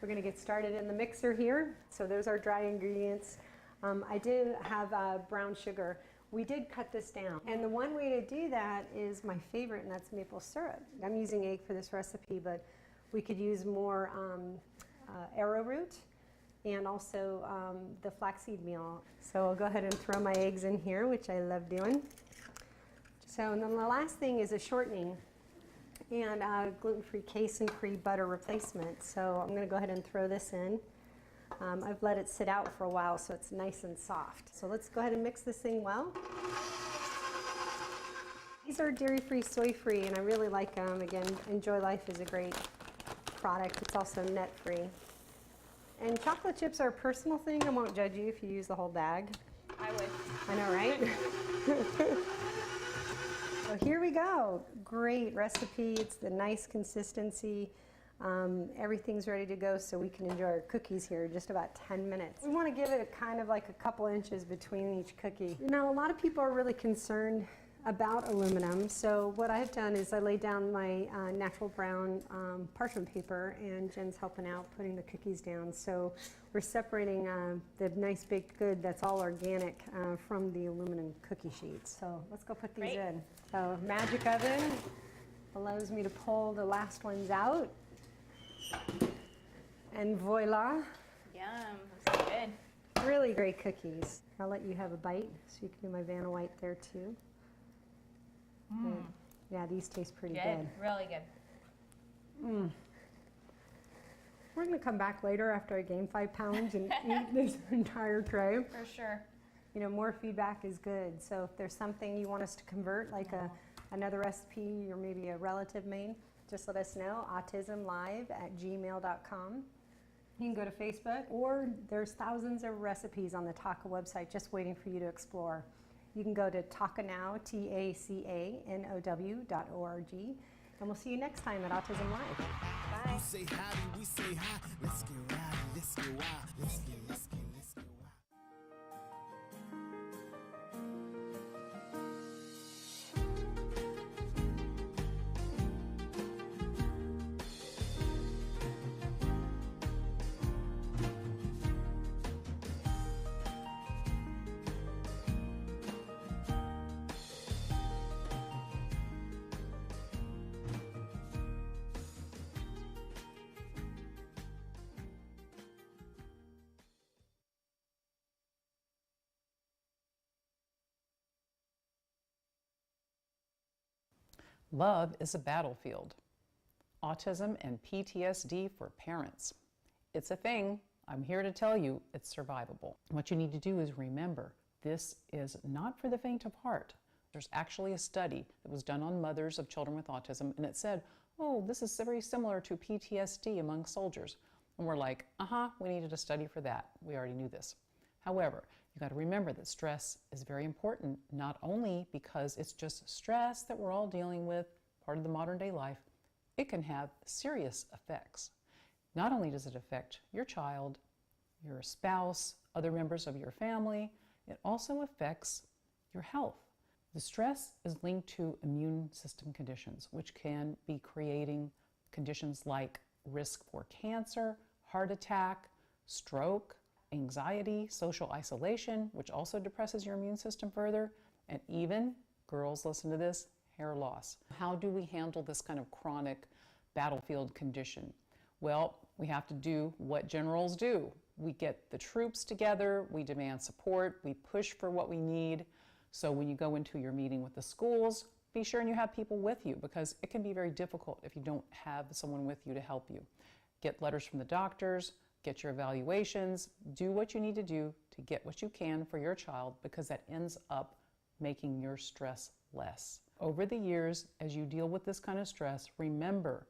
Speaker 13: we're gonna get started in the mixer here. So those are dry ingredients. I do have brown sugar. We did cut this down. And the one way to do that is my favorite, and that's maple syrup. I'm using egg for this recipe, but we could use more arrowroot and also the flaxseed meal. So I'll go ahead and throw my eggs in here, which I love doing. So, and then the last thing is a shortening and gluten-free casein-free butter replacement. So I'm gonna go ahead and throw this in. I've let it sit out for a while so it's nice and soft. So let's go ahead and mix this thing well. These are dairy-free, soy-free, and I really like them. Again, Enjoy Life is a great product. It's also net-free. And chocolate chips are a personal thing. I won't judge you if you use the whole bag.
Speaker 22: I would.
Speaker 13: I know, right? So here we go. Great recipe. It's the nice consistency. Everything's ready to go so we can enjoy our cookies here in just about 10 minutes. We want to give it kind of like a couple inches between each cookie. You know, a lot of people are really concerned about aluminum, so what I've done is I laid down my natural brown parchment paper, and Jen's helping out putting the cookies down. So we're separating the nice baked good that's all organic from the aluminum cookie sheets. So let's go put these in. So magic oven allows me to pull the last ones out. And voila.
Speaker 22: Yum, looks good.
Speaker 13: Really great cookies. I'll let you have a bite so you can do my Vanna White there too. Good. Yeah, these taste pretty good.
Speaker 22: Really good.
Speaker 13: We're going to come back later after I gain 5 pounds and eat this entire tray.
Speaker 22: For sure.
Speaker 13: You know, more feedback is good. So if there's something you want us to convert, like another recipe or maybe a relative made, just let us know, autismlive@gmail.com. You can go to Facebook, or there's thousands of recipes on the TACA website just waiting for you to explore. You can go to TACANOW, TACANOW.org, and we'll see you next time at Autism Live.
Speaker 22: Bye.
Speaker 12: You say howdy, we say hi. Let's get rowdy, let's get wild. Let's get
Speaker 15: Love is a battlefield. Autism and PTSD for parents. It's a thing. I'm here to tell you it's survivable. What you need to do is remember, this is not for the faint of heart. There's actually a study that was done on mothers of children with autism, and it said, oh, this is very similar to PTSD among soldiers. And we're like, we needed a study for that. We already knew this. However, you got to remember that stress is very important, not only because it's just stress that we're all dealing with, part of the modern day life, it can have serious effects. Not only does it affect your child, your spouse, other members of your family, it also affects your health. The stress is linked to immune system conditions, which can be creating conditions like risk for cancer, heart attack, stroke, anxiety, social isolation, which also depresses your immune system further, and even, girls, listen to this, hair loss. How do we handle this kind of chronic battlefield condition? Well, we have to do what generals do. We get the troops together, we demand support, we push for what we need. So when you go into your meeting with the schools, be sure and you have people with you, because it can be very difficult if you don't have someone with you to help you. Get letters from the doctors, get your evaluations, do what you need to do to get what you can for your child, because that ends up making your stress less. Over the years, as you deal with this kind of stress, remember,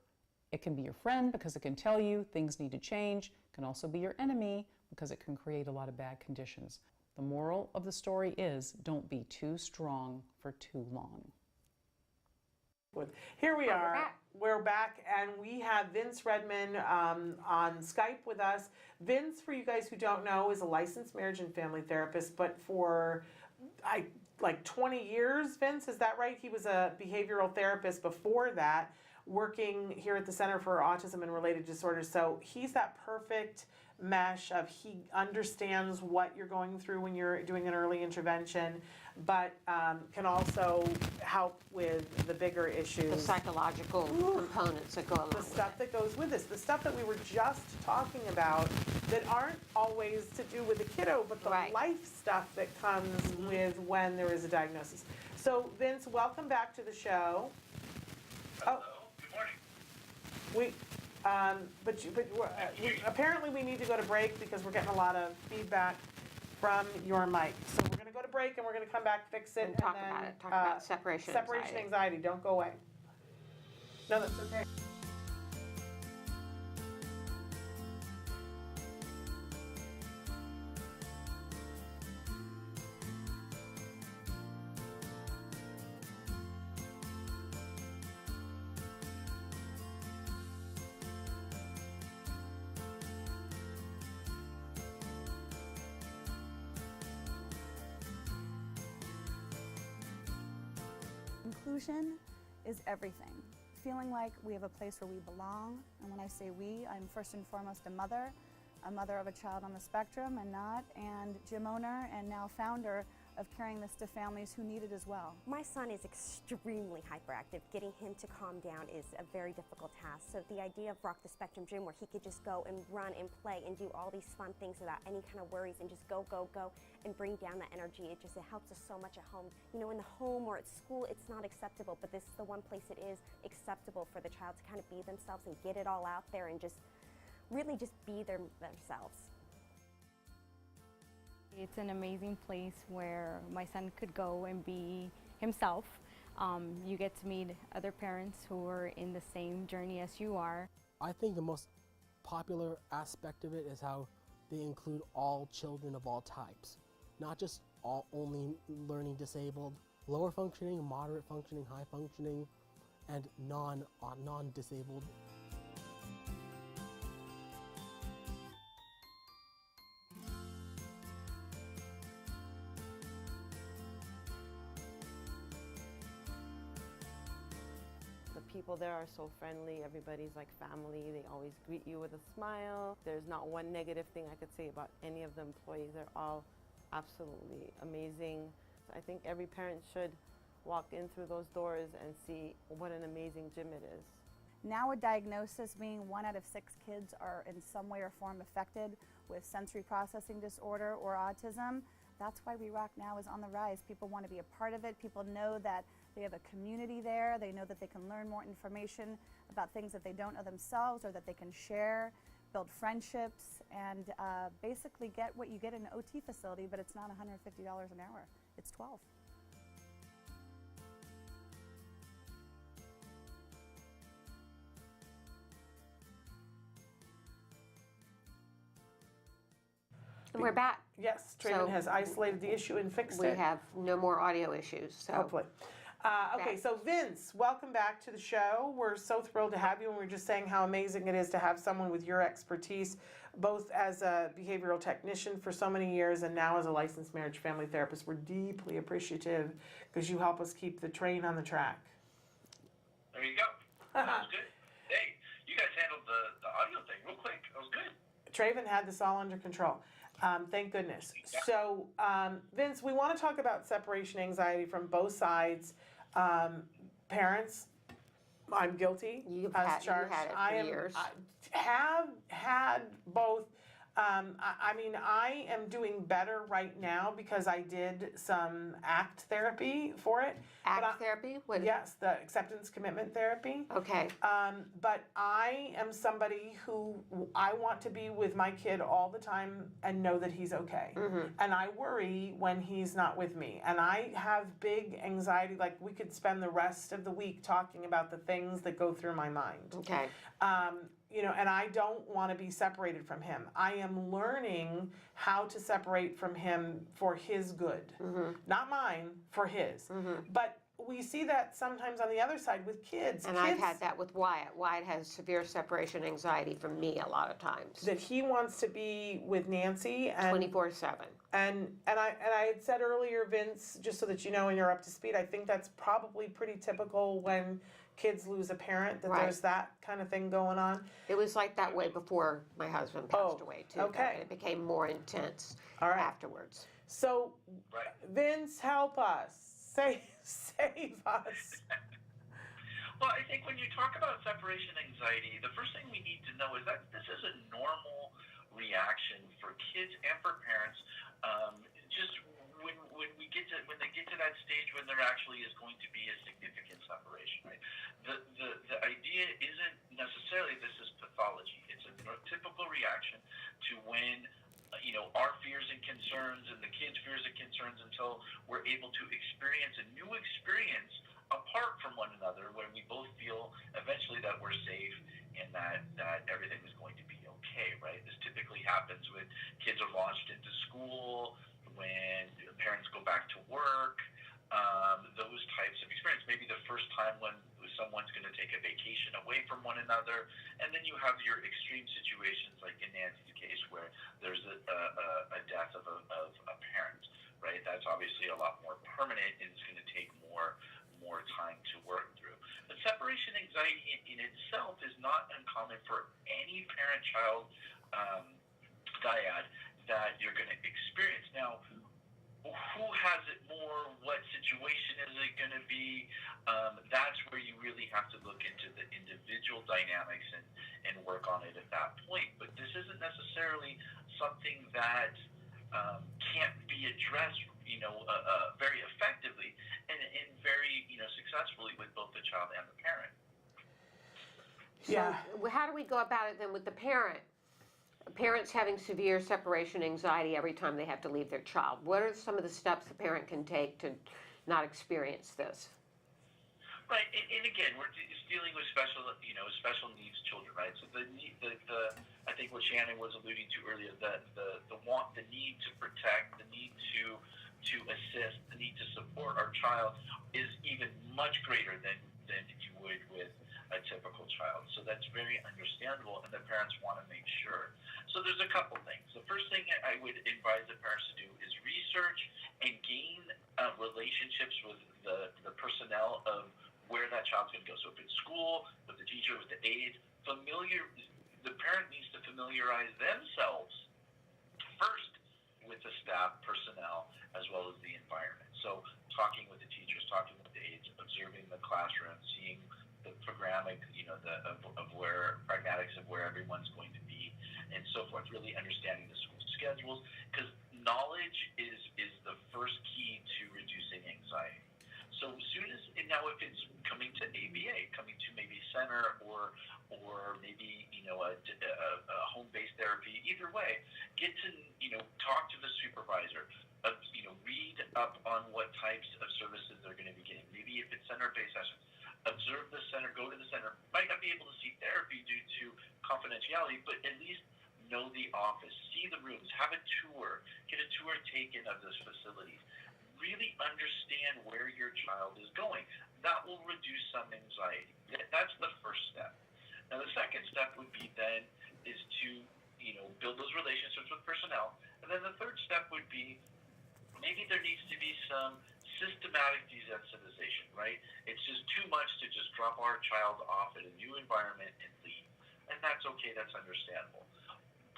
Speaker 15: it can be your friend because it can tell you things need to change. It can also be your enemy because it can create a lot of bad conditions. The moral of the story is, don't be too strong for too long.
Speaker 2: Here we are. We're back, and we have Vince Redmond on Skype with us. Vince, for you guys who don't know, is a licensed marriage and family therapist, but for like 20 years, Vince, is that right? He was a behavioral therapist before that, working here at the Center for Autism and Related Disorders. So he's that perfect mesh of, he understands what you're going through when you're doing an early intervention, but can also help with the bigger issues.
Speaker 16: The psychological components that go along with it.
Speaker 2: The stuff that goes with this, the stuff that we were just talking about that aren't always to do with the kiddo, but the life stuff that comes with when there is a diagnosis. So Vince, welcome back to the show.
Speaker 1: Hello. Good morning.
Speaker 2: Apparently we need to go to break because we're getting a lot of feedback from your mic. So we're going to go to break and we're going to come back, fix it,
Speaker 16: and talk about it. Talk about separation
Speaker 2: anxiety. Don't go away. No, that's okay.
Speaker 3: Inclusion is everything. Feeling like we have a place where we belong, and when I say we, I'm first and foremost a mother of a child on the spectrum and gym owner and now founder of carrying this to families who need it as well.
Speaker 23: My son is extremely hyperactive. Getting him to calm down is a very difficult task. So the idea of Rock the Spectrum Gym, where he could just go and run and play and do all these fun things without any kind of worries and just go, and bring down that energy, it helps us so much at home. You know, in the home or at school, it's not acceptable, but this is the one place it is acceptable for the child to kind of be themselves and get it all out there and just really just be themselves.
Speaker 3: It's an amazing place where my son could go and be himself. You get to meet other parents who are in the same journey as you are.
Speaker 24: I think the most popular aspect of it is how they include all children of all types, not just only learning disabled, lower functioning, moderate functioning, high functioning, and non-disabled.
Speaker 25: People there are so friendly. Everybody's like family. They always greet you with a smile. There's not one negative thing I could say about any of the employees. They're all absolutely amazing. I think every parent should walk in through those doors and see what an amazing gym it is.
Speaker 3: Now a diagnosis meaning 1 out of 6 kids are in some way or form affected with sensory processing disorder or autism. That's why We Rock Now is on the rise. People want to be a part of it. People know that They have a community there. They know that they can learn more information about things that they don't know themselves or that they can share, build friendships, and basically get what you get in an OT facility, but it's not $150 an hour. It's $12.
Speaker 16: And we're back.
Speaker 2: Yes, Traven has isolated the issue and fixed it.
Speaker 16: We have no more audio issues. So.
Speaker 2: Hopefully. Okay, so Vince, welcome back to the show. We're so thrilled to have you, and we're just saying how amazing it is to have someone with your expertise, both as a behavioral technician for so many years and now as a licensed marriage family therapist. We're deeply appreciative because you help us keep the train on the track.
Speaker 1: There you go. That was good. Hey, you guys handled the audio thing real quick. That was good.
Speaker 2: Traven had this all under control. Thank goodness. So, Vince, we want to talk about separation anxiety from both sides. Parents, I'm guilty as charged.
Speaker 16: You had it for years.
Speaker 2: I have had both. I mean, I am doing better right now because I did some ACT therapy for it.
Speaker 16: ACT therapy? What?
Speaker 2: Yes, the acceptance commitment therapy.
Speaker 16: Okay.
Speaker 2: But I am somebody who I want to be with my kid all the time and know that he's okay.
Speaker 16: Mm-hmm.
Speaker 2: And I worry when he's not with me. And I have big anxiety, like we could spend the rest of the week talking about the things that go through my mind.
Speaker 16: Okay.
Speaker 2: You know, and I don't want to be separated from him. I am learning how to separate from him for his good.
Speaker 16: Mm-hmm.
Speaker 2: Not mine, for his.
Speaker 16: Mm-hmm.
Speaker 2: But we see that sometimes on the other side with kids.
Speaker 16: And I've had that with Wyatt. Wyatt has severe separation anxiety from me a lot of times.
Speaker 2: That he wants to be with Nancy and
Speaker 16: 24/7.
Speaker 2: And I had said earlier, Vince, just so that you know and you're up to speed, I think that's probably pretty typical when kids lose a parent, that there's that kind of thing going on.
Speaker 16: It was like that way before my husband passed away too.
Speaker 2: Okay.
Speaker 16: It became more intense afterwards.
Speaker 2: So, Vince, help us. Save us.
Speaker 1: Well, I think when you talk about separation anxiety, the first thing we need to know is that this is a normal reaction for kids and for parents. Just when they get to that stage when there actually is going to be a significant separation, right? The idea isn't necessarily this is pathology. It's a typical reaction to when our fears and concerns and the kids' fears and concerns until we're able to experience a new experience apart from one another when we both feel eventually that we're safe and that everything is going to be okay, right? This typically happens when kids are launched into school, when parents go back to work, those types of experience. Maybe the first time when someone's going to take a vacation away from one another, and then you have your extreme situations like in Nancy's case where there's a death of a parent, right? That's obviously a lot more permanent and it's going to take more time to work through. But separation anxiety in itself is not uncommon for any parent-child dyad that you're going to experience. Now, who has it more? What situation is it going to be? That's where you really have to look into the individual dynamics and work on it at that point. But this isn't necessarily something that can't be addressed, very effectively and very, successfully with both the child and the parent.
Speaker 16: So how do we go about it then with the parent? Parents having severe separation anxiety every time they have to leave their child. What are some of the steps the parent can take to not experience this?
Speaker 1: Right, and again, we're dealing with special needs children, right? So I think what Shannon was alluding to earlier, the need to protect, the need to assist, the need to support our child is even much greater than you would with a typical child. So that's very understandable, and the parents want to make sure. So there's a couple things. The first thing I would advise the parents to do is research and gain relationships with the personnel of where that child's going to go. So if it's school, with the teacher, with the aides, the parent needs to familiarize themselves first with the staff, personnel, as well as the environment. So talking with the teachers, talking with the aides, observing the classroom, seeing the programmatic, pragmatics of where everyone's going to be, and so forth. Really understanding the school schedules, because knowledge is the first key to reducing anxiety. So as soon as now or maybe, a home-based therapy. Either way, get to, talk to the supervisor. Read up on what types of services they're going to be getting. Maybe if it's center-based sessions, observe the center, go to the center. Might not be able to see therapy due to confidentiality, but at least know the office, see the rooms, have a tour, get a tour taken of those facilities. Really understand where your child is going. That will reduce some anxiety. That's the first step. Now, the second step would be then is to, build those relationships with personnel. And then the third step would be maybe there needs to be some systematic desensitization, right? It's just too much to just drop our child off at a new environment and leave. And that's okay, that's understandable.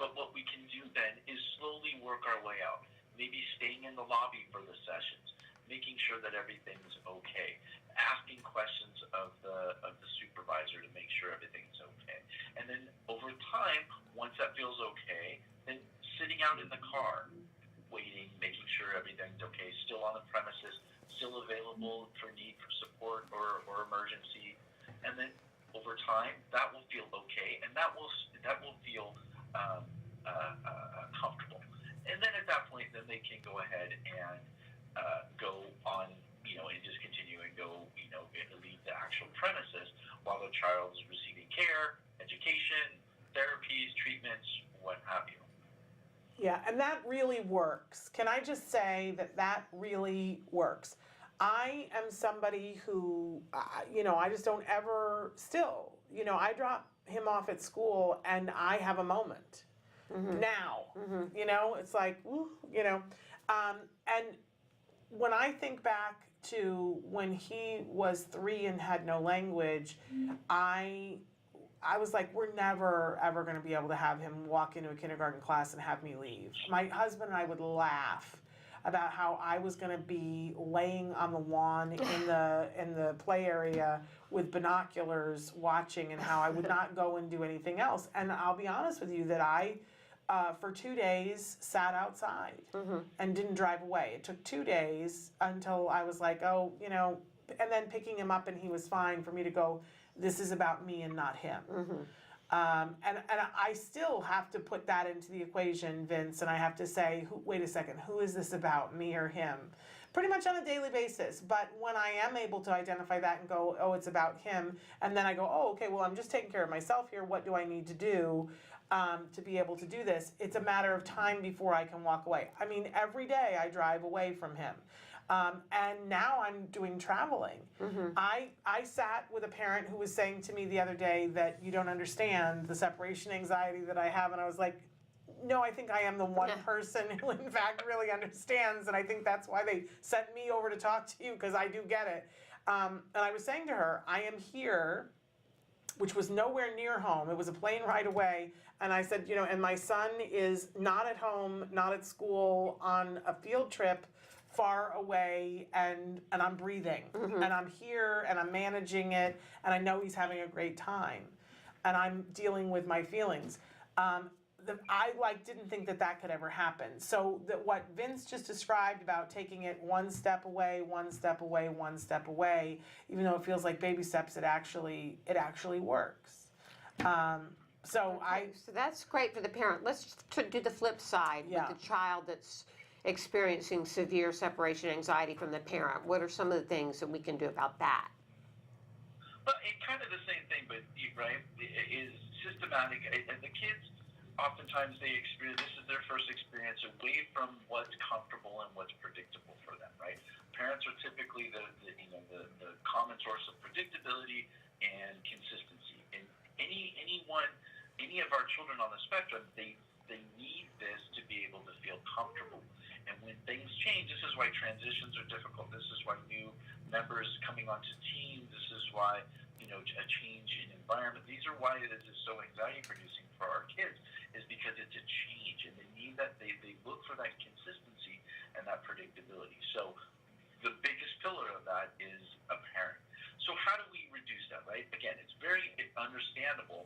Speaker 1: But what we can do then is slowly work our way out. Maybe staying in the lobby for the sessions, making sure that everything's okay, asking questions of the supervisor to make sure everything's okay. And then over time, once that feels okay, then sitting out in the car, waiting, making sure everything's okay, still on the premises, still available for need for support or emergency. And then over time, that will feel okay, and that will feel comfortable. And then at that point, then they can go ahead and go on, and just continue and go, leave the actual premises while the child is receiving care, education, therapies, treatments, what have you.
Speaker 2: Yeah, and that really works. Can I just say that really works? I am somebody who, I just don't ever, still, I drop him off at school and I have a moment. Now, it's like, and when I think back to when he was 3 and had no language, I was like, we're never, ever going to be able to have him walk into a kindergarten class and have me leave. My husband and I would laugh about how I was going to be laying on the lawn in the play area with binoculars watching, and how I would not go and do anything else. And I'll be honest with you that I, for 2 days, sat outside and didn't drive away. It took 2 days until I was like, and then picking him up and he was fine for me to go, this is about me and not him. And I still have to put that into the equation, Vince, and I have to say, wait a second, who is this about, me or him? Pretty much on a daily basis. But when I am able to identify that and go, oh, it's about him, and then I go, oh, okay, well, I'm just taking care of myself here. What do I need to do to be able to do this? It's a matter of time before I can walk away. I mean, every day I drive away from him. And now I'm doing traveling. I sat with a parent who was saying to me the other day that you don't understand the separation anxiety that I have. And I was like, no, I think I am the one person who in fact really understands. And I think that's why they sent me over to talk to you, because I do get it. And I was saying to her, I am here, which was nowhere near home. It was a plane ride away. And I said, and my son is not at home, not at school, on a field trip, far away, and I'm breathing, and I'm here, and I'm managing it, and I know he's having a great time, and I'm dealing with my feelings. I didn't think that could ever happen. So that what Vince just described about taking it one step away, one step away, one step away, even though it feels like baby steps, it actually works. So
Speaker 16: that's great for the parent. Let's do the flip side with the child that's experiencing severe separation anxiety from the parent. What are some of the things that we can do about that?
Speaker 1: Well, it's kind of the same thing, but right, is systematic. And the kids, oftentimes they experience, this is their first experience away from what's comfortable and what's predictable for them, right? Parents are typically the common source of predictability and consistency. And any of our children on the spectrum, they need this to be able to feel comfortable. And when things change, this is why transitions are difficult. This is why new members coming onto teams. This is why, a change in environment. These are why this is so anxiety producing for our kids, is because it's a change, and they need that. They look for that consistency and that predictability. So the biggest pillar of that is a parent. So how do we reduce that, right? Again, it's very understandable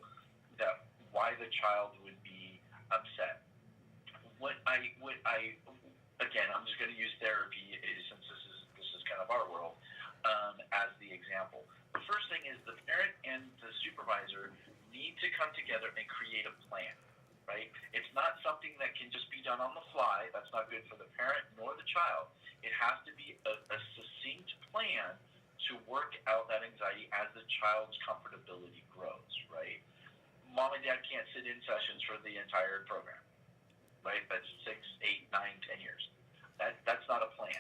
Speaker 1: that why the child would be upset. Again, I'm just going to use therapy since this is kind of our world as the example. The first thing is the parent and the supervisor need to come together and create a plan, right? It's not something that can just be done on the fly. That's not good for the parent nor the child. It has to be a succinct plan to work out that anxiety as the child's comfortability grows, right? Mom and dad can't sit in sessions for the entire program, right? That's 6, 8, 9, 10 years. That's not a plan.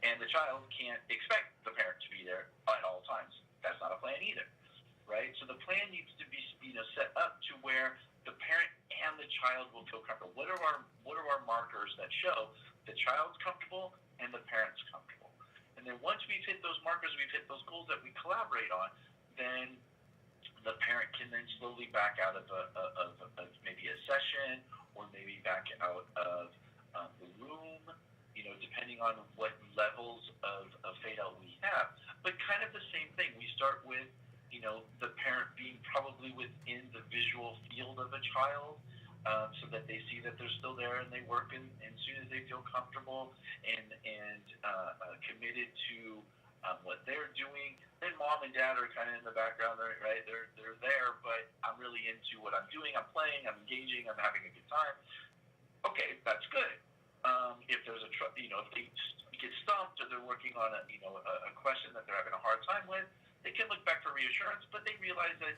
Speaker 1: And the child can't expect the parent to be there at all times. That's not a plan either, right? So the plan needs to be, set up to where the parent and the child will feel comfortable. What are our markers that show the child's comfortable and the parent's comfortable? And then once we've hit those markers, we've hit those goals that we collaborate on, then the parent can then slowly back out of maybe a session or maybe back out of the room, depending on what levels of fade out we have. But kind of the same thing. We start with, the parent being probably within the visual field of a child, so that they see that they're still there and they work, and as soon as they feel comfortable and committed to what they're doing, then mom and dad are kind of in the background, right? They're there, but I'm really into what I'm doing. I'm playing, I'm engaging, I'm having a good time. Okay, that's good. If there's if they get stumped or they're working on a question that they're having a hard time with, they can look back for reassurance, but they realize that,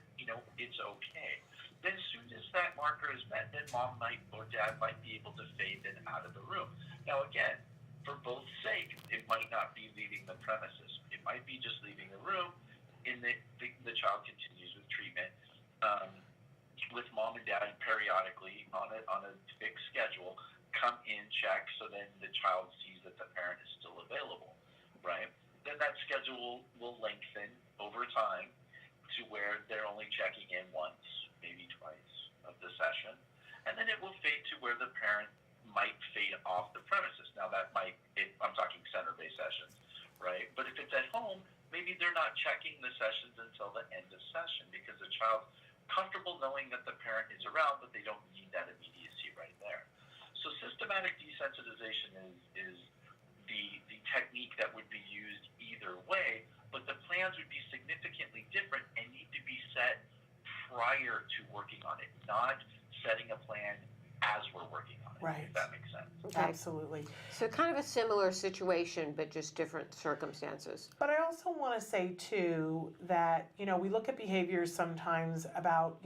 Speaker 1: it's okay. Then as soon as that marker is met, then mom might or dad might be able to fade in out of the room. Now again, for both sake, it might not be leaving the premises. It might be just leaving the room, and the child continues with treatment with mom and dad periodically on a fixed schedule. Come in, check, so then the child sees that the parent is still available, right? Then that schedule will lengthen over time to where they're only checking in once, maybe twice of the session, and then it will fade to where the parent might fade off the premises. Now I'm talking center-based sessions, right? But if it's at home, maybe they're not checking the sessions until the end of session because the child's comfortable knowing that the parent is around, but they don't need that immediacy right there. So systematic desensitization is the technique that would be used either way, but the plans would be significantly different and need to be set prior to working on it, not setting a plan as we're working on it,
Speaker 2: right.
Speaker 1: If that makes sense.
Speaker 16: Okay.
Speaker 2: Absolutely.
Speaker 16: So kind of a similar situation, but just different circumstances.
Speaker 2: But I also want to say, too, that, we look at behaviors sometimes about,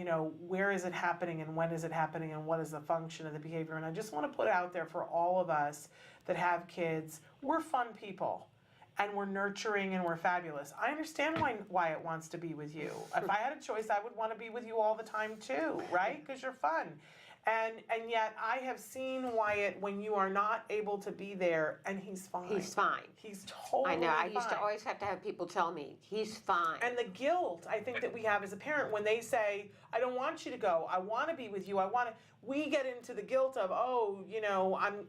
Speaker 2: where is it happening and when is it happening and what is the function of the behavior. And I just want to put out there for all of us that have kids, we're fun people. And we're nurturing and we're fabulous. I understand why Wyatt wants to be with you. If I had a choice, I would want to be with you all the time, too, right? Because you're fun. And yet I have seen Wyatt when you are not able to be there, and he's fine.
Speaker 16: He's fine.
Speaker 2: He's totally fine.
Speaker 16: I know. I used to always have to have people tell me, he's fine.
Speaker 2: And the guilt, I think, that we have as a parent when they say, I don't want you to go. I want to be with you. We get into the guilt of,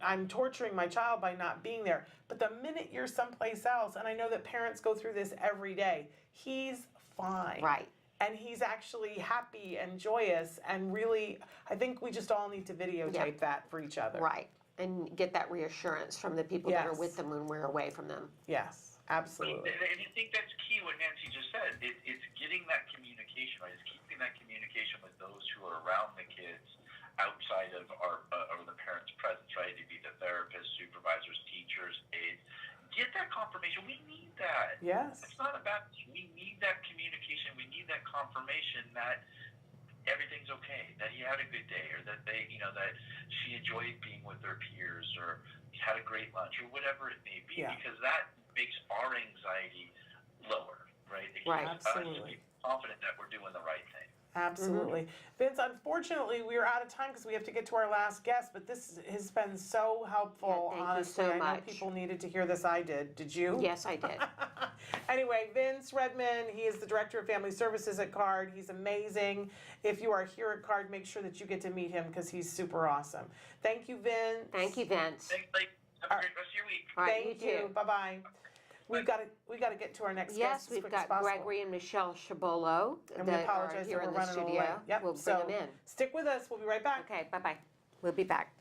Speaker 2: I'm torturing my child by not being there. But the minute you're someplace else, and I know that parents go through this every day, he's fine.
Speaker 16: Right.
Speaker 2: And he's actually happy and joyous, and really, I think we just all need to videotape that for each other.
Speaker 16: Right, and get that reassurance from the people that are with them when we're away from them.
Speaker 2: Yes, absolutely.
Speaker 1: And I think that's key, what Nancy just said. It's getting that communication, right? It's keeping that communication with those who are around the kids outside of or the parents' presence, right? It'd be the therapists, supervisors, teachers, aides. Get that confirmation. We need that.
Speaker 2: Yes.
Speaker 1: It's not about, we need that communication. We need that confirmation that everything's okay, that he had a good day, or that that she enjoyed being with her peers, or had a great lunch, or whatever it may be, because that makes our anxiety lower, right? It keeps us to be confident that we're doing the right thing.
Speaker 2: Absolutely. Vince, unfortunately, we are out of time because we have to get to our last guest, but this has been so helpful, honestly.
Speaker 16: Thank you so
Speaker 2: I
Speaker 16: much.
Speaker 2: know people needed to hear this. I did. Did you?
Speaker 16: Yes, I did.
Speaker 2: Anyway, Vince Redmond, he is the Director of Family Services at CARD. He's amazing. If you are here at CARD, make sure that you get to meet him because he's super awesome. Thank you, Vince.
Speaker 16: Thank you, Vince.
Speaker 1: Thanks, Blake. Have a great rest of your week.
Speaker 16: All right,
Speaker 2: Thank
Speaker 16: you
Speaker 2: you.
Speaker 16: too.
Speaker 2: Bye-bye. We got to get to our next
Speaker 16: Yes,
Speaker 2: guest as
Speaker 16: we've
Speaker 2: quick as
Speaker 16: got
Speaker 2: possible.
Speaker 16: Gregory and Michelle Chabolla
Speaker 2: And we
Speaker 16: that are
Speaker 2: apologize
Speaker 16: here
Speaker 2: that
Speaker 16: in
Speaker 2: we're
Speaker 16: the
Speaker 2: running
Speaker 16: studio.
Speaker 2: away. Yep.
Speaker 16: We'll
Speaker 2: So
Speaker 16: bring them in.
Speaker 2: Stick with us. We'll be right back.
Speaker 16: Okay, bye-bye. We'll be back.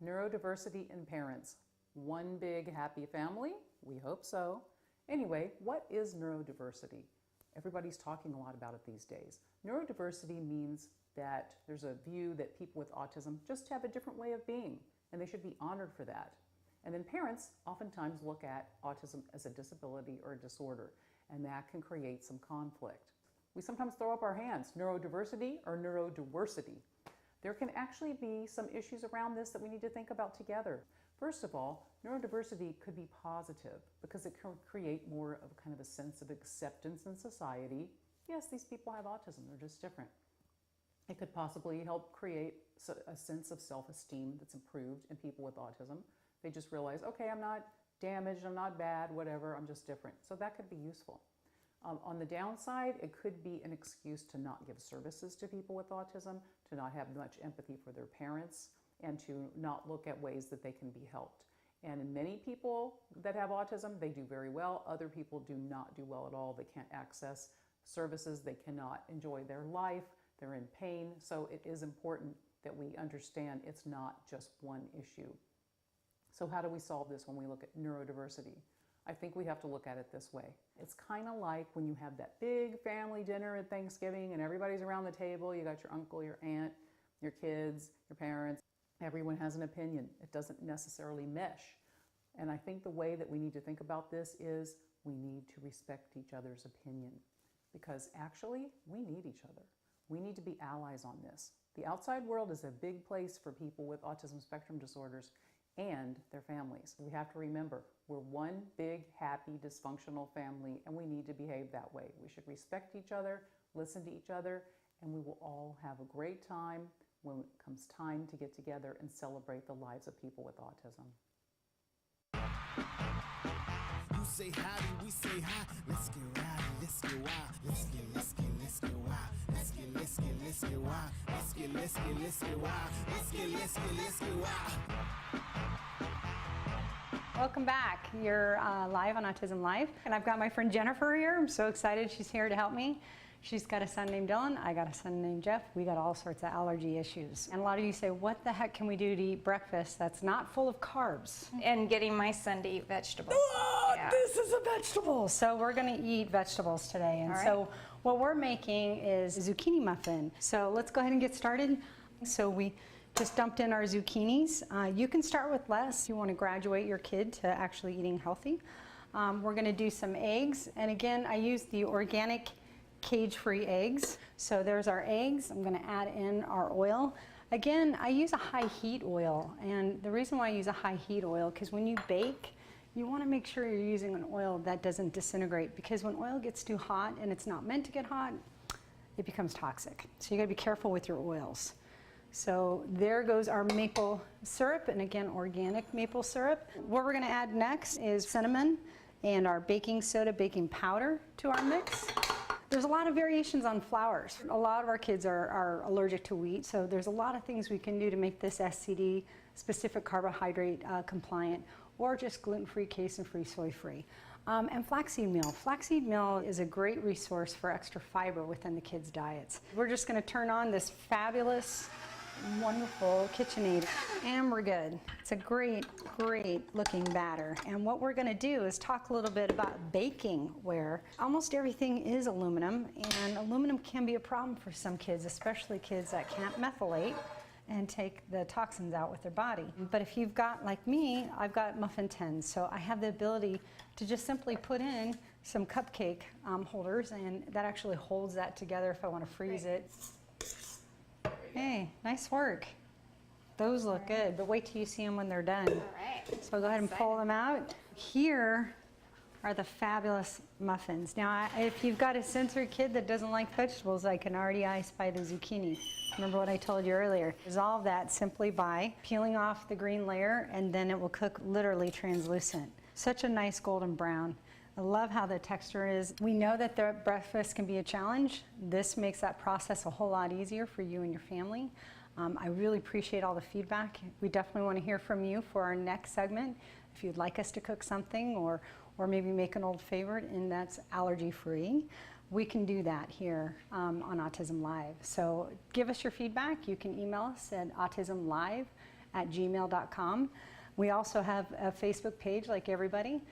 Speaker 15: Neurodiversity in parents. One big happy family? We hope so. Anyway, what is neurodiversity? Everybody's talking a lot about it these days. Neurodiversity means that there's a view that people with autism just have a different way of being, and they should be honored for that. And then parents oftentimes look at autism as a disability or a disorder, and that can create some conflict. We sometimes throw up our hands, neurodiversity or neurodiversity. There can actually be some issues around this that we need to think about together. First of all, neurodiversity could be positive because it can create more of kind of a sense of acceptance in society. Yes, these people have autism, they're just different. It could possibly help create a sense of self-esteem that's improved in people with autism. They just realize, okay, I'm not damaged, I'm not bad, whatever, I'm just different. So that could be useful. On the downside, it could be an excuse to not give services to people with autism, to not have much empathy for their parents, and to not look at ways that they can be helped. And in many people that have autism, they do very well. Other people do not do well at all. They can't access services, they cannot enjoy their life, they're in pain. So it is important that we understand it's not just one issue. So how do we solve this when we look at neurodiversity? I think we have to look at it this way. It's kind of like when you have that big family dinner at Thanksgiving and everybody's around the table, you got your uncle, your aunt, your kids, your parents, everyone has an opinion. It doesn't necessarily mesh. And I think the way that we need to think about this is we need to respect each other's opinion, because actually we need each other. We need to be allies on this. The outside world is a big place for people with autism spectrum disorders and their families. We have to remember, we're one big, happy, dysfunctional family, and we need to behave that way. We should respect each other, listen to each other, and we will all have a great time when it comes time to get together and celebrate the lives of people with autism.
Speaker 12: You say howdy, we say hi. Let's get rowdy, let's get wild. Let's get wild. Let's get wild. Let's get wild. Let's get wild.
Speaker 13: Welcome back. You're live on Autism Live, and I've got my friend Jennifer here. I'm so excited she's here to help me. She's got a son named Dylan. I got a son named Jeff. We got all sorts of allergy issues. And a lot of you say, what the heck can we do to eat breakfast that's not full of carbs?
Speaker 22: And getting my son to eat vegetables.
Speaker 13: Oh, yeah. This is a vegetable. So we're going to eat vegetables today. And so what we're making is a zucchini muffin. So let's go ahead and get started. So we just dumped in our zucchinis. You can start with less if you want to graduate your kid to actually eating healthy. We're going to do some eggs. And again, I use the organic cage-free eggs. So there's our eggs. I'm going to add in our oil. Again, I use a high heat oil, and the reason why I use a high heat oil, because when you bake, you want to make sure you're using an oil that doesn't disintegrate, because when oil gets too hot and it's not meant to get hot, it becomes toxic. So you got to be careful with your oils. So there goes our maple syrup, and again, organic maple syrup. What we're going to add next is cinnamon and our baking soda, baking powder to our mix. There's a lot of variations on flours. A lot of our kids are allergic to wheat, so there's a lot of things we can do to make this SCD, specific carbohydrate compliant, or just gluten-free, casein-free, soy-free. And flaxseed meal. Flaxseed meal is a great resource for extra fiber within the kids' diets. We're just going to turn on this fabulous, wonderful KitchenAid, and we're good. It's a great, great looking batter. And what we're going to do is talk a little bit about baking, where almost everything is aluminum, and aluminum can be a problem for some kids, especially kids that can't methylate and take the toxins out with their body. But if you've got, like me, I've got muffin tins, so I have the ability to just simply put in some cupcake holders, and that actually holds that together if I want to freeze it. Hey, nice work. Those look good, but wait till you see them when they're done.
Speaker 22: All right.
Speaker 13: So go ahead and pull them out. Here are the fabulous muffins. Now, if you've got a sensory kid that doesn't like vegetables, I can already I Spy the zucchini. Remember what I told you earlier. Resolve that simply by peeling off the green layer, and then it will cook literally translucent. Such a nice golden brown. I love how the texture is. We know that the breakfast can be a challenge. This makes that process a whole lot easier for you and your family. I really appreciate all the feedback. We definitely want to hear from you for our next segment. If you'd like us to cook something or maybe make an old favorite and that's allergy-free, we can do that here on Autism Live. So give us your feedback. You can email us at autismlive @gmail.com. We also have a Facebook page like everybody,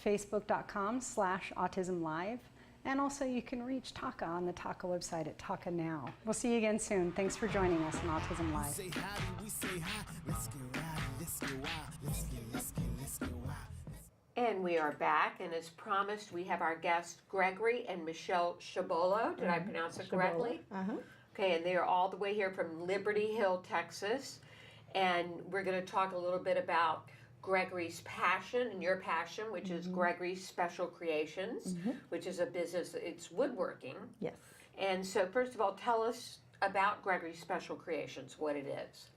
Speaker 13: facebook.com/autism-live. And also you can reach Taka on the Taka website at Taka Now. We'll see you again soon. Thanks for joining us on Autism Live.
Speaker 12: Say howdy, we say hi. Let's get rowdy, let's get wild. Let's get wild.
Speaker 16: And we are back, and as promised, we have our guests Gregory and Michelle Chabolla. Did I pronounce it correctly? Okay, and they are all the way here from Liberty Hill, Texas. And we're going to talk a little bit about Gregory's passion and your passion, which is Gregory's Special Creations, which is a business, it's woodworking.
Speaker 4: Yes.
Speaker 16: And so first of all, tell us about Gregory's Special Creations, what it is.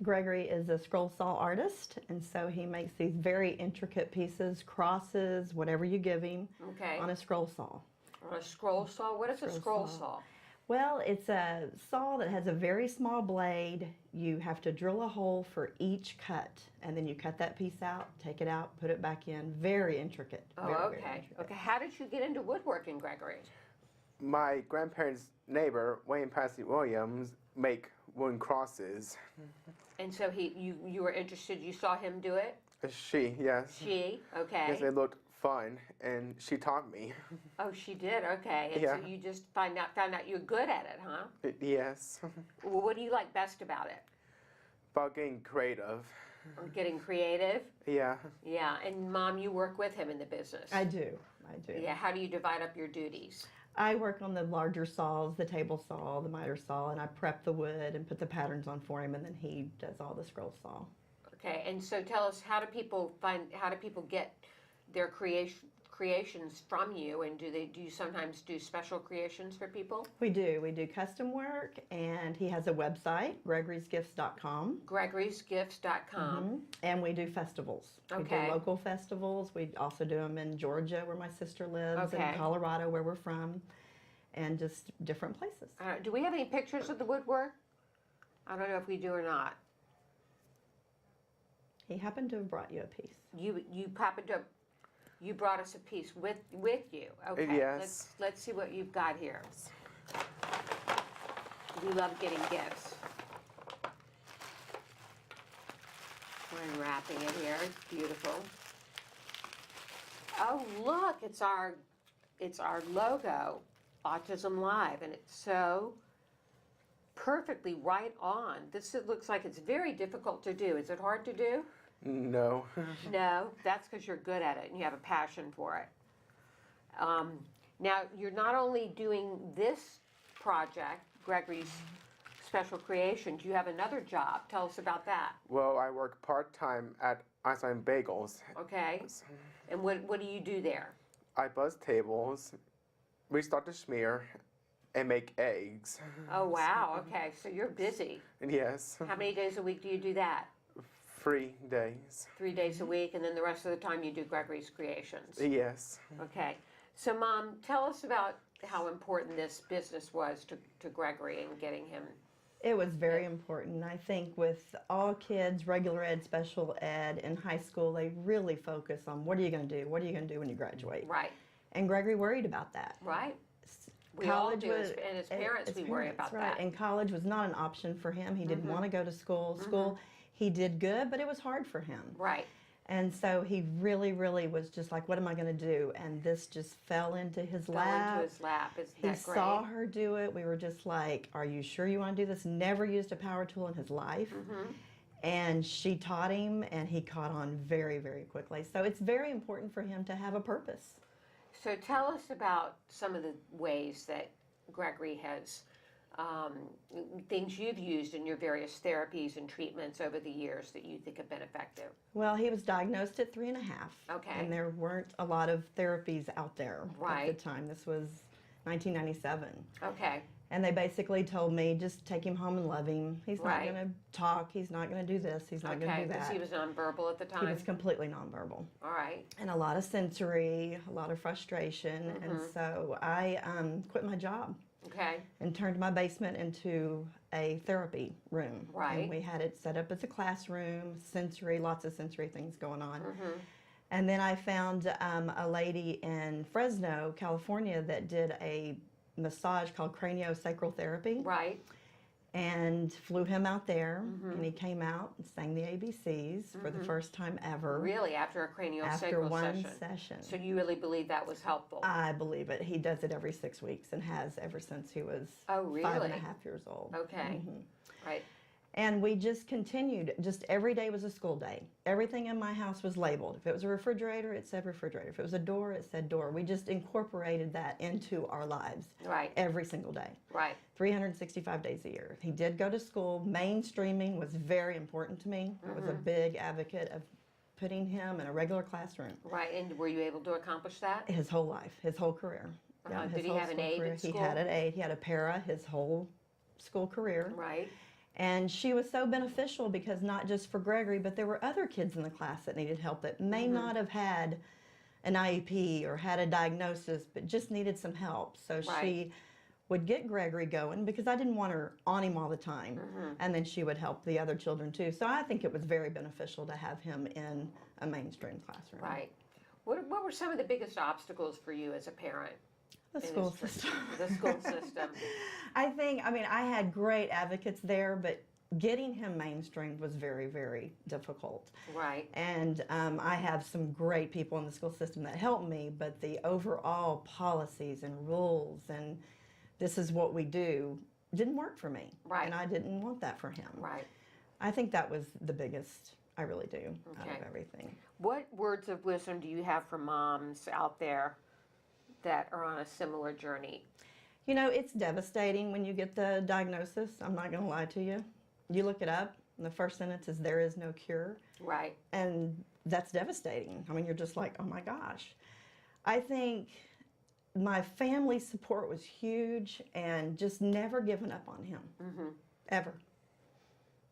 Speaker 4: Gregory is a scroll saw artist, and so he makes these very intricate pieces, crosses, whatever you give him, on a scroll saw.
Speaker 16: On a scroll saw? What is a scroll saw?
Speaker 4: Well, it's a saw that has a very small blade. You have to drill a hole for each cut, and then you cut that piece out, take it out, put it back in. Very intricate.
Speaker 16: Oh, okay. Okay, how did you get into woodworking, Gregory?
Speaker 6: My grandparents' neighbor, Wayne Passy Williams, make wooden crosses.
Speaker 16: And so you were interested, you saw him do it?
Speaker 6: She, yes.
Speaker 16: She, okay.
Speaker 6: Yes, it looked fun, and she taught me.
Speaker 16: Oh, she did, okay. And so you just found out you're good at it, huh?
Speaker 6: Yes.
Speaker 16: Well, what do you like best about it?
Speaker 6: About getting creative.
Speaker 16: Or getting creative?
Speaker 6: Yeah.
Speaker 16: Yeah, and Mom, you work with him in the business.
Speaker 4: I do.
Speaker 16: Yeah, how do you divide up your duties?
Speaker 4: I work on the larger saws, the table saw, the miter saw, and I prep the wood and put the patterns on for him, and then he does all the scroll saw.
Speaker 16: Okay, and so tell us, how do people get their creations from you, and do you sometimes do special creations for people?
Speaker 4: We do custom work, and he has a website, gregorysgifts.com.
Speaker 16: gregorysgifts.com.
Speaker 4: And we do festivals. We do local festivals. We also do them in Georgia, where my sister lives, and Colorado, where we're from, and just different places.
Speaker 16: Do we have any pictures of the woodwork? I don't know if we do or not.
Speaker 4: He happened to have brought you a piece.
Speaker 16: You brought us a piece with you. Okay.
Speaker 6: Yes.
Speaker 16: Let's see what you've got here. We love getting gifts. We're unwrapping it here. It's beautiful. Oh, look! It's our logo, Autism Live, and it's so perfectly right on. It looks like it's very difficult to do. Is it hard to do?
Speaker 6: No.
Speaker 16: No, that's because you're good at it and you have a passion for it. Now, you're not only doing this project, Gregory's Special Creations, you have another job. Tell us about that.
Speaker 6: Well, I work part-time at Einstein Bagels.
Speaker 16: Okay. And what do you do there?
Speaker 6: I buzz tables, restart the schmear, and make eggs.
Speaker 16: Oh, wow. Okay, so you're busy.
Speaker 6: Yes.
Speaker 16: How many days a week do you do that?
Speaker 6: 3 days.
Speaker 16: 3 days a week, and then the rest of the time you do Gregory's Creations.
Speaker 6: Yes.
Speaker 16: Okay. So, Mom, tell us about how important this business was to Gregory and getting him.
Speaker 4: It was very important. I think with all kids, regular ed, special ed, in high school, they really focus on what are you going to do? What are you going to do when you graduate?
Speaker 16: Right.
Speaker 4: And Gregory worried about that.
Speaker 16: Right. We all do, and as parents, we worry about that.
Speaker 4: And college was not an option for him. He didn't want to go to school. He did good, but it was hard for him.
Speaker 16: Right.
Speaker 4: And so he really, really was just like, what am I going to do? And this just fell into his lap.
Speaker 16: Fell into his lap. Isn't that great?
Speaker 4: He saw her do it. We were just like, are you sure you want to do this? Never used a power tool in his life. And she taught him, and he caught on very, very quickly. So it's very important for him to have a purpose.
Speaker 16: So tell us about some of the ways that Gregory has, things you've used in your various therapies and treatments over the years that you think have been effective.
Speaker 4: Well, he was diagnosed at 3.5.
Speaker 16: Okay.
Speaker 4: And there weren't a lot of therapies out there
Speaker 16: right.
Speaker 4: at the time. This was 1997.
Speaker 16: Okay.
Speaker 4: And they basically told me, just take him home and love him. He's not going to talk. He's not going to do this. He's not going to do that.
Speaker 16: Because he was nonverbal at the time?
Speaker 4: He was completely nonverbal.
Speaker 16: All right.
Speaker 4: And a lot of sensory, a lot of frustration. And so I quit my job.
Speaker 16: Okay.
Speaker 4: And turned my basement into a therapy room.
Speaker 16: Right.
Speaker 4: And we had it set up as a classroom, sensory, lots of sensory things going on. And then I found a lady in Fresno, California, that did a massage called craniosacral therapy.
Speaker 16: Right.
Speaker 4: and flew him out there, and he came out and sang the ABCs for the first time ever.
Speaker 16: Really, after a craniosacral
Speaker 4: After one
Speaker 16: session?
Speaker 4: session.
Speaker 16: So you really believe that was helpful?
Speaker 4: I believe it. He does it every 6 weeks and has ever since he was
Speaker 16: Oh, really?
Speaker 4: 5.5 years old.
Speaker 16: Okay. Right.
Speaker 4: And we just continued. Just every day was a school day. Everything in my house was labeled. If it was a refrigerator, it said refrigerator. If it was a door, it said door. We just incorporated that into our lives.
Speaker 16: Right.
Speaker 4: Every single day.
Speaker 16: Right.
Speaker 4: 365 days a year. He did go to school. Mainstreaming was very important to me. I was a big advocate of putting him in a regular classroom.
Speaker 16: Right. And were you able to accomplish that?
Speaker 4: His whole life, his whole career. Yeah, his
Speaker 16: did he
Speaker 4: whole
Speaker 16: have an
Speaker 4: school
Speaker 16: aide
Speaker 4: career.
Speaker 16: at school?
Speaker 4: He had an aide. He had a para his whole school career.
Speaker 16: Right.
Speaker 4: And she was so beneficial because not just for Gregory, but there were other kids in the class that needed help that may not have had an IEP or had a diagnosis, but just needed some help. So she would get Gregory going because I didn't want her on him all the time. And then she would help the other children too. So I think it was very beneficial to have him in a mainstream classroom.
Speaker 16: Right. What were some of the biggest obstacles for you as a parent?
Speaker 4: The school system.
Speaker 16: The school system.
Speaker 4: I had great advocates there, but getting him mainstreamed was very, very difficult.
Speaker 16: Right.
Speaker 4: And I have some great people in the school system that helped me, but the overall policies and rules and this is what we do didn't work for me.
Speaker 16: Right.
Speaker 4: And I didn't want that for him.
Speaker 16: Right.
Speaker 4: I think that was the biggest, I really do, out of everything.
Speaker 16: What words of wisdom do you have for moms out there that are on a similar journey?
Speaker 4: You know, it's devastating when you get the diagnosis. I'm not going to lie to you. You look it up, and the first sentence is, there is no cure.
Speaker 16: Right.
Speaker 4: And that's devastating. I mean, you're just like, oh my gosh. I think my family support was huge and just never given up on him. Ever.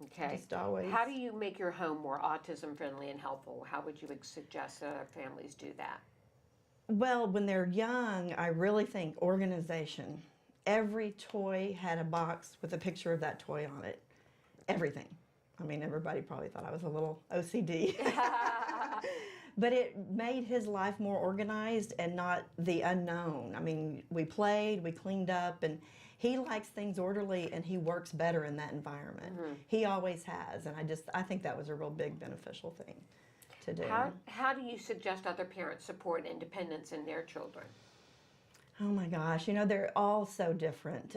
Speaker 16: Okay.
Speaker 4: Just always.
Speaker 16: How do you make your home more autism friendly and helpful? How would you suggest that families do that?
Speaker 4: Well, when they're young, I really think organization. Every toy had a box with a picture of that toy on it. Everything. I mean, everybody probably thought I was a little OCD. But it made his life more organized and not the unknown. I mean, we played, we cleaned up, and he likes things orderly and he works better in that environment. He always has, and I think that was a real big beneficial thing to do.
Speaker 16: How do you suggest other parents support independence in their children?
Speaker 4: Oh my gosh, you know, they're all so different.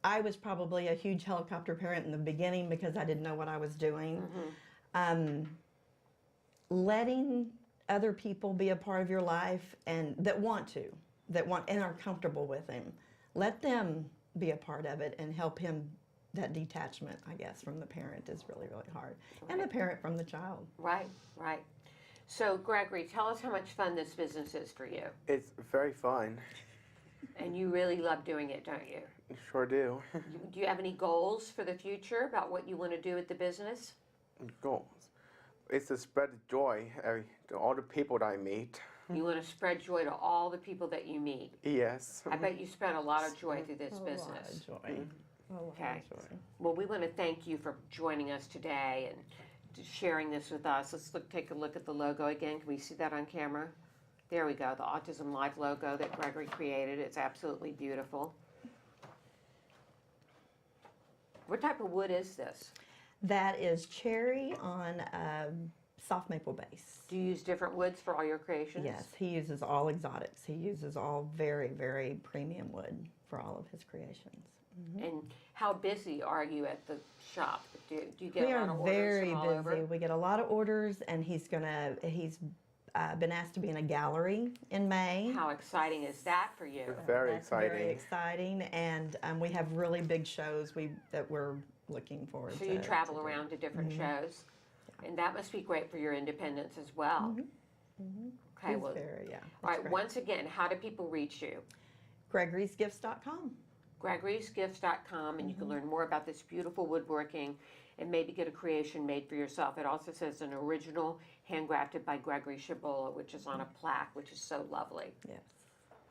Speaker 4: I was probably a huge helicopter parent in the beginning because I didn't know what I was doing. Letting other people be a part of your life and that want and are comfortable with him. Let them be a part of it and help him. That detachment, I guess, from the parent is really, really hard. Right. And the parent from the child.
Speaker 16: Right, right. So, Gregory, tell us how much fun this business is for you.
Speaker 6: It's very fun.
Speaker 16: And you really love doing it, don't you?
Speaker 6: Sure do.
Speaker 16: Do you have any goals for the future about what you want to do with the business?
Speaker 6: Goals? It's to spread joy to all the people that I meet.
Speaker 16: You want to spread joy to all the people that you meet?
Speaker 6: Yes.
Speaker 16: I bet you spread a lot of joy through this business.
Speaker 4: A lot of joy.
Speaker 16: Okay. Well, we want to thank you for joining us today and sharing this with us. Let's take a look at the logo again. Can we see that on camera? There we go, the autism-live logo that Gregory created. It's absolutely beautiful. What type of wood is this?
Speaker 4: That is cherry on a soft maple base.
Speaker 16: Do you use different woods for all your creations?
Speaker 4: Yes, he uses all exotics. He uses all very, very premium wood for all of his creations.
Speaker 16: And how busy are you at the shop? Do you get a lot of orders?
Speaker 4: We are very
Speaker 16: all
Speaker 4: busy.
Speaker 16: over?
Speaker 4: We get a lot of orders, and he's been asked to be in a gallery in May.
Speaker 16: How exciting is that for you?
Speaker 6: It's very exciting.
Speaker 4: Very exciting, and we have really big shows that we're looking forward to.
Speaker 16: So you travel around to different shows, and that must be great for your independence as well. Okay, well, all right.
Speaker 4: great.
Speaker 16: Once again, how do people reach you?
Speaker 4: Gregory'sGifts.com.
Speaker 16: Gregory'sGifts.com, and you can learn more about this beautiful woodworking and maybe get a creation made for yourself. It also says an original handcrafted by Gregory Chabolla, which is on a plaque, which is so lovely.
Speaker 4: Yes.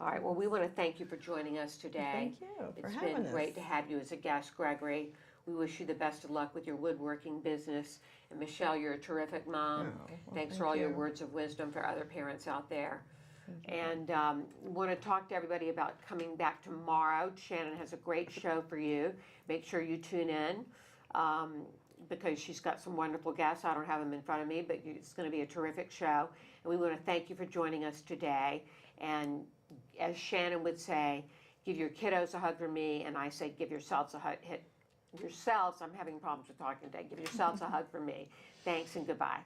Speaker 16: All right, well, we want to thank you for joining us today.
Speaker 4: Thank you for
Speaker 16: It's
Speaker 4: having
Speaker 16: been
Speaker 4: us.
Speaker 16: great to have you as a guest, Gregory. We wish you the best of luck with your woodworking business. And Michelle, you're a terrific mom.
Speaker 4: Oh, well,
Speaker 16: Thanks
Speaker 4: thank
Speaker 16: for all your
Speaker 4: you.
Speaker 16: words of wisdom for other parents out there. And want to talk to everybody about coming back tomorrow. Shannon has a great show for you. Make sure you tune in because she's got some wonderful guests. I don't have them in front of me, but it's going to be a terrific show. And we want to thank you for joining us today. And as Shannon would say, give your kiddos a hug from me, and I say give yourselves a hug. Yourselves, I'm having problems with talking today. Give yourselves a hug from me. Thanks and goodbye.